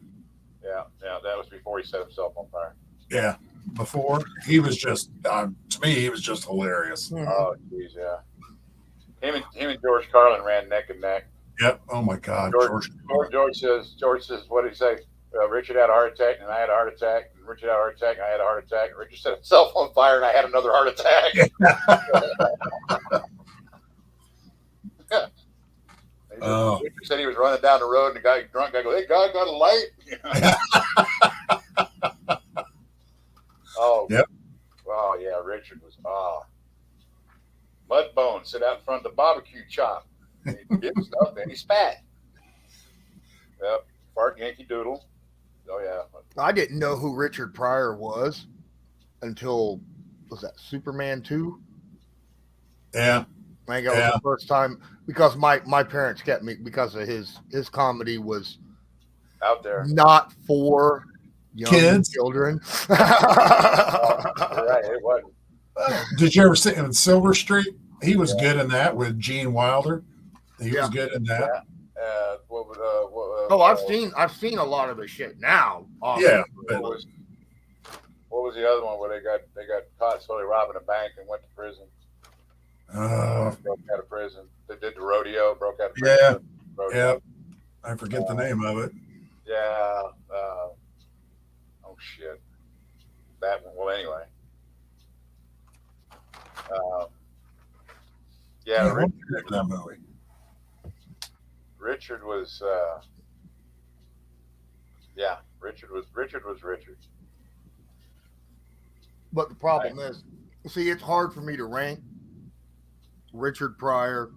Yeah, that was before he set himself on fire.
Yeah, before he was just to me he was just hilarious.
Oh geez, yeah. Him and George Carlin ran neck and neck.
Yep. Oh my God,
George says, what did he say? Richard had a heart attack and I had a heart attack. And Richard had a heart attack and I had a heart attack. And Richard set himself on fire and I had another heart attack. Richard said he was running down the road and the guy drunk guy goes, "Hey, God, got a light?" Oh,
yep.
Oh yeah, Richard was Mudbone sit out in front of the barbecue shop. And he did stuff and he spat. Yep, fart Yankee Doodle. Oh yeah.
I didn't know who Richard Pryor was until, was that Superman 2?
Yeah.
I think that was the first time, because my parents kept me, because of his comedy was
out there,
not for young children.
Right, it wasn't.
Did you ever see him in Silver Street? He was good in that with Gene Wilder. He was good in that.
I've seen a lot of his shit now.
Yeah.
What was the other one where they got caught slowly robbing a bank and went to prison? Broke out of prison. They did the rodeo, broke out of prison.
Yeah. I forget the name of it.
Yeah. Oh shit. That one. Well, anyway. Richard,
that movie.
Richard was. Richard was Richard.
But the problem is, see, it's hard for me to rank Richard Pryor,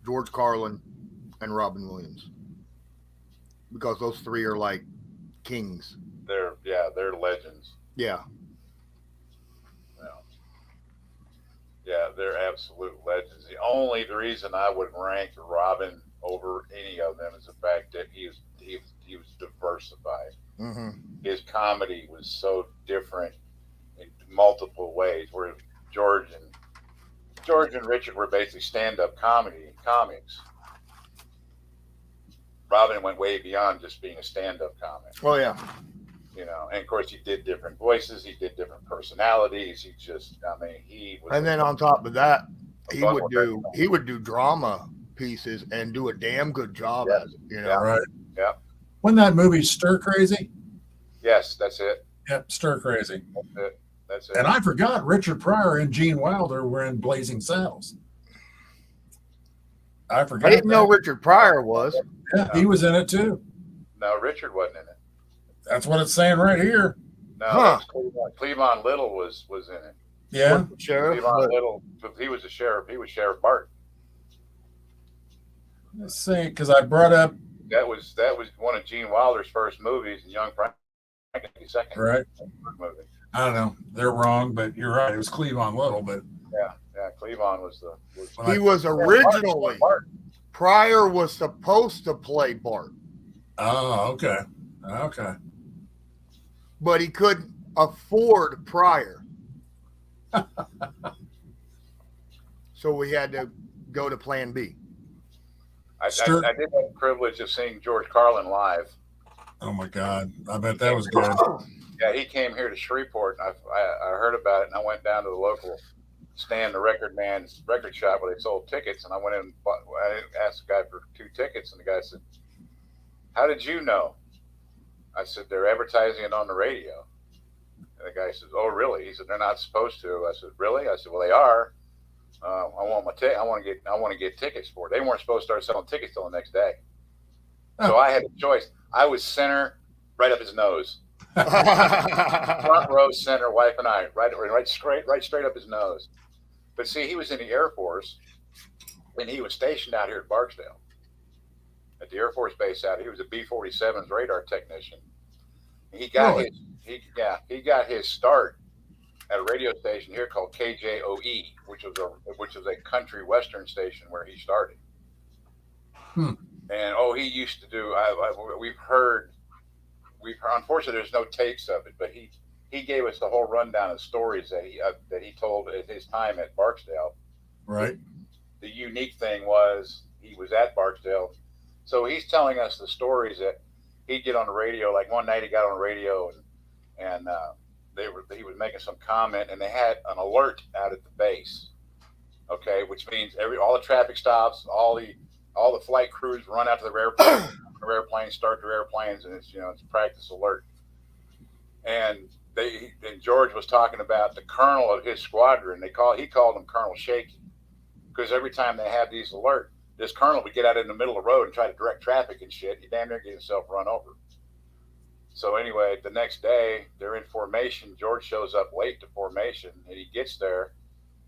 George Carlin, and Robin Williams, because those three are like kings.
They're legends.
Yeah.
Well, yeah, they're absolute legends. The reason I would rank Robin over any of them is the fact that he was diversified.
Mm-hmm.
His comedy was so different in multiple ways. Where George and Richard were basically stand-up comics. Robin went way beyond just being a stand-up comic.
Oh yeah.
And of course he did different voices, he did different personalities. He was.
And then on top of that, he would do drama pieces and do a damn good job at it.
Yeah.
Right.
Yeah.
Wasn't that movie Stir Crazy?
Yes, that's it.
Yep, Stir Crazy.
That's it.
And I forgot Richard Pryor and Gene Wilder were in Blazing Saddles. I forgot.
I didn't know Richard Pryor was.
Yeah, he was in it too.
No, Richard wasn't in it.
That's what it's saying right here.
No, Cleavon Little was in it.
Yeah.
Sheriff.
Cleavon Little, he was the sheriff. He was Sheriff Bart.
Let's see, because I brought up.
That was one of Gene Wilder's first movies, and Young Frank second
Right.
movie.
I don't know. They're wrong, but you're right. It was Cleavon Little, but
Yeah, Cleavon was
He was originally.
Bart.
Pryor was supposed to play Bart,
oh, okay. Okay.
but he couldn't afford Pryor. So we had to go to plan B.
I did have the privilege of seeing George Carlin live.
Oh my God. I bet that was good.
Yeah, he came here to Shreveport, and I heard about it, and I went down to the local stand, the record man's record shop where they sold tickets, and I went in and I asked the guy for 2 tickets, and the guy said, "How did you know?" I said, "They're advertising it on the radio." And the guy says, "Oh, really?" He said, "They're not supposed to." I said, "Really?" I said, "Well, they are. I want to get tickets for it." They weren't supposed to start selling tickets till the next day, so I had a choice. I was center, right up his nose, front row center, wife and I, right straight up his nose. But see, he was in the Air Force, and he was stationed out here at Barksdale, at the Air Force Base out here. He was a B-47's radar technician. He got his start at a radio station here called KJOE, which was a country western station where he started. And he used to do. We've heard. Unfortunately, there's no tapes of it, but he gave us the whole rundown of stories that he told at his time at Barksdale.
Right.
The unique thing was he was at Barksdale, so he's telling us the stories that he'd get on the radio. Like one night he got on the radio and he was making some comment, and they had an alert out at the base. Okay, which means all the traffic stops, all the flight crews run out to their airplanes, start their airplanes, and it's practice alert. And George was talking about the colonel of his squadron. He called him Colonel Shaky, because every time they have these alert, this colonel would get out in the middle of the road and try to direct traffic and shit. He damn near get himself run over. So anyway, the next day they're in formation. George shows up late to formation, and he gets there,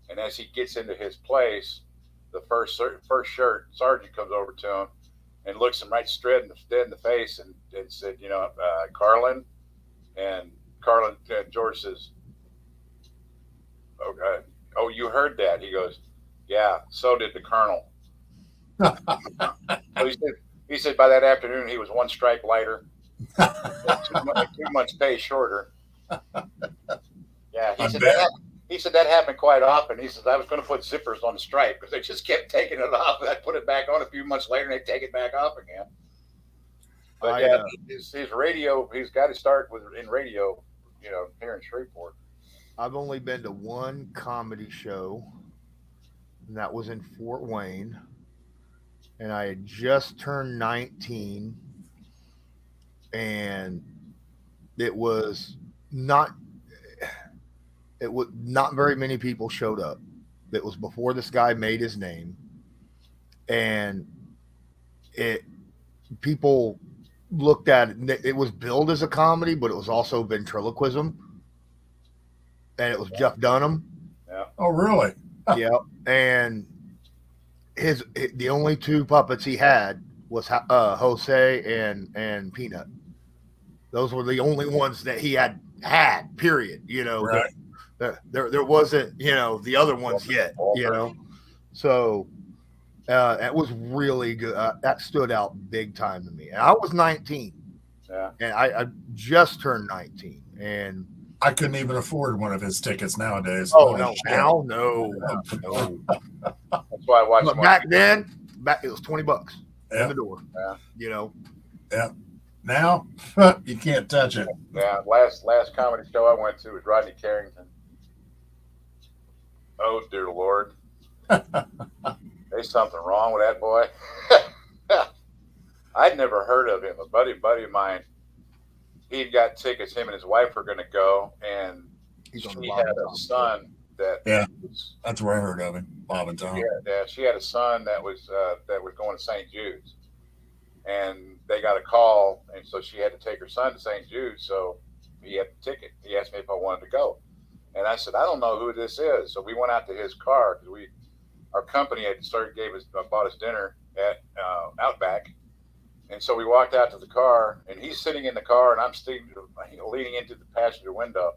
and as he gets into his place, the first sergeant comes over to him and looks him right straight in the face and said, Carlin. And George says, "Oh, you heard that?" He goes, "Yeah, so did the colonel." So he said by that afternoon he was 1 stripe lighter, 2 months pay shorter. Yeah, he said that happened quite often. He says, I was going to put zippers on the stripe because they just kept taking it off. I'd put it back on a few months later and they'd take it back off again. But his radio, he's got to start in radio, here in Shreveport.
I've only been to 1 comedy show, and that was in Fort Wayne. And I had just turned 19, and it was not very many people showed up. It was before this guy made his name, and people looked at it. It was billed as a comedy, but it was also ventriloquism, and it was Jeff Dunham.
Yeah.
Oh, really?
Yeah, and the only two puppets he had was Jose and Peanut. Those were the only ones that he had. Period. You know,
Right.
there wasn't, you know, the other ones yet. You know, so it was really good. That stood out big time to me. And I was 19.
Yeah.
And I just turned 19, and
I couldn't even afford one of his tickets nowadays.
oh
Holy
no,
shit.
now no.
That's why I watched
But
one.
back then, it was $20
Yeah.
in the door.
Yeah.
You know.
Yeah. Now you can't touch it.
Yeah, last comedy show I went to was Rodney Carrington. Oh dear Lord, there's something wrong with that boy. I'd never heard of him. A buddy of mine, he'd got tickets. Him and his wife were going to go, and
He's on the
she
bottom
had a son that
Yeah.
was,
That's where I heard of him, Bob and Tom.
yeah, she had a son that was going to St. Jude's, and they got a call, and so she had to take her son to St. Jude's. So he had the ticket. He asked me if I wanted to go, and I said I don't know who this is. So we went out to his car because our company had bought us dinner at Outback, and so we walked out to the car, and he's sitting in the car, and I'm leaning into the passenger window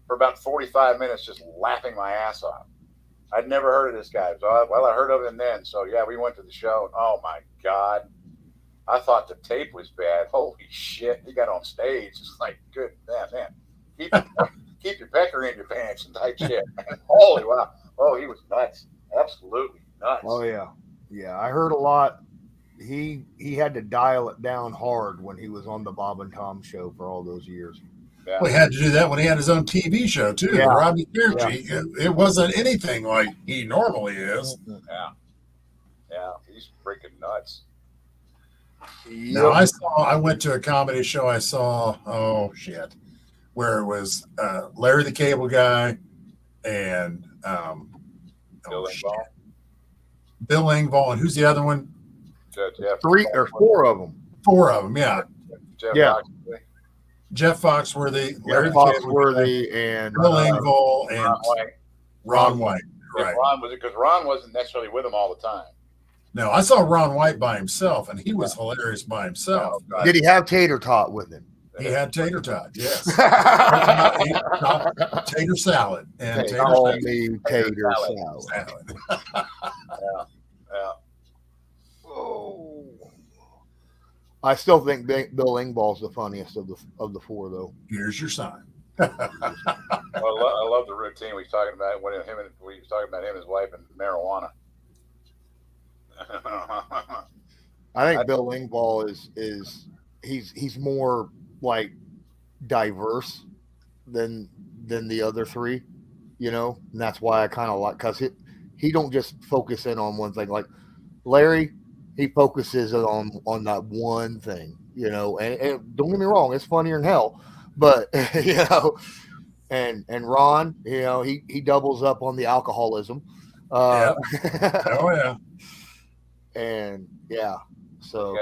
for about 45 minutes, just laughing my ass off. I'd never heard of this guy. So I heard of him then. So yeah, we went to the show, and oh my God. I thought the tape was bad. Holy shit! He got on stage. It's like, good man. Keep your pecker in your pants and type shit. Holy wow! Oh, he was nuts. Absolutely nuts.
Oh yeah, yeah. I heard a lot. He had to dial it down hard when he was on the Bob and Tom show for all those years.
Yeah.
Well, he had to do that when he had his own TV show too.
Yeah.
Rodney Carrington. It wasn't anything like he normally is.
Yeah. He's freaking nuts.
Now I went to a comedy show. I saw where it was Larry the Cable Guy and
Bill Engvall.
Bill Engvall, and who's the other one?
Jeff.
3 or 4 of them.
4 of them, yeah.
Jeff
Yeah.
Foxworthy.
Jeff Foxworthy, Larry the Cable Guy,
Foxworthy, and
Bill Engvall, and
Ron White.
Ron White.
Yeah,
Right.
Ron wasn't necessarily with him all the time.
No, I saw Ron White by himself, and he was hilarious by himself.
did he have Tater Tot with him?
He had tater tot, yes. Tater salad and tater
Call
salad.
me Tater Salad.
Salad.
Yeah.
Oh. I still think Bill Engvall's the funniest of the 4, though.
Here's your sign.
Well, I love the routine we was talking about when we was talking about him and his wife and marijuana.
I think Bill Engvall is he's more like diverse than the other 3, you know, and that's why I kind of like, because he don't just focus in on one thing. Like Larry, he focuses on that one thing, you know, and don't get me wrong, it's funnier than hell, but you know, and Ron, you know, he doubles up on the alcoholism.
Oh yeah.
And yeah, so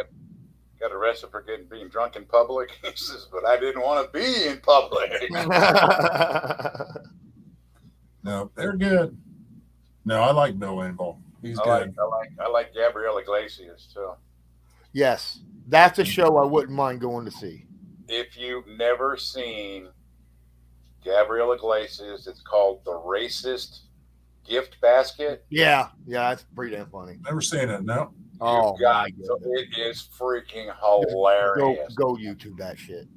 Got arrested for being drunk in public. He says, but I didn't want to be in public.
No, they're good. No, I like Bill Engvall. He's good.
I like Gabrielle Iglesias too.
yes, that's a show I wouldn't mind going to see.
If you've never seen Gabrielle Iglesias, it's called The Racist Gift Basket.
Yeah, it's pretty damn funny.
Never seen it. No.
Oh,
God,
my goodness.
it is freaking hilarious.
Go YouTube that shit.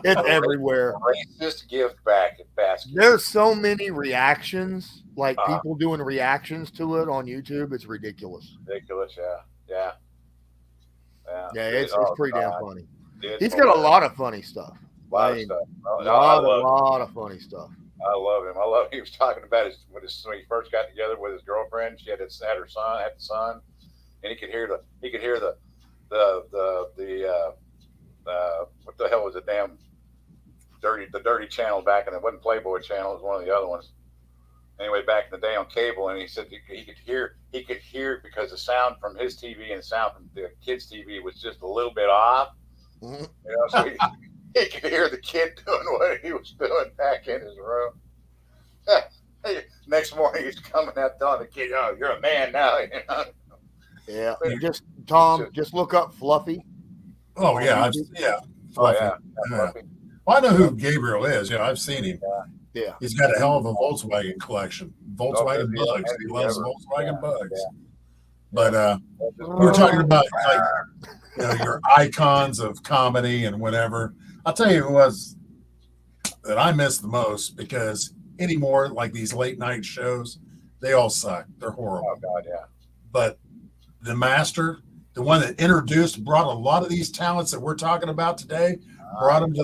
It's everywhere.
Racist gift basket.
There's so many reactions, like people doing reactions to it on YouTube. It's ridiculous.
Ridiculous, yeah.
Yeah, it's pretty damn funny. He's got a lot of funny stuff.
A lot of stuff.
A lot of funny stuff.
I love him. He was talking about when he first got together with his girlfriend. She had the son, and he could hear the what the hell was the damn dirty channel back, and it wasn't Playboy channel, it was one of the other ones. anyway, back in the day on cable, and he said he could hear because the sound from his TV and the sound from the kid's TV was just a little bit off.
Mhm.
You know, so he could hear the kid doing what he was doing back in his room. Next morning, he's coming out telling the kid, "Oh, you're a man now." You know?
Yeah. Just Tom, just look up Fluffy.
Oh yeah,
Oh yeah.
Yeah. Well, I know who Gabriel is. Yeah, I've seen him.
Yeah.
He's got a hell of a Volkswagen collection. Volkswagen
Oh,
Bugs. He loves
ever.
Volkswagen
Yeah,
Bugs.
yeah.
But we were talking about like your icons of comedy and whatever. I'll tell you who was that I miss the most, because anymore, like these late night shows, they all suck. They're horrible.
Oh God, yeah.
But the master, the one that brought a lot of these talents that we're talking about today, brought them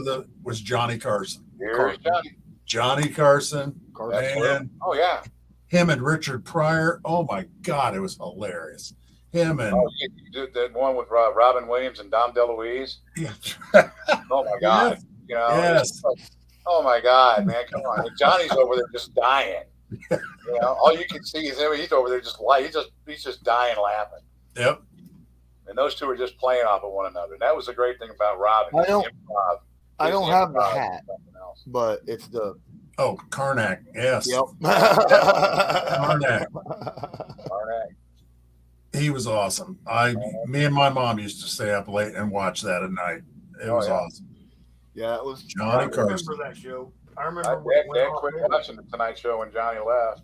was Johnny Carson.
Here's Johnny.
Johnny Carson. And
Oh yeah.
him and Richard Pryor. Oh my God, it was hilarious. Him and
you did that one with Robin Williams and Dom DeLuise.
yeah.
Oh my God.
Yes.
You know.
Yes.
Oh my God, man! Come on. And Johnny's over there just dying. You know, all you can see is him. He's over there just he's just dying laughing.
Yep.
And those two are just playing off of one another. And that was the great thing about Robin.
I don't have the hat, but it's the
Karnak. Yes.
Yep.
Karnak.
Karnak.
He was awesome. Me and my mom used to stay up late and watch that at night. It was awesome.
Yeah, it was
Johnny Carson.
I remember that show. I
My
remember
dad quit watching the Tonight Show when Johnny left.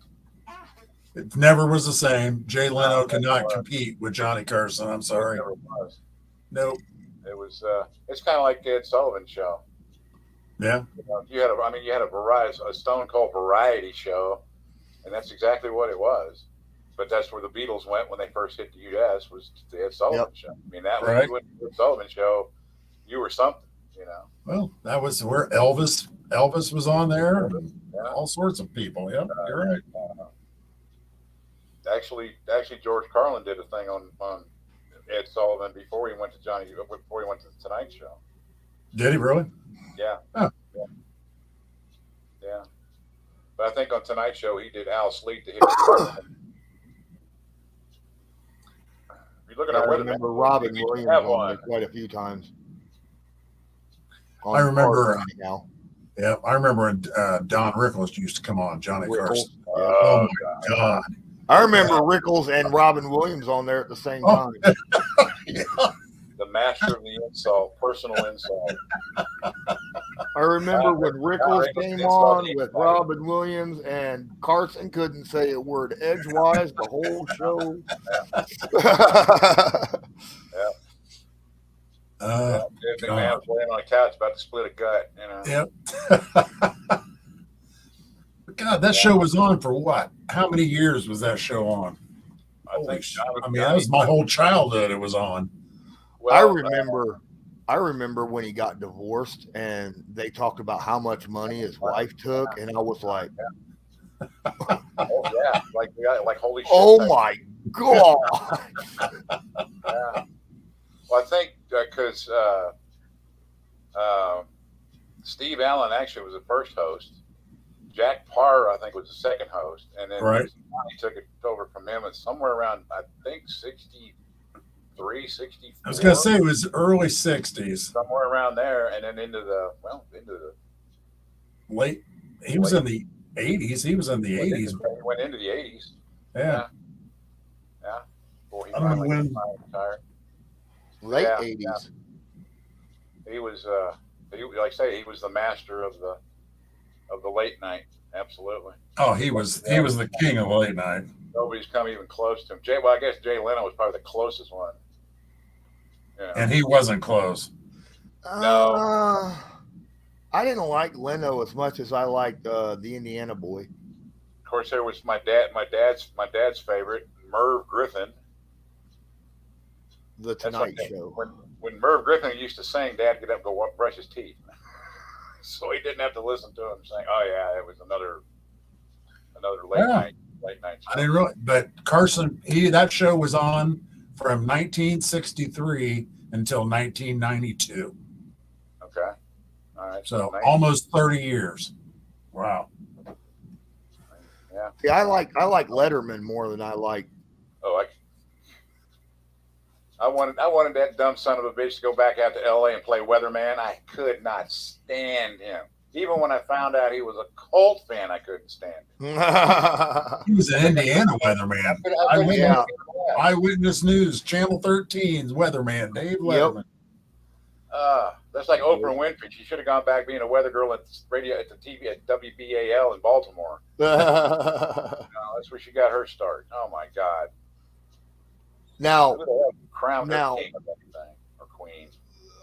It never was the same. Jay Leno could not compete with Johnny Carson. I'm sorry.
It never was.
Nope.
It was. It's kind of like Ed Sullivan's show.
Yeah.
You had a Stone Cold variety show, and that's exactly what it was. But that's where the Beatles went when they first hit the U.S. was the Ed Sullivan show. I mean, that was
right.
the Ed Sullivan show. You were something, you know.
Well, that was where Elvis was on there, and all sorts of people. Yep, you're right.
Actually, George Carlin did a thing on Ed Sullivan before he went to the Tonight Show.
Did he really?
Yeah.
Huh.
Yeah. But I think on Tonight Show he did Al Sleet to hit.
I remember Robin Williams on there quite a few times.
I remember. Yeah, I remember when Don Rickles used to come on, Johnny Carson.
Oh
my God.
I remember Rickles and Robin Williams on there at the same time.
Yeah.
The master of the insult, personal insult.
I remember when Rickles came on with Robin Williams and Carson couldn't say a word edgewise the whole show.
Big man was laying on a couch about to split a gut, you know.
Yep. God, that show was on for what? How many years was that show on? That was my whole childhood. It was on.
Well, I remember when he got divorced and they talked about how much money his wife took, and I was like,
oh yeah, like holy shit.
Oh my God.
Yeah. Well, I think because Steve Allen actually was the first host. Jack Parr, I think, was the second host, and then he took it over from him. And somewhere around, I think, 63, 64.
I was going to say it was early 60s.
Somewhere around there, and then into the
late. He was in the 80s. He was in the 80s.
He went into the 80s.
Yeah.
Yeah. Boy, he
I don't know when.
Retired.
Late 80s.
Yeah. He was, like I say, he was the master of the late night. Absolutely.
Oh, he was the king of late night.
Nobody's come even close to him. I guess Jay Leno was probably the closest one. Yeah.
And he wasn't close.
No.
I didn't like Leno as much as I liked the Indiana boy.
Of course, there was my dad's favorite, Merv Griffin.
The Tonight Show.
When Merv Griffin used to sing, Dad get up and go brush his teeth, so he didn't have to listen to him saying, "Oh yeah, it was another late night show."
I didn't really, but Carson, that show was on from 1963 until 1992.
Okay, all right.
So almost 30 years. Wow.
Yeah, Yeah.
See, I like Letterman more than I like.
Oh, I wanted that dumb son of a bitch to go back out to L.A. and play weatherman. I could not stand him. Even when I found out he was a Colt fan, I couldn't stand him.
He was an Indiana weatherman. Eyewitness News, Channel 13's weatherman, Dave Letterman.
That's like Oprah Winfrey. She should have gone back being a weather girl at radio at the TV at WBAL in Baltimore. That's where she got her start. Oh my God!
Now,
crown her king of anything or queen.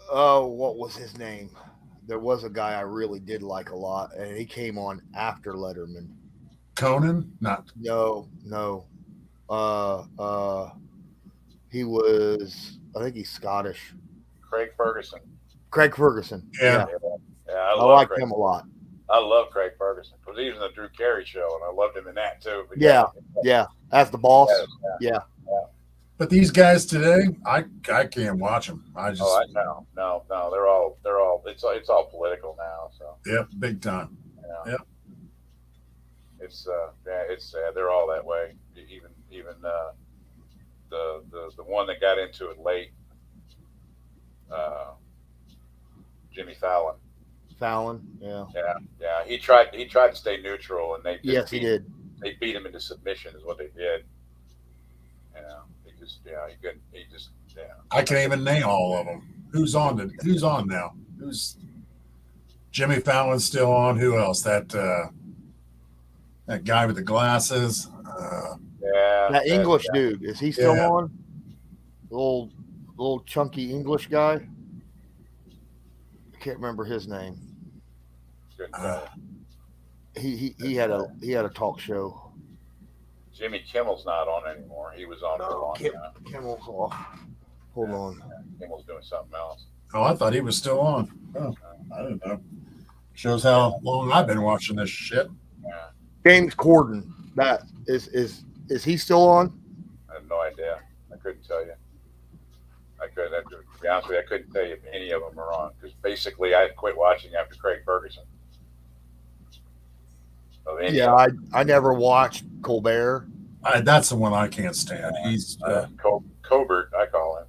Oh, what was his name? There was a guy I really did like a lot, and he came on after Letterman.
Conan? Not.
No. He was. I think he's Scottish.
Craig Ferguson.
Yeah.
I like him a lot.
I love Craig Ferguson because he was in the Drew Carey show, and I loved him in that too. But
yeah. As the boss. Yeah.
But these guys today, I can't watch them.
No. They're all. It's all political now. So.
Yep, big time.
Yeah.
Yep.
It's sad. They're all that way. Even the one that got into it late, Jimmy Fallon.
Yeah.
He tried to stay neutral, and
he did.
They beat him into submission, is what they did.
I can't even name all of them. Who's on now? Who's Jimmy Fallon's still on? Who else? That guy with the glasses.
That English dude, is he still on? Little chunky English guy. I can't remember his name. He had a talk show.
Jimmy Kimmel's not on anymore. He was on for a long time.
Kimmel's off. Hold on.
Kimmel's doing something else.
Oh, I thought he was still on. Oh, I don't know. Shows how long I've been watching this shit.
Yeah.
James Corden. That is he still on?
I have no idea. I couldn't tell you. To be honest with you, I couldn't tell you if any of them are on because basically I quit watching after Craig Ferguson.
I never watched Colbert.
That's the one I can't stand. He's
Colbert, I call him.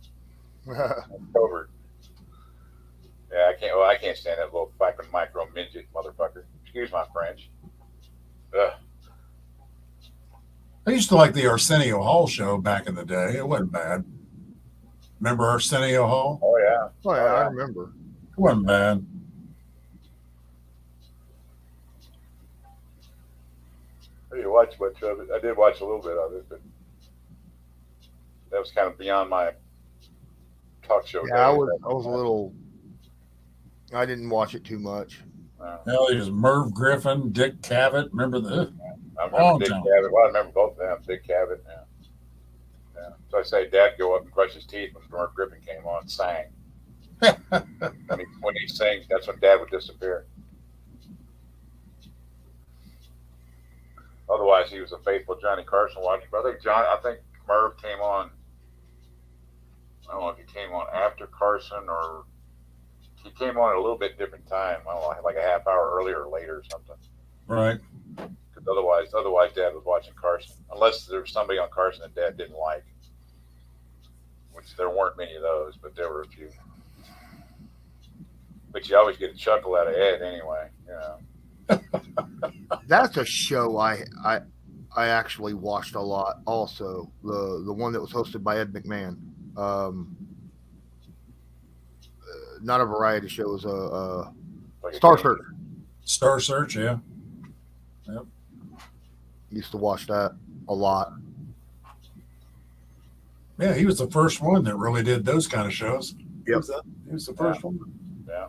Colbert. Yeah, I can't stand that little fucking micro midget motherfucker. Excuse my French. Ugh.
I used to like the Arsenio Hall show back in the day. It wasn't bad. Remember Arsenio Hall?
Oh yeah.
I remember.
It wasn't bad.
I didn't watch much of it. I did watch a little bit of it, but that was kind of beyond my talk show.
Yeah, I was a little. I didn't watch it too much.
Hell, he was Merv Griffin, Dick Cavett. Remember the?
I remember Dick Cavett. Well, I remember both of them. Dick Cavett. Yeah. So I say, Dad go up and brush his teeth when Merv Griffin came on and sang. when he sings, that's when Dad would disappear. Otherwise, he was a faithful Johnny Carson watcher. But I think Merv came on. I don't know if he came on after Carson or he came on at a little bit different time. I don't know, like a half hour earlier or later or something.
Right.
Because otherwise, Dad was watching Carson. Unless there was somebody on Carson that Dad didn't like, which there weren't many of those, but there were a few. But you always get a chuckle out of Ed anyway, you know.
That's a show I actually watched a lot. Also, the one that was hosted by Ed McMahon. Not a variety show. It was a Star Search.
Star Search, yeah. Yep.
Used to watch that a lot.
Yeah, he was the first one that really did those kind of shows.
Yep.
He was the first one.
Yeah.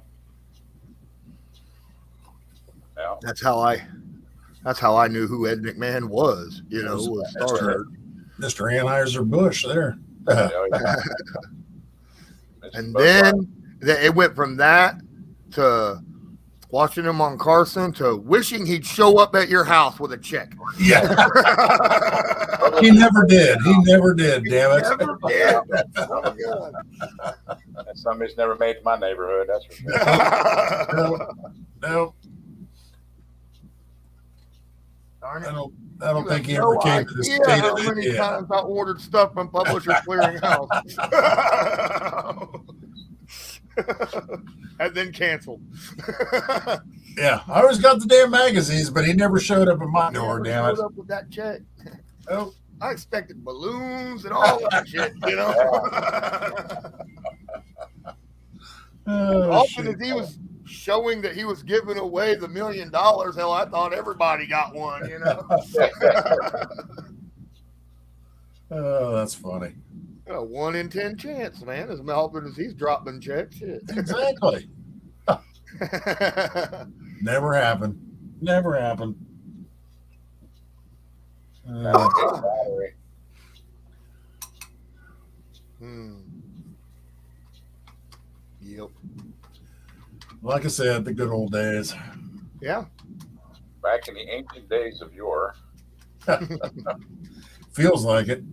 That's how I knew who Ed McMahon was. You know, was Star Search.
Mr. Anheuser-Busch there.
And then it went from that to watching him on Carson to wishing he'd show up at your house with a check.
Yeah. He never did. Damn it.
Never did. Oh, God.
That's something he's never made to my neighborhood. That's for sure.
No.
All darn
I
it.
don't
You
think
have
he
no
ever came to the
idea
state
how
of
many
India.
times I ordered stuff from Publishers Clearinghouse. And then canceled.
Yeah, I always got the damn magazines, but he never showed up at my door.
Never
Damn it!
showed up with that check.
Oh,
I expected balloons and all that shit, you know.
oh
Often
shit!
as he was showing that he was giving away the $1 million, hell, I thought everybody got one, you know.
Oh, that's funny.
A 1 in 10 chance, man, as often as he's dropping checks. Shit.
Exactly. Never happened. Never happened.
Yep.
Like I said, the good old days.
Yeah.
Back in the ancient days of yore.
Feels like it.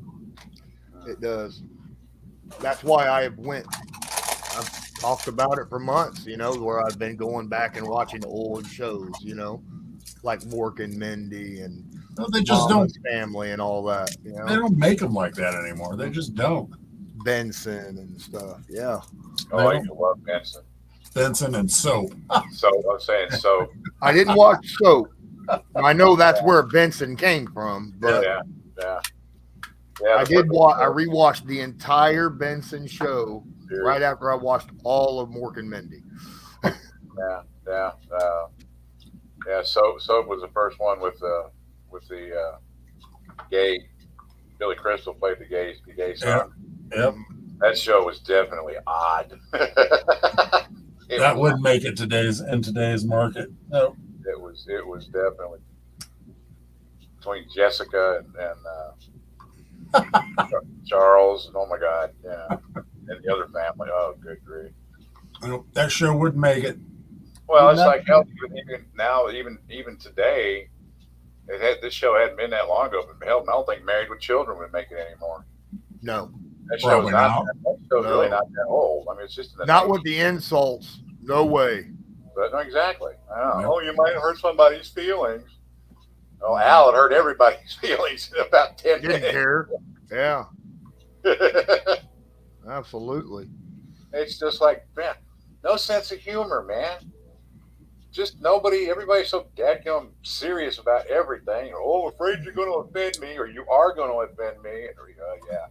It does. That's why I've talked about it for months, you know, where I've been going back and watching old shows, you know, like Mork and Mindy and
No, they just
Mama's Family and all that, you
They
know.
don't make them like that anymore. They just don't.
Benson and stuff. Yeah.
Oh, I used to love Benson.
Benson and Soap.
So I'm saying so.
I didn't watch Soap. I know that's where Benson came from, but
Yeah.
I rewatched the entire Benson show right after I watched all of Mork and Mindy.
Yeah. Soap was the first one with the gay. Billy Crystal played the gay son.
Yep.
That show was definitely odd.
That wouldn't make it in today's market. No.
It was definitely between Jessica and Charles, and oh my God, yeah, and the other family. Oh, good grief!
Well, that show wouldn't make it.
Well, it's like hell, even now, even today, this show hadn't been that long ago. But hell, I don't think Married with Children would make it anymore.
No,
that show's really not that old. I mean, it's just
not with the insults. No way.
But no, exactly. I don't know. Oh, you might have hurt somebody's feelings. Oh, Al had hurt everybody's feelings in about 10 minutes.
Didn't care. Yeah. Absolutely.
It's just like, man, no sense of humor, man. Just everybody's so dadgum serious about everything. Oh, afraid you're going to offend me, or you are going to offend me. And, yeah.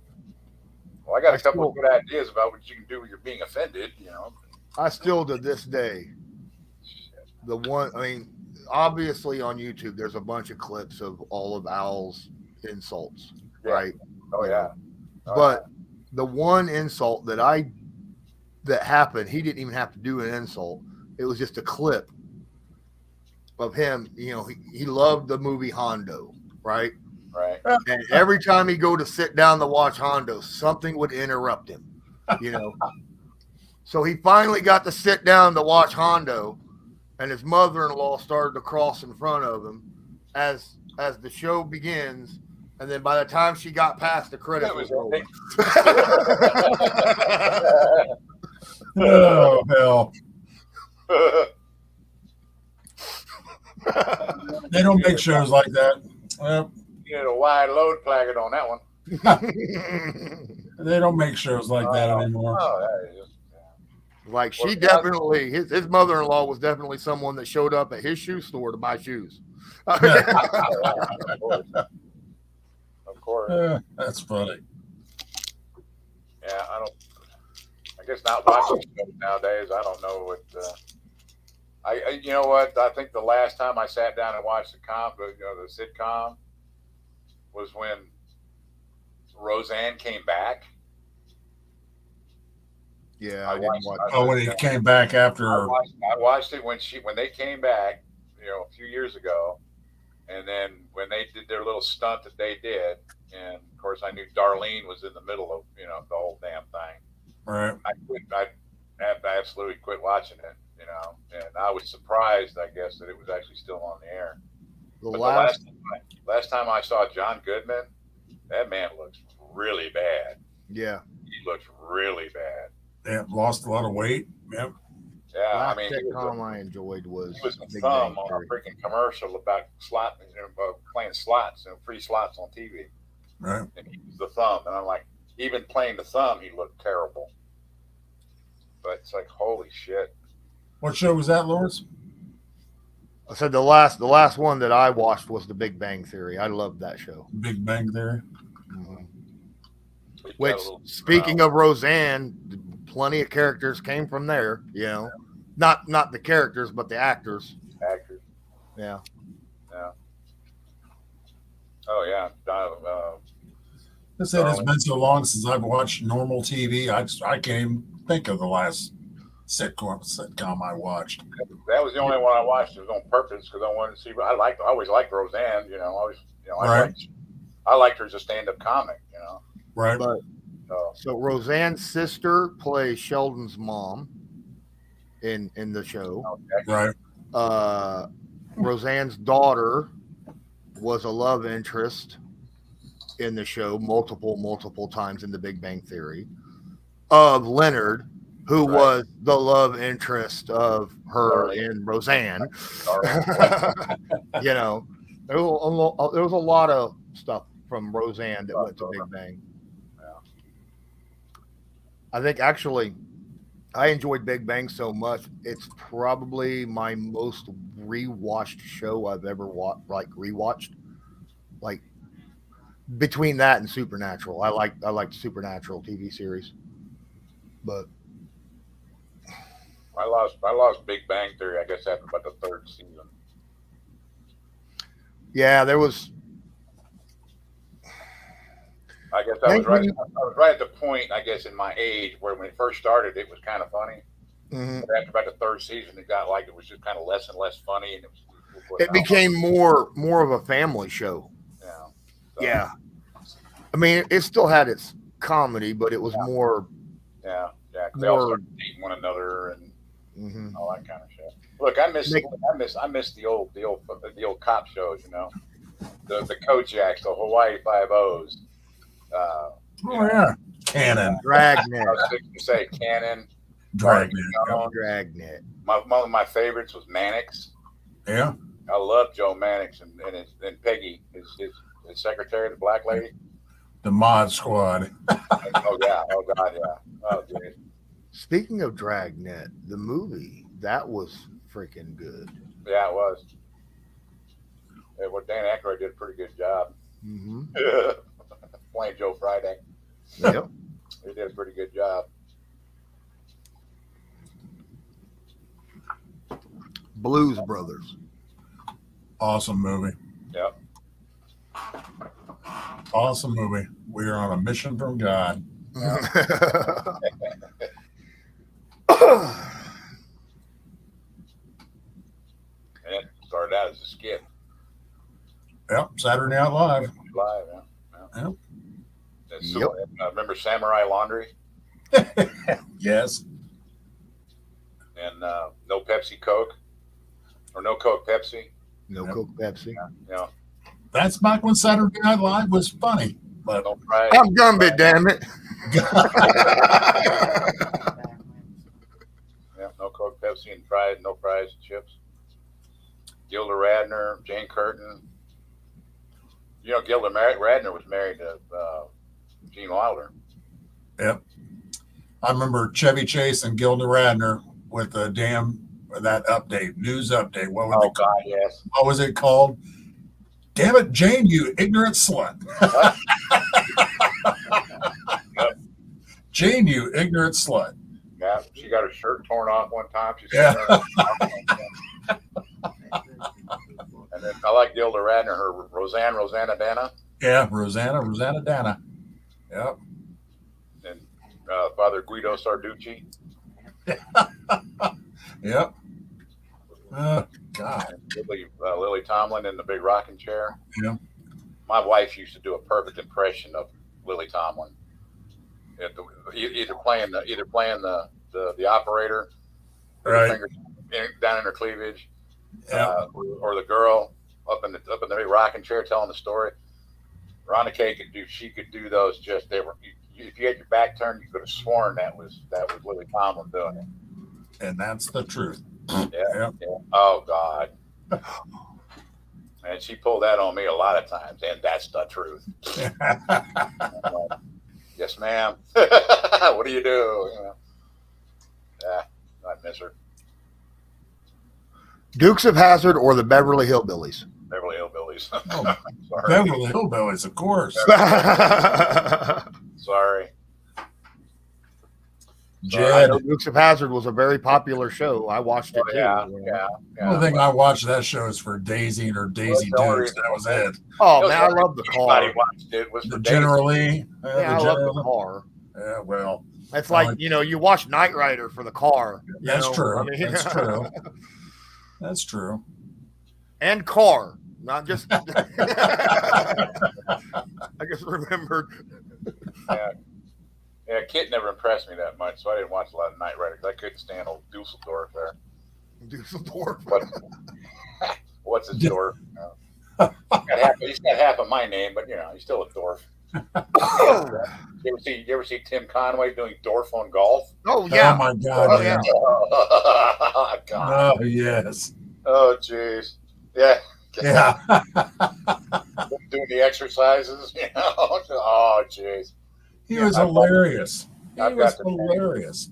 Well, I got a couple of good ideas about what you can do when you're being offended, you know.
I still, to this day, obviously on YouTube, there's a bunch of clips of all of Al's insults, right?
Oh, yeah.
But the one insult that happened, he didn't even have to do an insult. It was just a clip of him. You know, he loved the movie Hondo, right?
Right.
And every time he go to sit down to watch Hondo, something would interrupt him, you know. So he finally got to sit down to watch Hondo, and his mother-in-law started to cross in front of him as the show begins. And then by the time she got past the credits, was rolling.
Oh, hell. They don't make shows like that. Well,
you had a wide load placard on that one.
They don't make shows like that anymore.
Like she definitely, his mother-in-law was definitely someone that showed up at his shoe store to buy shoes.
Of course.
That's funny.
Yeah, I guess not watching shows nowadays. I don't know what. You know what? I think the last time I sat down and watched the sitcom was when Roseanne came back.
Yeah, I didn't watch.
When he came back after.
I watched it when they came back, a few years ago, and then when they did their little stunt that they did, and of course I knew Darlene was in the middle of the whole damn thing.
Right.
I absolutely quit watching it, and I was surprised, I guess, that it was actually still on the air.
The
last time I saw John Goodman, that man looks really bad.
Yeah,
he looks really bad.
Yeah, lost a lot of weight. Yep.
Yeah,
Last
I mean,
sitcom I enjoyed was
he was a
Big
thumb
Bang
on
Theory.
a freaking commercial about playing slots and free slots on TV.
Right.
And he was the thumb, and I'm like, even playing the thumb, he looked terrible. But it's like, holy shit.
What show was that, Lawrence?
I said the last one that I watched was The Big Bang Theory. I loved that show.
Big Bang Theory.
Mhm.
We've got
Which,
a little-
speaking of Roseanne, plenty of characters came from there. You know, not the characters, but the actors.
actors,
Yeah.
yeah. Oh yeah,
I said it's been so long since I've watched normal TV. I can't even think of the last sitcom I watched.
that was the only one I watched. It was on purpose because I wanted to see. But I always liked Roseanne.
Right.
I liked her as a stand-up comic.
Right.
But
So
so Roseanne's sister plays Sheldon's mom in the show.
Right.
Roseanne's daughter was a love interest in the show multiple times in The Big Bang Theory of Leonard, who
Right.
was the love interest of her in Roseanne. You know, there was a lot of stuff from Roseanne that went to Big Bang.
Yeah.
I think actually I enjoyed Big Bang so much. It's probably my most rewatched show I've ever rewatched. Like between that and Supernatural. I like Supernatural TV series. But
I lost Big Bang Theory. I guess after about the third season.
yeah, there was
I guess I was right at the point. I guess in my age where when it first started, it was kind of funny.
mhm.
But after about the third season, it got like it was just kind of less and less funny, and
It became more of a family show.
Yeah. So,
Yeah. I mean, it still had its comedy, but it was more.
Yeah. 'Cause they all
More-
started dating one another and
Mhm.
all that kind of shit. Look, I miss the old cop shows. The Kojaks, the Hawaii Five-O's.
Oh yeah. Cannon.
Dragnet.
I was thinking to say Cannon.
Dragnet.
Dragnet.
One of my favorites was Mannix.
Yeah.
I love Joe Mannix and Peggy, his secretary, the black lady.
The Mod Squad.
Oh yeah, oh god, yeah. Oh dude.
Speaking of Dragnet, the movie, that was freaking good.
Yeah, it was. Yeah, well, Dan Aykroyd did a pretty good job
Mm-hmm.
playing Joe Friday.
Yep.
He did a pretty good job.
Blues Brothers.
Awesome movie.
Yep.
Awesome movie. We are on a mission from God.
And it started out as a skit.
Yep. Saturday Night Live.
Live, yeah.
Yep.
So, remember Samurai Laundry
Yes.
and no Pepsi Coke or no Coke Pepsi?
No
Yep.
Coke Pepsi.
You know,
That's back when Saturday Night Live was funny. But
no fries.
I'm Gumby, damn it.
Yeah, no Coke Pepsi and fries, no fries and chips. Gilda Radner, Jane Curtin. Gilda Radner was married to Gene Wilder.
Yep. I remember Chevy Chase and Gilda Radner with the that update, news update. What was it called? Damn it, Jane, you ignorant slut. Jane, you ignorant slut.
Yeah, she got her shirt torn off one time.
Yeah.
And then I like Gilda Radner, her Rosanna Dana,
Yeah, Rosanna Dana. Yep.
and Father Guido Sarducci.
Yep. God.
And Lily Tomlin in the big rocking chair.
Yeah.
My wife used to do a perfect impression of Lily Tomlin. Either playing the operator, with her
Right.
fingers down in her cleavage,
Yeah.
or the girl up in the big rocking chair telling the story. Rhonda Kay could do those. If you had your back turned, you could have sworn that was Lily Tomlin doing it.
And that's the truth.
Yeah.
Yep.
Yeah. Oh God. And she pulled that on me a lot of times, and that's the truth. Yes, ma'am. What do you do? You know. Yeah, I miss her.
Dukes of Hazzard or the Beverly Hillbillies?
Beverly Hillbillies.
Oh,
Sorry.
Beverly Hillbillies, of course.
Sorry.
I
Jed.
know Dukes of Hazzard was a very popular show. I watched it
Oh,
too.
yeah,
you know.
yeah,
The only thing I watched that show is for Daisy or Daisy
Well,
Dukes. That was it.
Oh
It was
man, I
like
love the
anybody
car.
watched it was
The
for
Generally.
Yeah, I love the car.
Yeah, well,
It's like, you watch Knight Rider for the car.
that's true.
I mean,
That's true. That's true.
And car, not just. I just remembered.
Yeah, Kit never impressed me that much, so I didn't watch a lot of Knight Rider because I couldn't stand old Dusseldorf there.
Dusseldorf.
But what's his dwarf? He's got half of my name, but he's still a dwarf. You ever see Tim Conway doing Dwarf on golf?
Oh yeah.
Oh my God.
Oh,
yeah.
Oh, God.
Oh yes.
Oh jeez. Yeah.
Yeah.
Doing the exercises. Oh jeez.
He was hilarious. He
I've
was
got to
hilarious.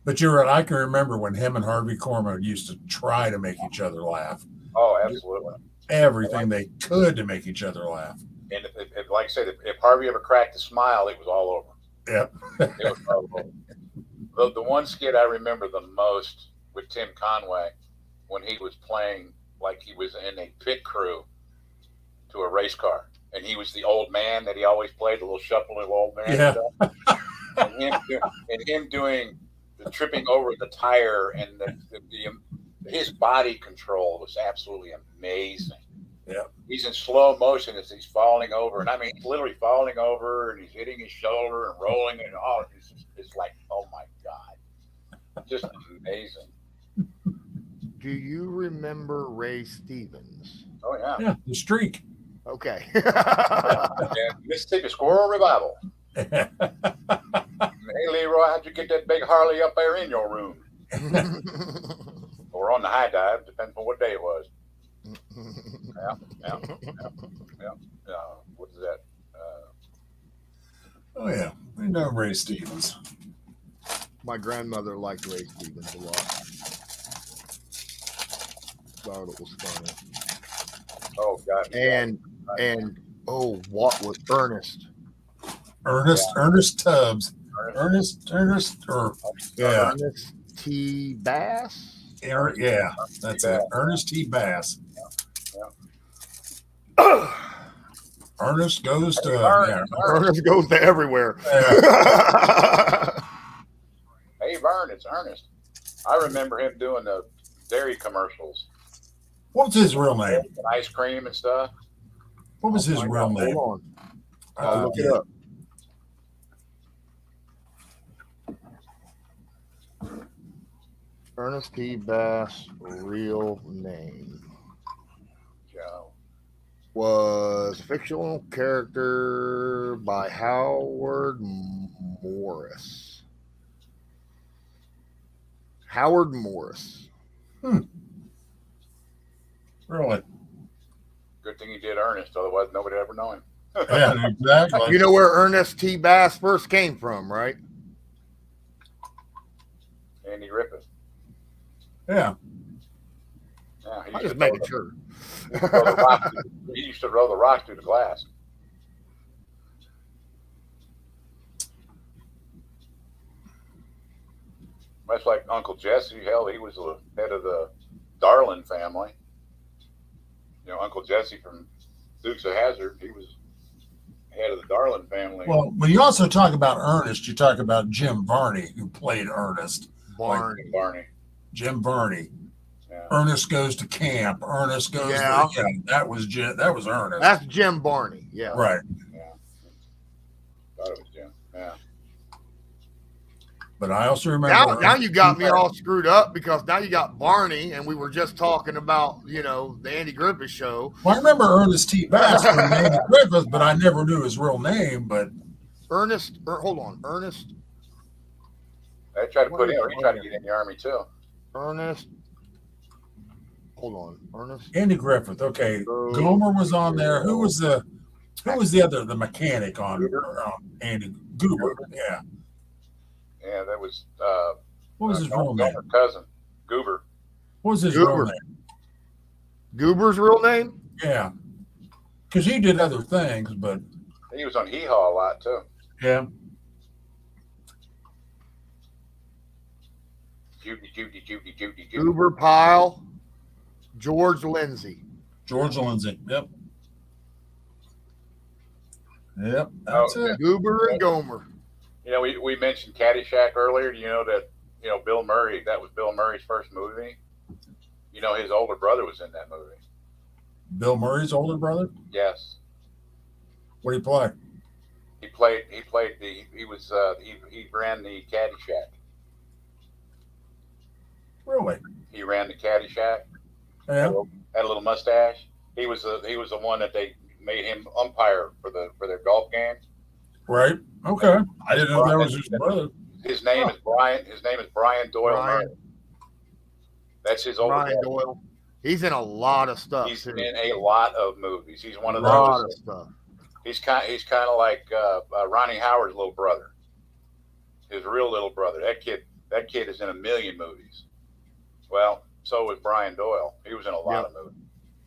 But you're right. I can remember when him and Harvey Korman used to try to make each other laugh.
Oh, absolutely.
Everything they could to make each other laugh.
And if like I said, if Harvey ever cracked a smile, it was all over.
Yep.
It was all over. The one skit I remember the most with Tim Conway when he was playing like he was in a pit crew to a race car. And he was the old man that he always played, the little shuffling old man.
Yeah.
And him doing the tripping over the tire and his body control was absolutely amazing.
Yeah.
He's in slow motion as he's falling over. And I mean, he's literally falling over and he's hitting his shoulder and rolling and all. It's like, oh my God. Just amazing.
Do you remember Ray Stevens?
Oh, yeah.
Yeah. The streak.
Okay.
And Mississippi Squirrel Revival. Hey, Leroy, how'd you get that big Harley up there in your room? Or on the high dive, depending on what day it was. Yeah. What is that?
Oh yeah. We know Ray Stevens.
My grandmother liked Ray Stevens a lot. Thought it was funny.
Oh, God.
And what was Ernest?
Ernest Tubbs. Ernest
T. Bass.
Yeah, that's it. Ernest T. Bass. Ernest goes to
Ernest goes to everywhere.
Hey, Vern, it's Ernest. I remember him doing the dairy commercials.
What's his real name?
Ice cream and stuff.
What was his real name?
Hold on. I'll look it up. Ernest T. Bass' real name was a fictional character by Howard Morris. Howard Morris.
Really?
Good thing he did Ernest, otherwise nobody would ever know him.
Yeah, exactly.
You know where Ernest T. Bass first came from, right?
Andy Griffith.
Yeah.
Yeah,
I'm just making sure.
He used to roll the rock through the glass. Much like Uncle Jesse. Hell, he was the head of the Darlin family. Uncle Jesse from Dukes of Hazzard, he was head of the Darlin family.
Well, when you also talk about Ernest, you talk about Jim Varney, who played Ernest.
Barney.
Jim Varney.
Yeah.
Ernest goes to camp. Ernest goes that was Ernest.
That's Jim Barney. Yeah.
Right.
Yeah. Thought it was Jim. Yeah.
But I also remember
Now you got me all screwed up because now you got Barney, and we were just talking about, the Andy Griffith show.
Well, I remember Ernest T. Bass from Andy Griffith, but I never knew his real name. But
Ernest.
They tried to put him. He tried to get in the army too.
Ernest. Hold on, Ernest.
Andy Griffith. Okay, Gomer was on there. Who was the other, the mechanic on Andy Goober? Yeah.
Yeah, that was
What was his real name?
Gomer's cousin, Goober.
What was his real
Goober.
name?
Goober's real name?
Yeah, because he did other things, but
He was on Hee Haw a lot too.
yeah.
Judy.
Goober Pyle. George Lindsay.
George Lindsay. Yep. Yep. That's it.
Goober and Gomer.
You know, we mentioned Caddyshack earlier. Do you know that, Bill Murray, that was Bill Murray's first movie? You know, his older brother was in that movie.
Bill Murray's older brother?
Yes.
What did he play?
He ran the Caddyshack.
Really?
He ran the Caddyshack.
Yeah.
Had a little mustache. He was the one that they made him umpire for their golf game.
Right. Okay. I didn't know that was his brother.
His name is Brian. His name is Brian Doyle Murray. That's his older
Brian
brother.
Doyle. He's in a lot of stuff.
He's
too.
in a lot of movies. He's one of
a lot
those.
of stuff.
He's kind of like Ronnie Howard's little brother. His real little brother. That kid is in a million movies. Well, so was Brian Doyle. He was in a lot of movies.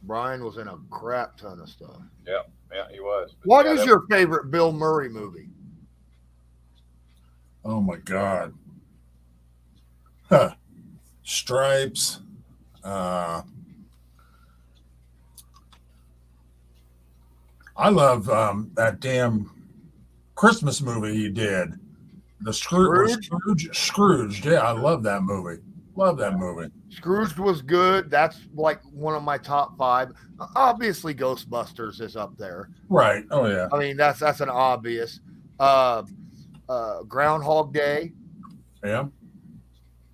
Brian was in a crap ton of stuff.
Yeah, he was. But
What is your favorite Bill Murray movie?
Oh my God. Huh. Stripes. I love that damn Christmas movie he did. The Scrooge. Yeah, I love that movie. Love that movie.
Scrooged was good. That's like one of my top 5. Obviously, Ghostbusters is up there.
Right. Oh yeah.
I mean, that's an obvious. Groundhog Day.
Yeah.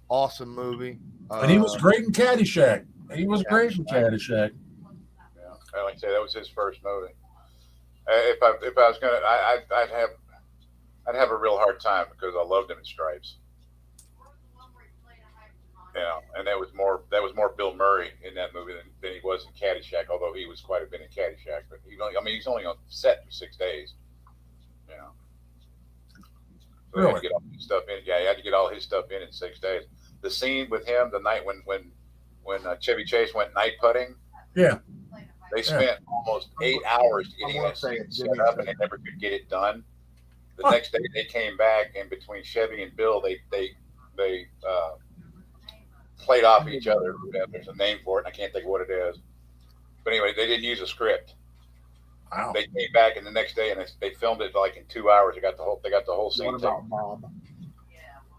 Awesome movie.
And he was great in Caddyshack. He was great in Caddyshack.
Yeah, like I say, that was his first movie. If I was gonna, I'd have a real hard time because I loved him in Stripes. And that was more Bill Murray in that movie than he was in Caddyshack. Although he was quite a bit in Caddyshack, but he's only on set for 6 days. So he had to get all his stuff in. Yeah, he had to get all his stuff in 6 days. The scene with him the night when Chevy Chase went night putting.
Yeah.
They spent almost 8 hours getting that scene set up, and they never could get it done. The next day they came back, and between Chevy and Bill, they played off each other. There's a name for it, and I can't think of what it is. But anyway, they didn't use a script.
Wow.
They came back, and the next day, and they filmed it like in 2 hours. They got the whole scene.
What about Bob?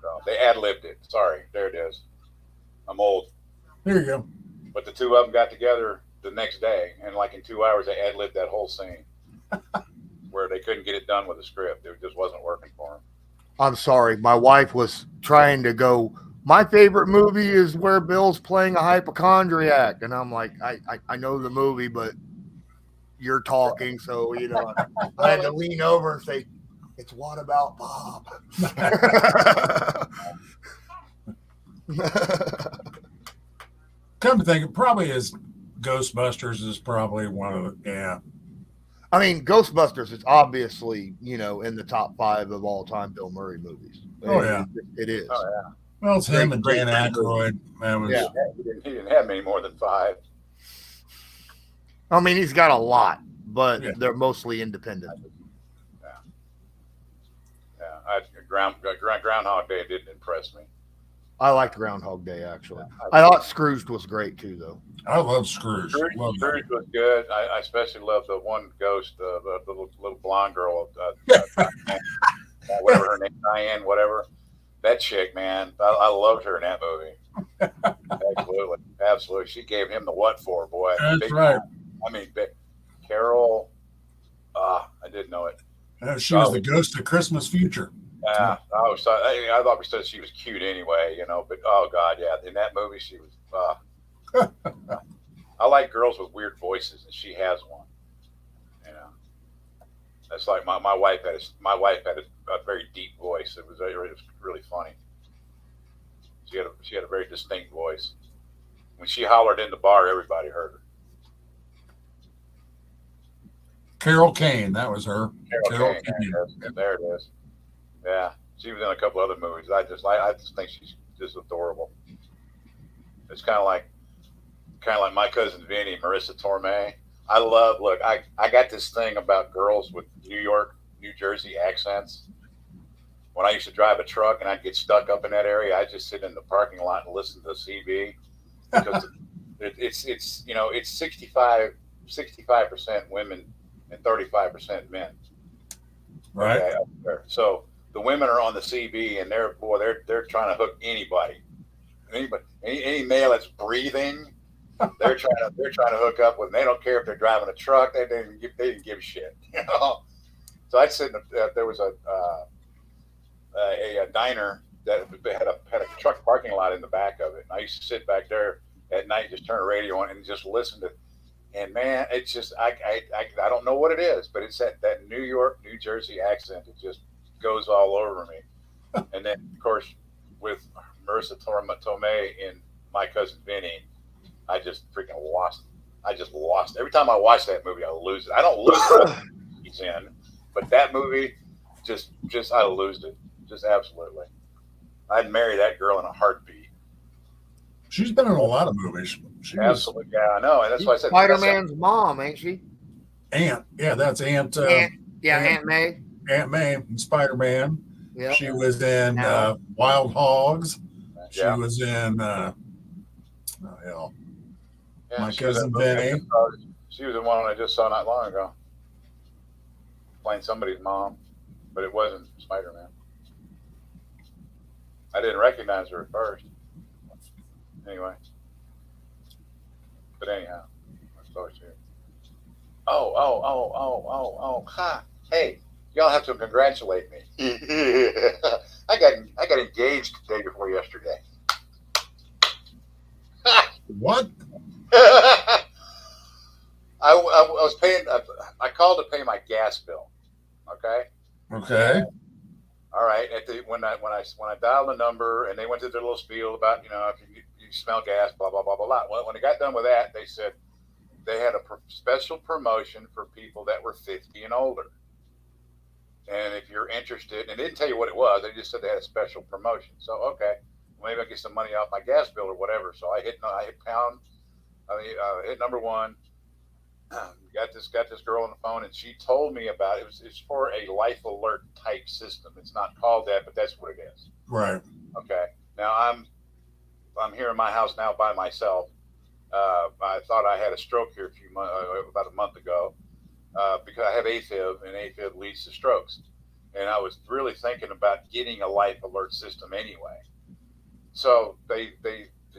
So they ad-libbed it. Sorry, there it is. I'm old.
There you go.
But the two of them got together the next day, and like in 2 hours, they ad-libbed that whole scene where they couldn't get it done with a script. It just wasn't working for them.
I'm sorry. My wife was trying to go, my favorite movie is where Bill's playing a hypochondriac. And I'm like, I know the movie, but you're talking. So, I had to lean over and say, it's What About Bob?
Come to think, it probably is Ghostbusters is probably one of the, yeah.
I mean, Ghostbusters is obviously, in the top 5 of all time Bill Murray movies.
Yeah.
It is.
Oh, yeah.
Well, it's him and Dan Aykroyd.
He didn't have many more than 5.
I mean, he's got a lot, but they're mostly independent.
Groundhog Day didn't impress me.
I liked Groundhog Day, actually. I thought Scrooged was great, too, though.
I love Scrooge.
Scrooge was good. I especially love the one ghost, the little blonde girl, whatever her name, Diane, whatever. That chick, man, I loved her in that movie. Absolutely. She gave him the what for, boy.
That's right.
I mean, Carol. I didn't know it.
She was the ghost of Christmas Future.
I thought we said she was cute anyway, but oh god, yeah, in that movie she was. I like girls with weird voices, and she has one. That's like my wife had a very deep voice. It was really funny. She had a very distinct voice. When she hollered in the bar, everybody heard her.
Carol Kane, that was her.
Carol Kane. There it is. Yeah, she was in a couple other movies. I just think she's just adorable. It's kind of like my cousin Vinny, Marissa Tomei. I got this thing about girls with New York, New Jersey accents. When I used to drive a truck and I'd get stuck up in that area, I'd just sit in the parking lot and listen to CB because it's 65% women and 35% men.
Right.
Okay, up there. So the women are on the CB and they're trying to hook anybody, any male that's breathing. They're trying to hook up with them. They don't care if they're driving a truck. They didn't give a shit. So I'd sit in there was a diner that had a truck parking lot in the back of it. And I used to sit back there at night, just turn the radio on and just listen to. And man, it's just I don't know what it is, but it's that New York, New Jersey accent. It just goes all over me. And then of course with Marissa Tomei and My Cousin Vinny, I just freaking lost. I just lost. Every time I watch that movie, I lose it. I don't lose it he's in, but that movie just I lose it. Just absolutely. I'd marry that girl in a heartbeat.
She's been in a lot of movies.
Absolutely. Yeah, I know. And that's why I said
Spider-Man's mom, ain't she?
Aunt. Yeah, that's Aunt.
Aunt May.
Aunt May in Spider-Man.
Yep.
She was in Wild Hogs. She
Yeah.
was in
Yeah,
My
she was
Cousin
in-
Vinny.
She was the one I just saw not long ago. Playing somebody's mom, but it wasn't Spider-Man. I didn't recognize her at first. Anyway. But anyhow, I suppose you. Oh. Ha. Hey, y'all have to congratulate me. I got engaged the day before yesterday.
What?
I was paying. I called to pay my gas bill. Okay.
Okay.
All right. When I dialed the number and they went through their little spiel about if you smell gas, blah blah blah blah blah. Well, when they got done with that, they said they had a special promotion for people that were 50 and older. And if you're interested, and they didn't tell you what it was, they just said they had a special promotion. So okay, maybe I'll get some money off my gas bill or whatever. So I hit pound. Hit number one. Got this girl on the phone, and she told me about it. It's for a life alert type system. It's not called that, but that's what it is.
Right.
Okay. Now I'm here in my house now by myself. I thought I had a stroke here about a month ago because I have AFib, and AFib leads to strokes. And I was really thinking about getting a life alert system anyway. So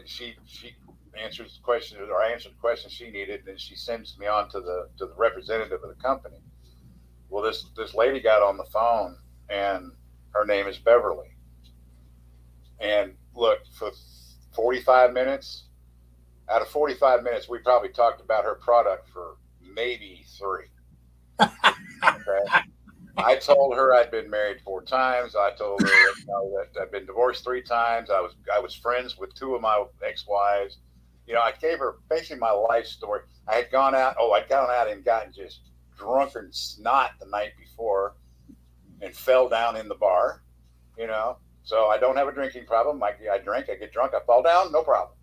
she answers the question, or I answered the question she needed, and then she sends me on to the representative of the company. Well, this lady got on the phone, and her name is Beverly. And look, for 45 minutes, out of 45 minutes, we probably talked about her product for maybe 3. Okay. I told her I'd been married 4 times. I told her that I'd been divorced 3 times. I was friends with 2 of my ex-wives. I gave her basically my life story. I'd gone out and gotten just drunken snot the night before and fell down in the bar, So I don't have a drinking problem. I drink, I get drunk, I fall down, no problem.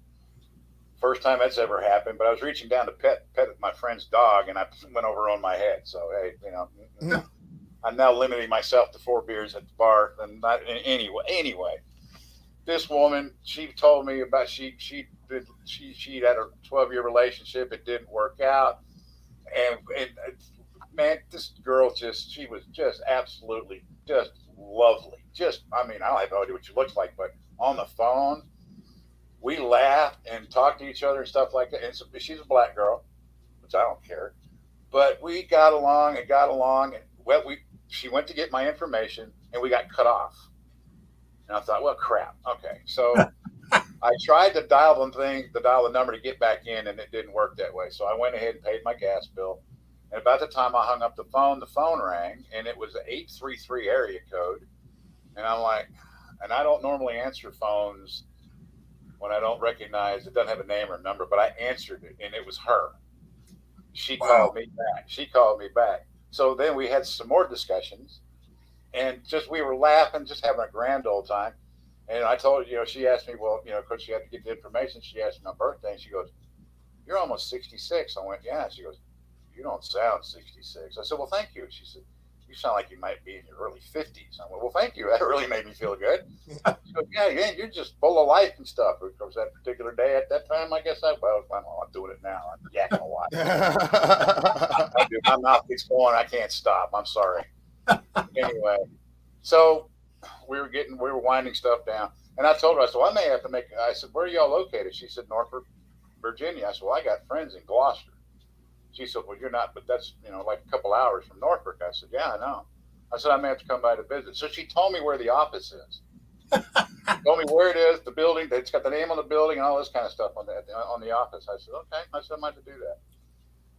First time that's ever happened, but I was reaching down to pet my friend's dog, and I went over on my head. So, hey, I'm now limiting myself to 4 beers at the bar. And not anyway. This woman, she told me about she had a 12-year relationship. It didn't work out, and man, this girl she was just absolutely just lovely. I don't have no idea what she looks like, but on the phone, we laughed and talked to each other and stuff like that. And so, she's a black girl, which I don't care, but we got along. And well, she went to get my information, and we got cut off. And I thought, well, crap. Okay. So I tried to dial the number to get back in, and it didn't work that way. So I went ahead and paid my gas bill. And about the time I hung up the phone rang, and it was an 833 area code. And I'm like, and I don't normally answer phones when I don't recognize it, doesn't have a name or number, but I answered it, and it was her. She
Wow.
called me back. She called me back. So then we had some more discussions, and just we were laughing, just having a grand old time. And I told her, she asked me, well, because she had to get the information. She asked me my birthday, and she goes, "You're almost 66." I went, "Yeah." She goes, "You don't sound 66." I said, "Well, thank you." She said, "You sound like you might be in your early 50s." I went, "Well, thank you. That really made me feel good." She goes, "Yeah, you're just full of life and stuff." Of course, that particular day at that time, I guess I'm doing it now. I'm yakking a lot. My mouth keeps going. I can't stop. I'm sorry. Anyway, so we were winding stuff down. And I told her, I said, well, I may have to I said, "Where are y'all located?" She said, "Norfolk, Virginia." I said, "Well, I got friends in Gloucester." She said, "Well, you're not, but that's, like a couple hours from Norfolk." I said, "Yeah, I know." I said, "I may have to come by to visit." So she told me where the office is. Told me where it is, the building. It's got the name on the building and all this kind of stuff on the office. I said, "Okay." I said, "I might have to do that."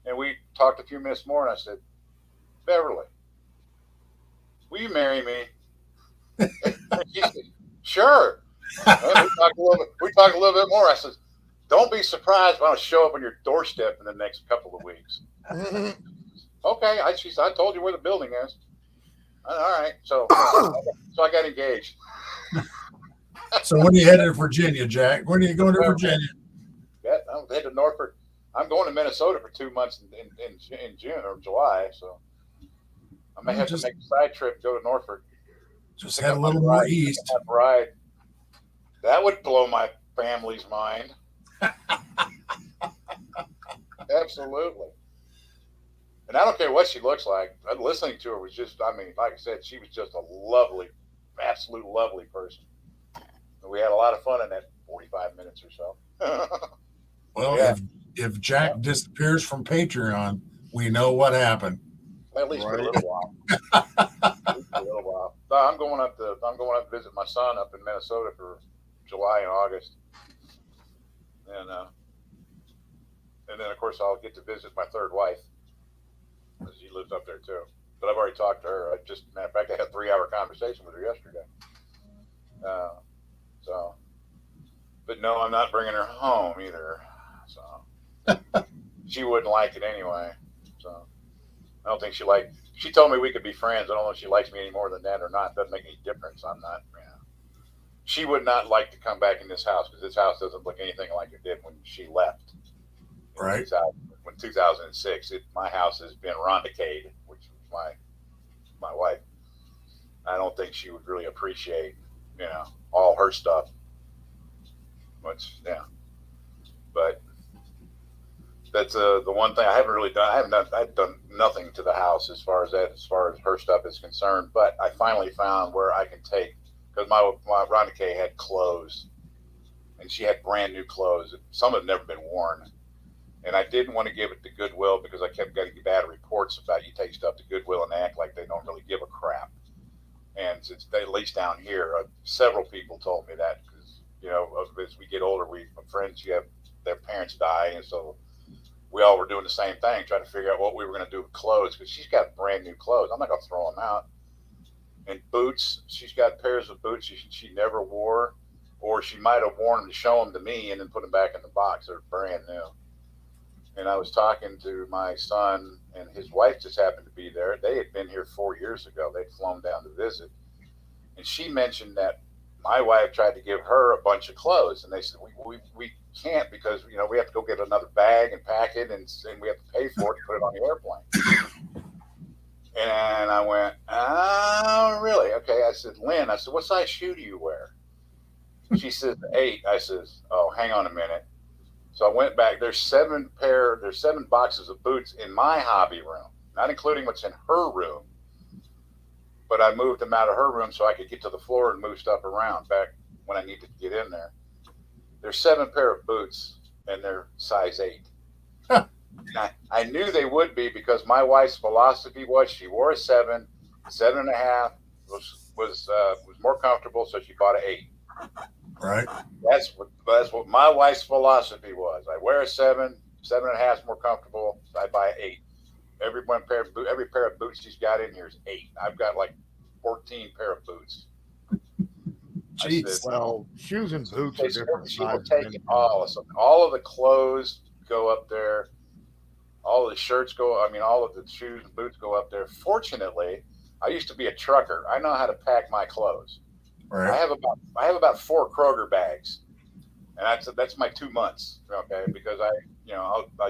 And we talked a few minutes more, and I said, "Beverly, will you marry me?" And she said, "Sure." And we talked a little bit more. I said, "Don't be surprised when I show up on your doorstep in the next couple of weeks." Okay. She said, "I told you where the building is." All right. So I got engaged.
So when are you headed to Virginia, Jack? When are you going to Virginia?
Yeah, I'm headed to Norfolk. I'm going to Minnesota for 2 months in June or July. So I may have to make a side trip, go to Norfolk.
Just head a little more east.
Ride. That would blow my family's mind. Absolutely. And I don't care what she looks like. Listening to her was just, like I said, she was just a lovely, absolute lovely person. And we had a lot of fun in that 45 minutes or so.
Well, yeah. if Jack disappears from Patreon, we know what happened.
At least for a little while. So I'm going up to visit my son up in Minnesota for July and August. And then of course I'll get to visit my third wife. She lives up there too. But I've already talked to her. Matter of fact, I had a 3-hour conversation with her yesterday. But no, I'm not bringing her home either. So she wouldn't like it anyway. So I don't think she told me we could be friends. I don't know if she likes me any more than that or not. It doesn't make any difference. I'm not, She would not like to come back in this house because this house doesn't look anything like it did when she left.
Right.
When 2006, my house has been Rhonda-Cade, which was my wife. I don't think she would really appreciate, all her stuff. But that's the one thing I haven't really done. I've done nothing to the house as far as her stuff is concerned. But I finally found where I can take, because my Rhonda-Cade had clothes, and she had brand new clothes. Some had never been worn. And I didn't want to give it to Goodwill because I kept getting bad reports about you take stuff to Goodwill and they act like they don't really give a crap. And since at least down here, several people told me that because, as we get older, friends, their parents die. And so we all were doing the same thing, trying to figure out what we were going to do with clothes because she's got brand new clothes. I'm not going to throw them out. And boots, she's got pairs of boots she never wore, or she might have worn them to show them to me and then put them back in the box. They're brand new. And I was talking to my son, and his wife just happened to be there. They had been here 4 years ago. They'd flown down to visit. And she mentioned that my wife tried to give her a bunch of clothes. And they said, we can't because, we have to go get another bag and pack it, and we have to pay for it to put it on the airplane. And I went, "Oh, really? Okay." I said, "Lynn," I said, "what size shoe do you wear?" She said, 8. I says, "Oh, hang on a minute." So I went back. There's 7 boxes of boots in my hobby room, not including what's in her room. But I moved them out of her room so I could get to the floor and move stuff around back when I needed to get in there. There's 7 pair of boots, and they're size 8. Huh. I knew they would be because my wife's philosophy was she wore a 7, 7.5 was more comfortable, so she bought an 8.
Right.
That's what my wife's philosophy was. I wear a 7, 7.5 is more comfortable. So I buy an 8. Every pair of boots she's got in here is 8. I've got like 14 pair of boots.
Jeez.
Well, shoes and boots are different
she will
sizes.
take it all of the clothes go up there. All the shirts go. I mean, all of the shoes and boots go up there. Fortunately, I used to be a trucker. I know how to pack my clothes.
Right.
I have about 4 Kroger bags, and that's my 2 months. Okay, because I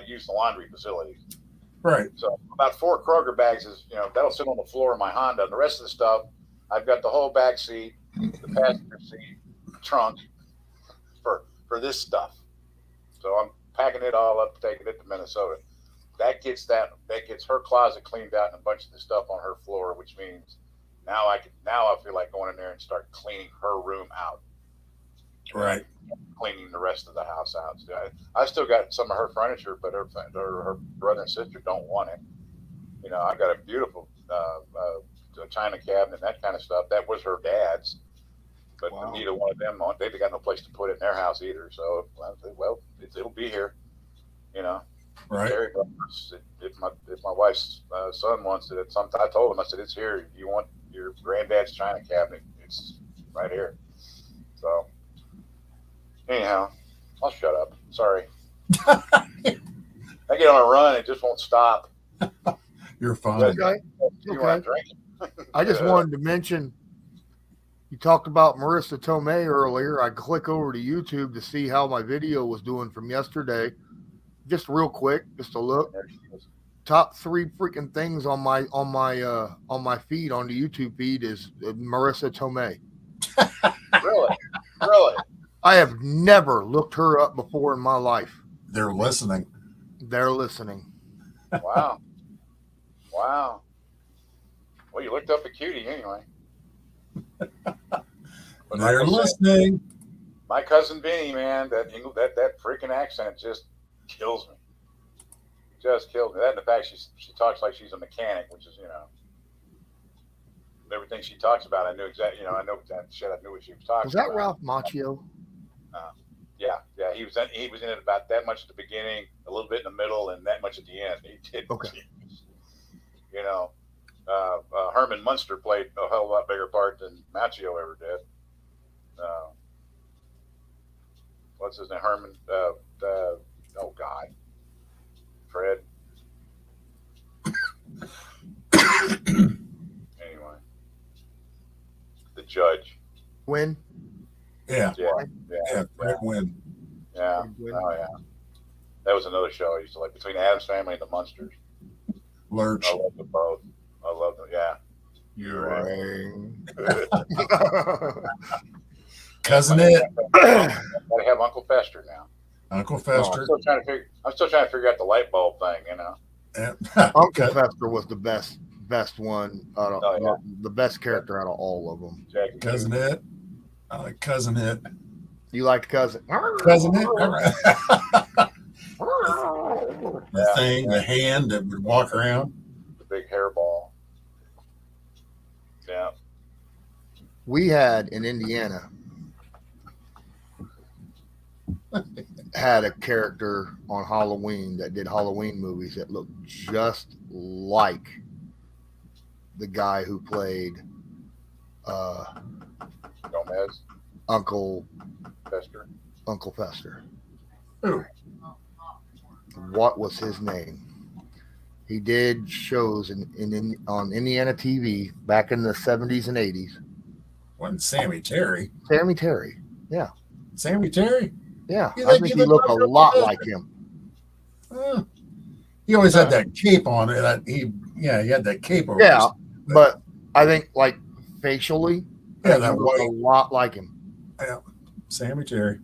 use the laundry facilities.
Right.
So about 4 Kroger bags is that'll sit on the floor of my Honda. And the rest of the stuff, I've got the whole back seat, the passenger seat, trunk for this stuff. So I'm packing it all up, taking it to Minnesota. That gets her closet cleaned out and a bunch of the stuff on her floor, which means now I feel like going in there and start cleaning her room out.
Right.
Cleaning the rest of the house out. I still got some of her furniture, but her brother and sister don't want it. I got a beautiful china cabinet and that kind of stuff. That was her dad's, but neither one of them they've got no place to put it in their house either. So it'll be here.
Right.
If my wife's son wants it, I told him, I said, it's here. You want your granddad's china cabinet? It's right here. So anyhow, I'll shut up. Sorry. I get on a run, it just won't stop.
You're fine.
Okay. I just wanted to mention, you talked about Marissa Tomei earlier. I click over to YouTube to see how my video was doing from yesterday. Just real quick, just a look. Top 3 freaking things on my feed, on the YouTube feed, is Marissa Tomei.
Really?
I have never looked her up before in my life.
They're listening.
Wow. Well, you looked up a cutie anyway.
They're listening.
My cousin Benny, man, that freaking accent just kills me. Just kills me. That and the fact she talks like she's a mechanic, which is everything she talks about. I knew exactly. I know exactly shit. I knew what she was talking.
Was that
about.
Ralph Macchio?
Yeah. He was in it about that much at the beginning, a little bit in the middle, and that much at the end. He did.
Okay.
Herman Munster played a hell of a lot bigger part than Macchio ever did. What's his name? Herman. Oh God. Fred. Anyway, the judge.
Win.
Yeah. Fred Wynn.
Yeah. Oh yeah. That was another show I used to like, between Addams Family and the Munsters.
Lurch.
I love them both. I love them. Yeah.
You're
Cousin It.
Gotta have Uncle Fester now.
Uncle Fester.
I'm still trying to figure out the light bulb thing.
Uncle Fester was the best one out of the best character out of all of them.
Cousin It. I like Cousin It.
You liked Cousin?
Cousin It. The thing, the hand that would walk around.
The big hairball. Yeah.
We had in Indiana had a character on Halloween that did Halloween movies that looked just like the guy who played
Gomez.
Uncle
Fester.
Ooh.
What was his name? He did shows on Indiana TV back in the 70s and 80s.
Wasn't Sammy Terry?
Sammy Terry. Yeah.
Sammy Terry?
Yeah.
You
I
think
think
he
he looked a
looked
lot
like
like him.
He always had that cape on it. He had that cape over.
Yeah, but I think like facially,
Yeah,
he
that
looked
white.
a lot like him.
Yeah. Sammy Terry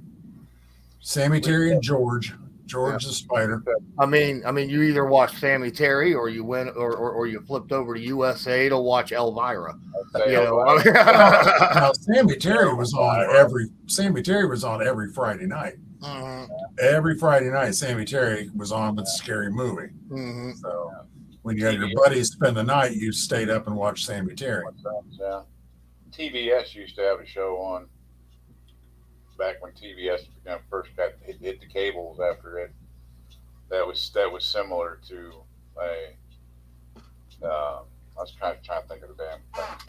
and George the Spider.
I mean, you either watch Sammy Terry or you went or you flipped over to USA to watch Elvira.
Now Sammy Terry was on every Friday night.
Mhm.
Every Friday night, Sammy Terry was on with the Scary Movie.
Mhm.
So when you had your buddies spend the night, you stayed up and watched Sammy Terry.
Yeah. TBS used to have a show on back when TBS first got hit the cables after it. That was similar to a I was trying to think of the damn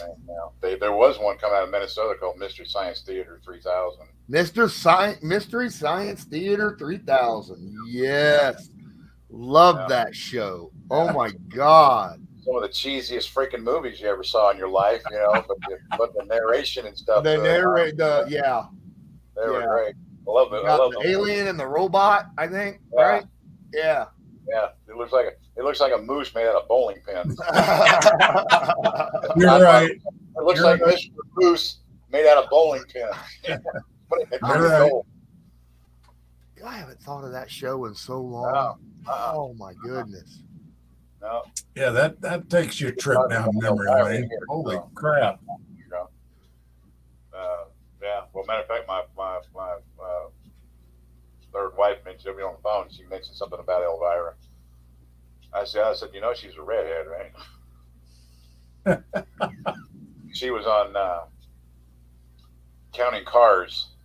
name now. There was one coming out of Minnesota called Mystery Science Theater 3000.
Mystery Science Theater 3000. Yes. Love that show. Oh my God.
Some of the cheesiest freaking movies you ever saw in your life, you know, but the narration and stuff.
They
They
were great.
I love it. I love
the
them.
alien and the robot, I think,
Yeah.
right? Yeah.
Yeah, it looks like a moose made out of bowling pins.
You're right.
It looks like Mr. Moose made out of bowling pins.
You're right.
I haven't thought of that show in so long.
No.
Oh my goodness.
No.
Yeah, that takes you a trip down memory lane. Holy crap.
You know. Yeah. Well, matter of fact, my third wife mentioned me on the phone. She mentioned something about Elvira. I said, you know, she's a redhead, right? She was on Counting Cars,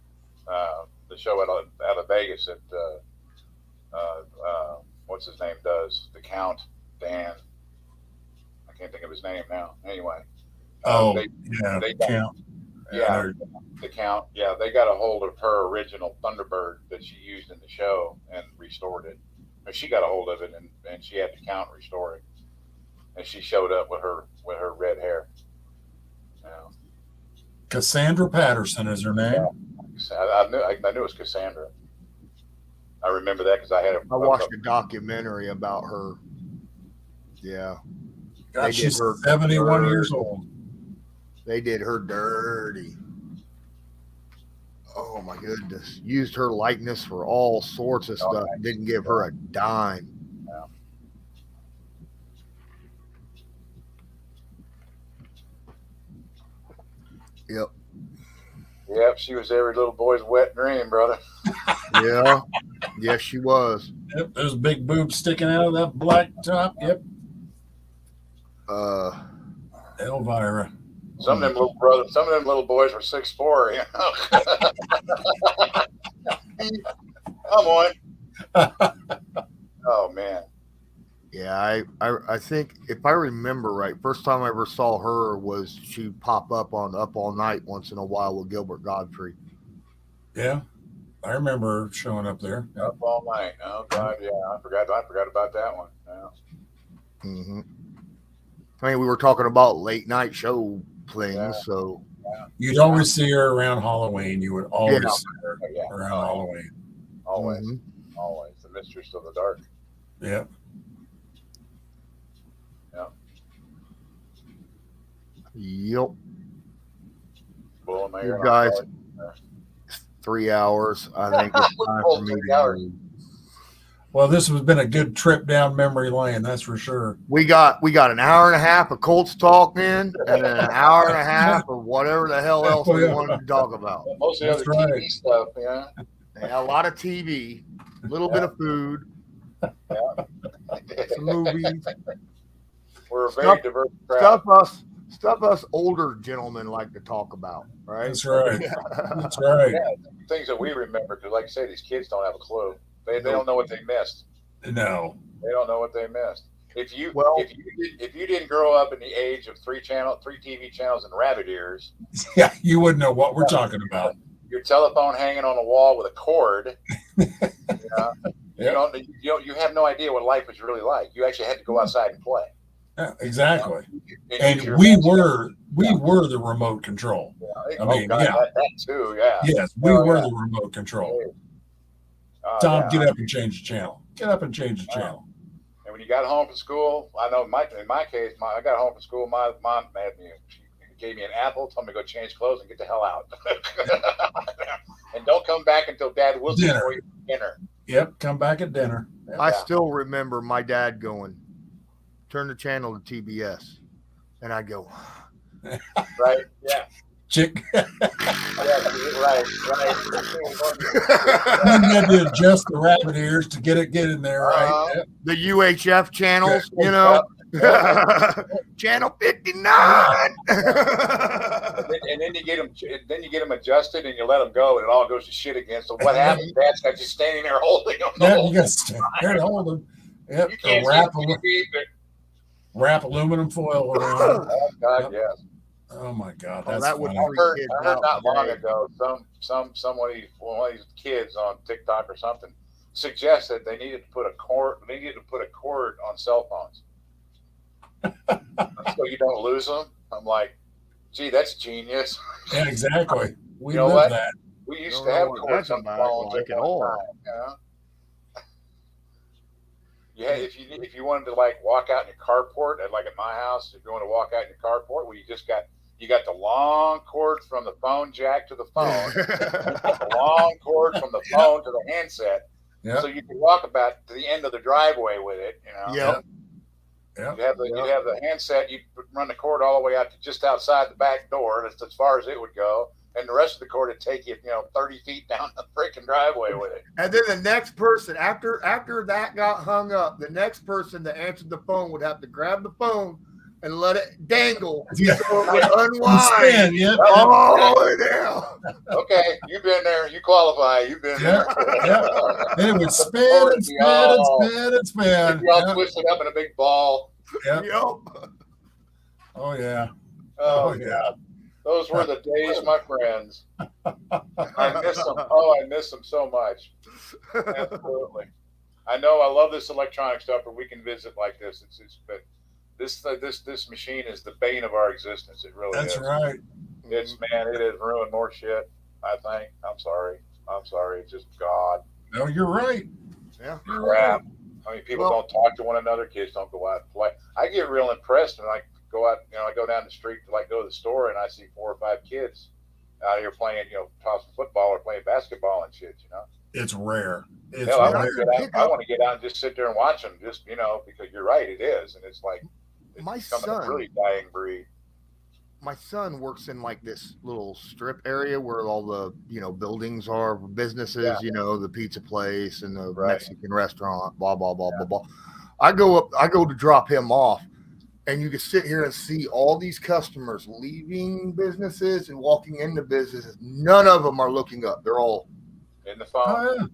the show out of Vegas that what's his name does, the Count Dan. I can't think of his name now. Anyway.
The Count.
Yeah, the Count. Yeah, they got a hold of her original Thunderbird that she used in the show and restored it. But she got a hold of it, and she had the Count restore it. And she showed up with her red hair. Yeah.
Cassandra Patterson is her name.
Yeah. I knew it was Cassandra. I remember that because I
watched a documentary about her. Yeah.
God, she's 71 years old.
They did her dirty. Oh my goodness. Used her likeness for all sorts of stuff. Didn't give her a dime. Yeah. Yep.
Yep, she was every little boy's wet dream, brother.
Yeah. Yes, she was.
Yep, those big boobs sticking out of that black top. Yep. Elvira.
Some of them little boys were 6'4", you know. Come on. Oh man.
Yeah, I think if I remember right, first time I ever saw her was she pop up on Up All Night once in a while with Gilbert Gottfried.
Yeah, I remember her showing up there. Yep.
Up All Night. Oh God, yeah, I forgot about that one. Yeah.
Mm-hmm. I mean, we were talking about late night show things, so
you'd always see her around Halloween. You would always see her around Halloween.
Always, always the mistress of the dark.
Yep.
Yep.
Well,
you guys, 3 hours. I think it's time for me to leave.
Well, this has been a good trip down memory lane, that's for sure.
We got an hour and a half of Colts talk in, and then an hour and a half of whatever the hell else we wanted to talk about.
Most of the other TV stuff, yeah.
Yeah, a lot of TV, a little bit of food, some movies.
We're a very diverse crowd.
Stuff us older gentlemen like to talk about, right?
That's right. That's right.
Yeah, things that we remember, because like I say, these kids don't have a clue. They don't know what they missed.
No.
They don't know what they missed. If you didn't grow up in the age of three TV channels and rabbit ears,
yeah, you wouldn't know what we're talking about.
Your telephone hanging on a wall with a cord. You have no idea what life was really like. You actually had to go outside and play.
Yeah, exactly. And we were the remote control.
Yeah.
I mean,
that too. Yeah.
Yes, we were the remote control. Tom, get up and change the channel. Get up and change the channel.
And when you got home from school, I know in my case, I got home from school. My mom had me. She gave me an apple, told me to go change clothes and get the hell out. And don't come back until Dad whistles for you for dinner.
Yep, come back at dinner. Yep.
I still remember my dad going, "Turn the channel to TBS," and I go,
"Right, yeah."
Chick.
Right.
You had to adjust the rabbit ears to get in there, right? Yep.
The UHF channels, you know. Channel 59.
and then you get them adjusted and you let them go and it all goes to shit again. So what happens? Dad's got you standing there holding them.
Yeah, you got to stand there and hold them. Yep.
You can't
wrap
see
them.
TV,
wrap aluminum foil around.
Oh God,
Yep.
yes.
Oh my God,
Oh,
that's
that would
funny.
I heard,
kids
I heard
out
not long
today.
ago one of these kids on TikTok or something suggested they needed to put a cord on cell phones so you don't lose them. I'm like, gee, that's genius.
Yeah, exactly. We
You know
live
what?
that.
We used
Don't
to
know
have
what
cords
that's
on
about,
phones
like,
at
at
one
all.
time. You know? Yeah, if you wanted to like walk out in your carport, like at my house, if you want to walk out in your carport, well, you got the long cord from the phone jack to the phone, the long cord from the phone to the handset,
Yeah.
so you could walk about to the end of the driveway with it. You know,
Yep.
Yeah.
you'd have the handset. You'd run the cord all the way out to just outside the back door. That's as far as it would go, and the rest of the cord would take you, 30 feet down the freaking driveway with it.
And then the next person, after that got hung up, the next person that answered the phone would have to grab the phone and let it dangle
Yeah.
so it would
And
unwind
spin, yep.
all the way down.
Okay, you've been there. You qualify. You've been
Yeah.
there.
Yeah. Then it would spin and spin and spin and spin.
You're all
Yeah.
twisted up in a big ball.
Yeah.
Yep.
Oh yeah.
Oh,
yeah.
God. Those were the days, my friends. I miss them. Oh, I miss them so much. Absolutely. I know I love this electronic stuff, but we can visit like this. But this machine is the bane of our existence. It really
That's
is.
right.
It has ruined more shit, I think. I'm sorry. It's just God.
No, you're right.
Yeah.
You're
Crap.
right.
I mean, people don't talk to one another. Kids don't go out and play. I get real impressed when I go out. I go down the street to go to the store and I see 4 or 5 kids out here playing, tossing football or playing basketball and shit.
It's rare. It's
Hell,
rare.
I want to get out and just sit there and watch them. Just because you're right, it is, and it's like it's
My
becoming
son-
a really dying breed.
My son works in like this little strip area where all the buildings are, businesses, the pizza place and the
Right.
Mexican restaurant, blah blah blah blah blah. I go to drop him off, and you can sit here and see all these customers leaving businesses and walking into businesses. None of them are looking up. They're all
In the phone.
Oh, yeah.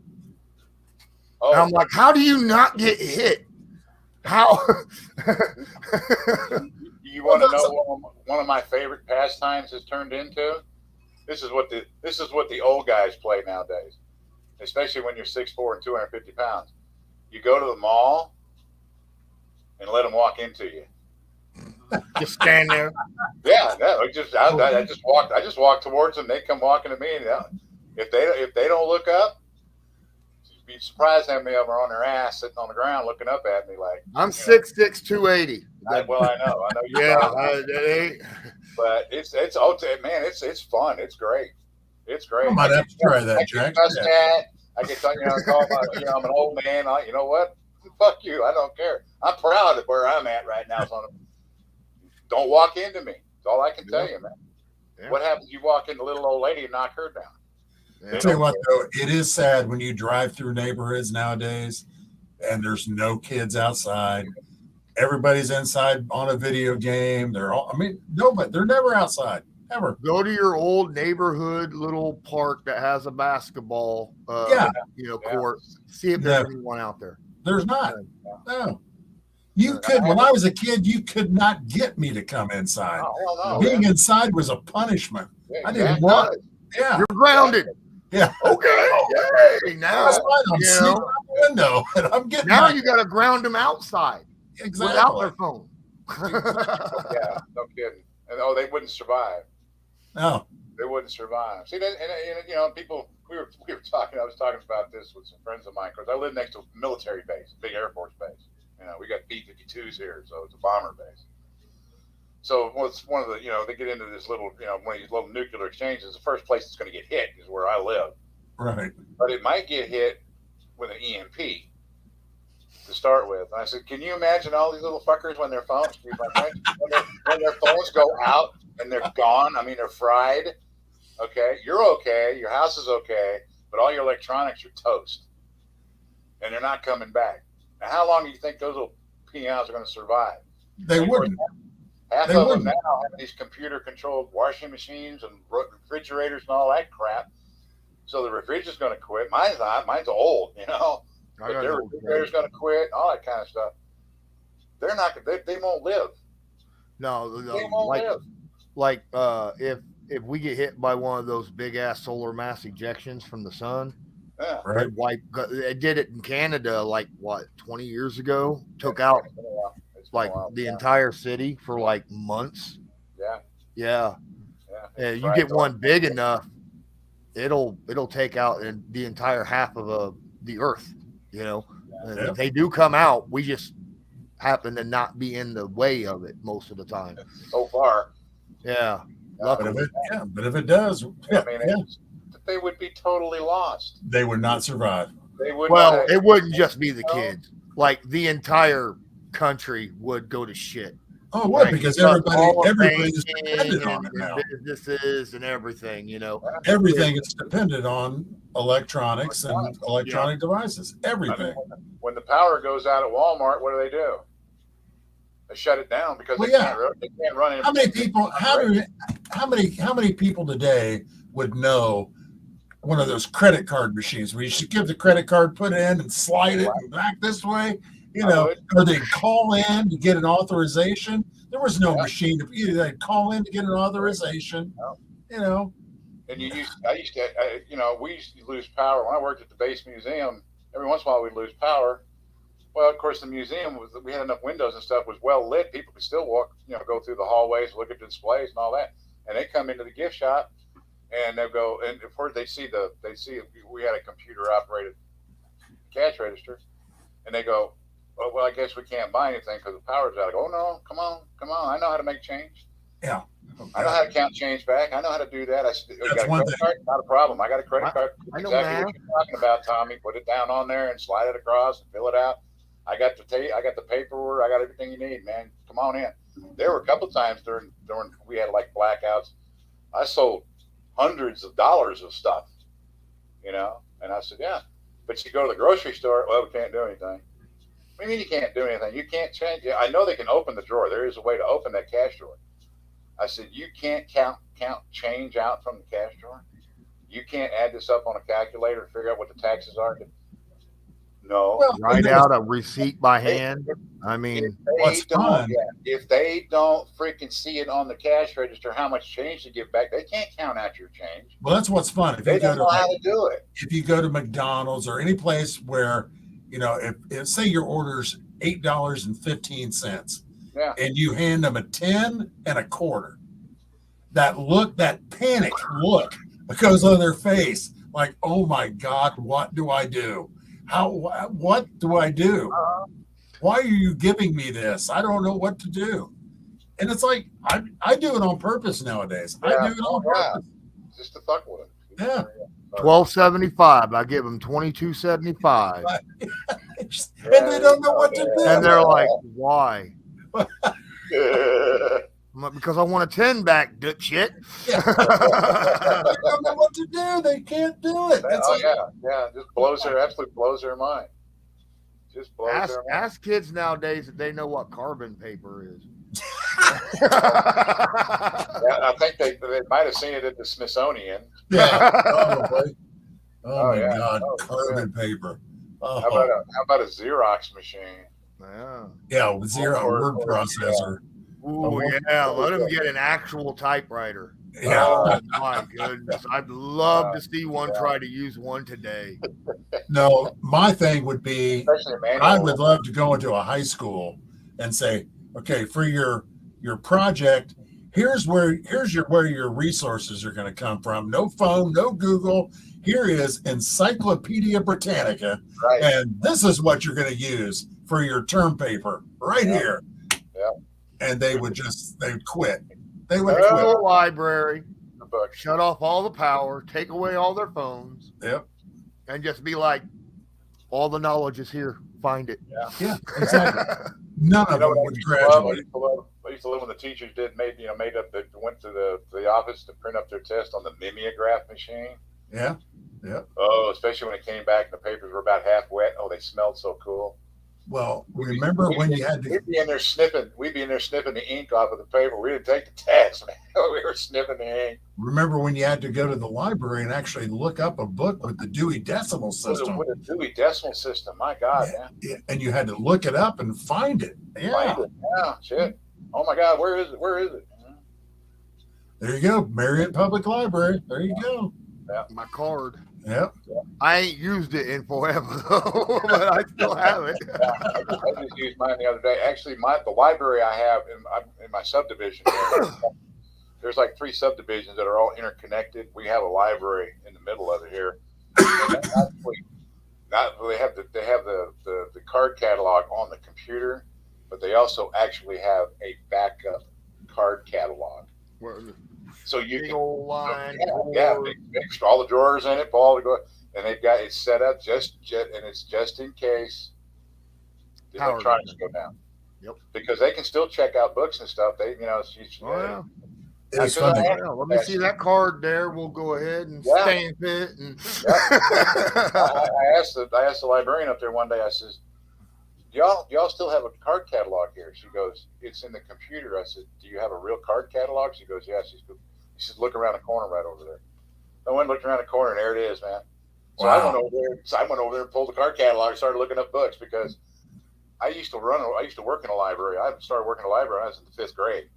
Oh,
and I'm like, how do you not get hit? How?
you want to know what one of my favorite pastimes has turned into? This is what the old guys play nowadays, especially when you're 6'4" and 250 pounds. You go to the mall and let them walk into you.
Just stand there.
Yeah, no, I just walk towards them. They come walking to me, and if they don't look up, you'd be surprised how many of them are on their ass sitting on the ground looking up at me like.
I'm 6'6", 280.
I know. You
Yeah,
but it's fun. It's great. It's great.
I might have to try that,
I
Jack.
get that. I get call I'm an old man. You know what? Fuck you. I don't care. I'm proud of where I'm at right now. So don't walk into me. That's all I can tell you, man.
Yeah.
What happens? You walk into a little old lady and knock her down.
Yeah.
I'll tell you what, though, it is sad when you drive through neighborhoods nowadays and there's no kids outside. Everybody's inside on a video game. Nobody. They're never outside. Ever.
Go to your old neighborhood little park that has a basketball court. See if there's anyone out there.
There's not. No. When I was a kid, you could not get me to come inside.
Oh, no.
Being inside was a punishment.
Yeah,
I didn't want it. Yeah.
You're grounded.
Yeah.
Okay. Yay. Now,
That's fine. I'm sneaking out the window and I'm getting
now you got to ground them outside without
exactly.
their phone.
Yeah, no kidding. And they wouldn't survive.
No.
They wouldn't survive. See, and people. We were talking. I was talking about this with some friends of mine because I live next to a military base, big Air Force base. We got B-52s here, so it's a bomber base. So what's one of the they get into this little one of these little nuclear exchanges. The first place it's going to get hit is where I live.
Right.
But it might get hit with an EMP to start with. And I said, can you imagine all these little fuckers when their phones, when their phones go out and they're gone? I mean, they're fried. Okay, you're okay. Your house is okay, but all your electronics are toast, and they're not coming back. Now, how long do you think those little peons are going to survive?
They wouldn't.
Half
They
of
wouldn't.
them now have these computer-controlled washing machines and refrigerators and all that crap. So the refrigerator's going to quit. Mine's not. Mine's old, But their refrigerator's going to quit. All that kind of stuff. they're not. They won't live.
No,
They won't live.
like if we get hit by one of those big ass solar mass ejections from the sun,
Yeah.
Right.
they did it in Canada like what 20 years ago. Took out
It's been a while. It's been a
like
while.
the
Yeah.
entire city for like months.
Yeah.
Yeah.
Yeah.
You get one big enough, it'll take out the entire half of the earth, you know. And
Yeah.
they do come out. We just happen to not be in the way of it most of the time.
So far.
Yeah.
But
Luckily.
if it does,
I mean, they would be totally lost.
they would not survive.
They would.
Well, it wouldn't just be the kids. Like the entire country would go to shit.
Oh, what?
Right,
Because
all
everybody's
banking
dependent on it
and
now.
businesses and everything, you know.
Everything is dependent on electronics and electronic devices. Everything.
I mean, when the power goes out at Walmart, what do? They shut it down because
Well,
they can't run it.
How many people? How many people today would know one of those credit card machines where you should give the credit card, put it in, and slide it and back this way? You know, or they call in to get an authorization. There was no machine. They'd call in to get an authorization. You know.
And we used to lose power when I worked at the base museum. Every once in a while we'd lose power. Well, of course, the museum we had enough windows and stuff was well lit. People could still walk, go through the hallways, look at the displays and all that. And they come into the gift shop and they'll go, and of course they see we had a computer operated cash register, and they go, oh, well, I guess we can't buy anything because the power's out. I go, oh no, come on, I know how to make change.
Yeah.
Okay. I know how to count change back. I know how to do that. You got a credit card? Not a problem. I got a credit card.
I know
exactly what you're talking about, Tommy. Put it down on there and slide it across and fill it out. I got the paperwork. I got everything you need, man. Come on in. There were a couple of times during we had like blackouts. I sold hundreds of dollars of stuff, and I said, yeah, but you go to the grocery store. Well, we can't do anything. What do you mean you can't do anything? You can't change it. I know they can open the drawer. There is a way to open that cash drawer. I said, you can't count change out from the cash drawer. You can't add this up on a calculator and figure out what the taxes are. No.
Well,
Write out a receipt by hand. I mean,
if they don't freaking see it on the cash register, how much change to give back, they can't count out your change.
Well, that's what's fun.
They don't know how to do it.
If you go to McDonald's or any place where, if say your order's $8.15, and you hand them a 10 and a quarter, that panic look goes on their face, like, oh my God, what do I do? What do I do? Why are you giving me this? I don't know what to do. And it's like, I do it on purpose nowadays. I do it on purpose.
Just to fuck with it.
Yeah.
$12.75. I give them $22.75.
And they don't know what to do.
And they're like, why? Because I want a 10 back, dipshit.
Yeah. They don't know what to do. They can't do it.
Just absolutely blows their mind. Just blows their mind.
Ask kids nowadays if they know what carbon paper is.
I think they might have seen it at the Smithsonian.
Yeah, probably. Oh my
yeah.
God, carbon paper. Oh.
How about a Xerox machine?
Yeah,
with word processor.
Ooh, yeah. Let them get an actual typewriter.
Yeah.
Oh my goodness. I'd love to see one try to use one today.
No, my thing would be, I would love to go into a high school and say, okay, for your project, here's where your resources are going to come from. No phone, no Google. Here is Encyclopedia Britannica, and this is what you're going to use for your term paper right here.
Yeah.
And they'd quit. They would
Go to
quit.
the library, shut off all the power, take away all their phones.
Yep.
And just be like, all the knowledge is here. Find it.
Yeah, exactly. None of them would graduate.
I used to love when the teachers went to the office to print up their test on the mimeograph machine.
Yeah.
Oh, especially when it came back and the papers were about half wet. Oh, they smelled so cool.
Well, remember when you had to?
We'd be in there snipping. We'd be in there snipping the ink off of the paper. We didn't take the test, man. We were snipping the ink.
Remember when you had to go to the library and actually look up a book with the Dewey Decimal System?
With a Dewey Decimal System, my God, man.
Yeah, and you had to look it up and find it. Yeah.
Find it. Yeah, shit. Oh my God, where is it? Where is it?
There you go, Marriott Public Library. There you go.
Yeah.
My card.
Yep.
I ain't used it in forever though, but I still have it.
Yeah, I just used mine the other day. Actually, the library I have in my subdivision, there's like 3 subdivisions that are all interconnected. We have a library in the middle of it here. And they have the card catalog on the computer, but they also actually have a backup card catalog. So you can
line,
big, all the drawers in it, and they've got it set up and it's just in case the electronics go down.
Yep.
Because they can still check out books and stuff. They,
It's funny.
Let me see that card there. We'll go ahead and stamp it. And
I asked the librarian up there one day. I says, y'all still have a card catalog here? She goes, it's in the computer. I said, do you have a real card catalog? She goes, yeah. She says, look around the corner right over there. I went and looked around the corner, and there it is, man. So wow. I went over there and pulled the card catalog and started looking up books because I used to work in a library. I started working in a library when I was in the 5th grade.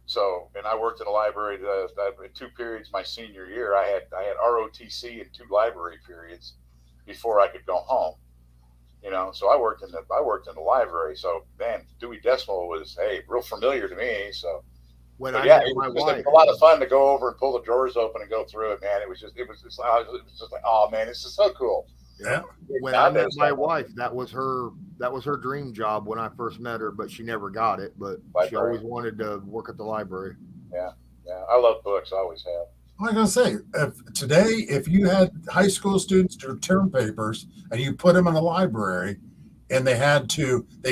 So, and I worked in a library in 2 periods my senior year. I had ROTC in 2 library periods before I could go home. So I worked in the library. So, man, Dewey Decimal was real familiar to me. So,
it
was a lot of fun to go over and pull the drawers open and go through it, man. It was just like, oh man, this is so cool.
Yeah.
When I met my wife, that was her dream job when I first met her, but she never got it. But she always wanted to work at the library.
Yeah. I love books. I always have.
Like I say, if you had high school students do term papers and you put them in a library and they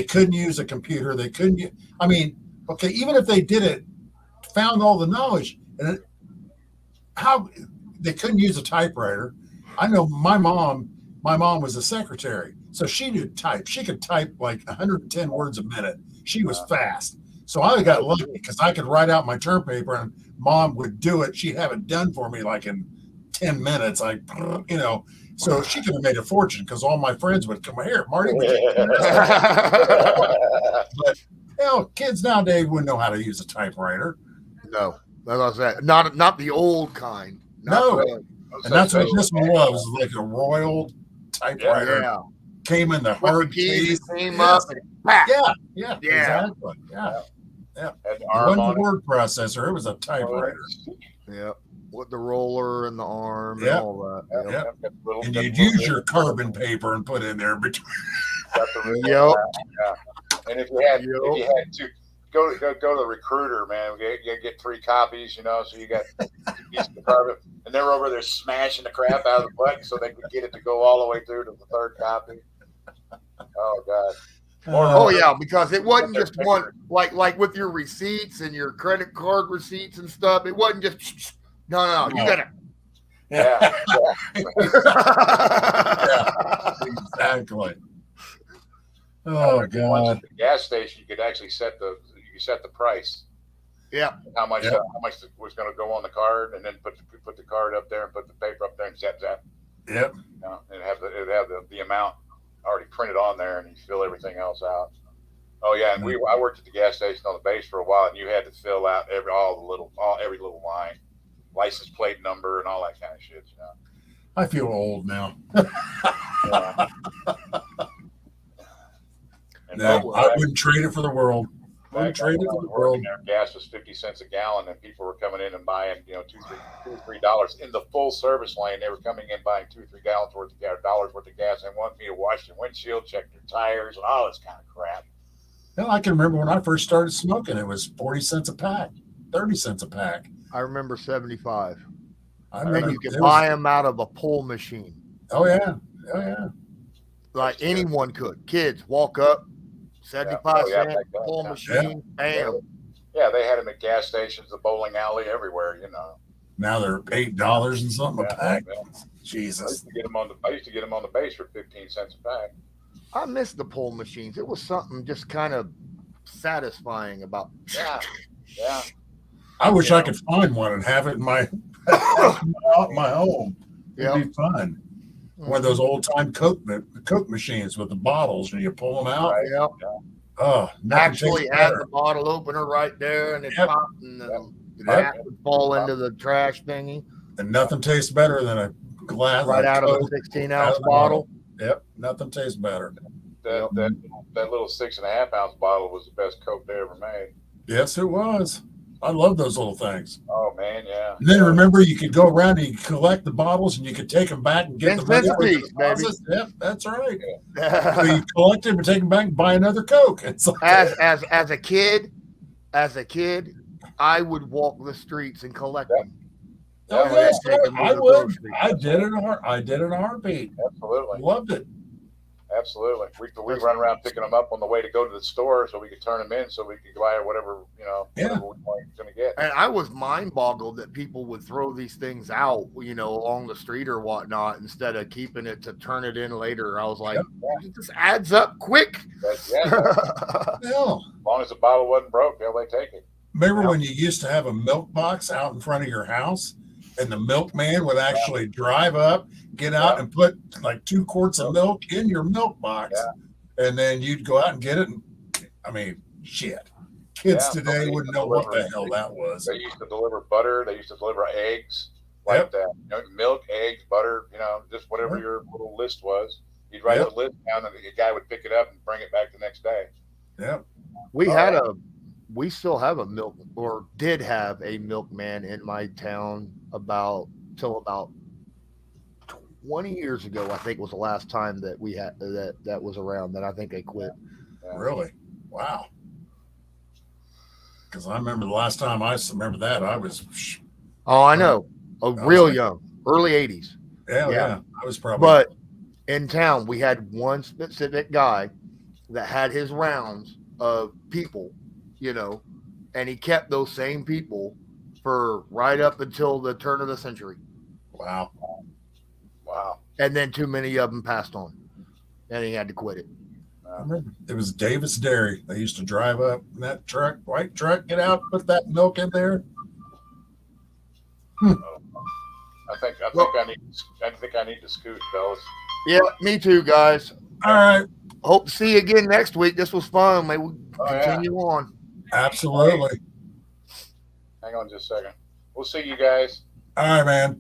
couldn't use a computer, even if they did it, found all the knowledge, and how they couldn't use a typewriter. I know my mom was a secretary, so she knew type. She could type like 110 words a minute. She was fast. So I got lucky because I could write out my term paper and Mom would do it. She'd have it done for me like in 10 minutes. So she could have made a fortune because all my friends would come here. Marty would but kids nowadays wouldn't know how to use a typewriter.
No, that's what I said. Not the old kind.
No. And that's what this one was, like a royal typewriter.
Yeah.
Came in the hard case.
Came up and
Yeah. Exactly. Yeah. It wasn't a word processor, it was a typewriter.
Yeah. With the roller and the arm and all that.
Yeah. And you'd use your carbon paper and put in there between.
Yeah. And if you had to go to the recruiter, man, you get 3 copies, so you got pieces of carbon, and they're over there smashing the crap out of the button so they could get it to go all the way through to the 3rd copy. Oh God.
Because it wasn't just one like with your receipts and your credit card receipts and stuff. It wasn't just no. You gotta.
Yeah.
Exactly. Oh God.
At the gas station, you could actually set the price.
Yeah.
How much was going to go on the card, and then put the card up there and put the paper up there and zap.
Yep.
And it have the amount already printed on there, and you fill everything else out. Oh yeah, and I worked at the gas station on the base for a while, and you had to fill out every little line, license plate number, and all that kind of shit.
I feel old now. No, I wouldn't trade it for the world.
Gas was 50 cents a gallon, and people were coming in and buying, $2 or $3 in the full service lane. They were coming in buying $2 or $3 dollars worth of gas and wanted me to wash their windshield, check their tires, and all this kind of crap.
Well, I can remember when I first started smoking, it was 40 cents a pack, 30 cents a pack.
I remember 75.
I remember
you could buy them out of a pull machine.
Oh yeah.
Like anyone could. Kids walk up. 75 cent pull machine, bam.
Yeah, they had them at gas stations, the bowling alley, everywhere.
Now they're $8 and something a pack.
Yeah.
Jesus.
I used to get them on the base for 15 cents a pack.
I miss the pull machines. It was something just kind of satisfying about.
Yeah. Yeah.
I wish I could find one and have it in my my home. It'd
Yep.
be fun. One of those old time Coke machines with the bottles, and you pull them out.
Right.
Yep.
Oh, nothing
Actually
tastes
had
better.
the bottle opener right there, and it
Yep.
popped, and the
Yep.
cap would fall into the trash thingy
And nothing tastes better than a glass
right out of a
Coke
16-ounce
out of the
bottle.
Yep, nothing tastes better.
That little 6.5-ounce bottle was the best Coke they ever made.
Yes, it was. I love those little things.
Oh man, yeah.
And then remember, you could go around and you could collect the bottles, and you could take them back and get
10
the money
cents a
for the
piece, baby.
deposits. Yep, that's right. So you collect them and take them back and buy another Coke. It's like,
as a kid, I would walk the streets and collect them.
oh
Yeah,
yes,
take them to
I
the
would.
grocery.
I did it. I did it in a heartbeat.
Absolutely.
Loved it.
Absolutely. We run around picking them up on the way to go to the store so we could turn them in so we could buy whatever, whatever we were going to get.
And I was mind boggled that people would throw these things out, along the street or whatnot, instead of keeping it to turn it in later. I was like, it just adds up quick.
Hell,
As long as the bottle wasn't broke, they'll take it.
remember when you used to have a milk box out in front of your house, and the milkman would actually drive up, get out, and put like 2 quarts of milk in your milk box, and then you'd go out and get it. And I mean, shit, kids today wouldn't know what the hell that was.
They used to deliver butter. They used to deliver eggs like that. Milk, eggs, butter. Just whatever your little list was. You'd write the list down, and the guy would pick it up and bring it back the next day.
Yep.
We still have did have a milkman in my town till about 20 years ago. I think was the last time that we had that was around. That I think they quit.
Yeah.
Really? Wow. Because I remember the last time I remember that I was.
Oh, I know. Real young, early 80s.
Yeah. I was probably.
But in town, we had one specific guy that had his rounds of people, and he kept those same people for right up until the turn of the century.
Wow.
And then too many of them passed on, and he had to quit it.
I remember it was Davis Dairy. They used to drive up in that truck, white truck, get out, put that milk in there.
I think I need to scoot, fellas.
Yeah, me too, guys.
All right.
Hope to see you again next week. This was fun. May we continue on.
Absolutely.
Hang on just a second. We'll see you guys.
All right, man.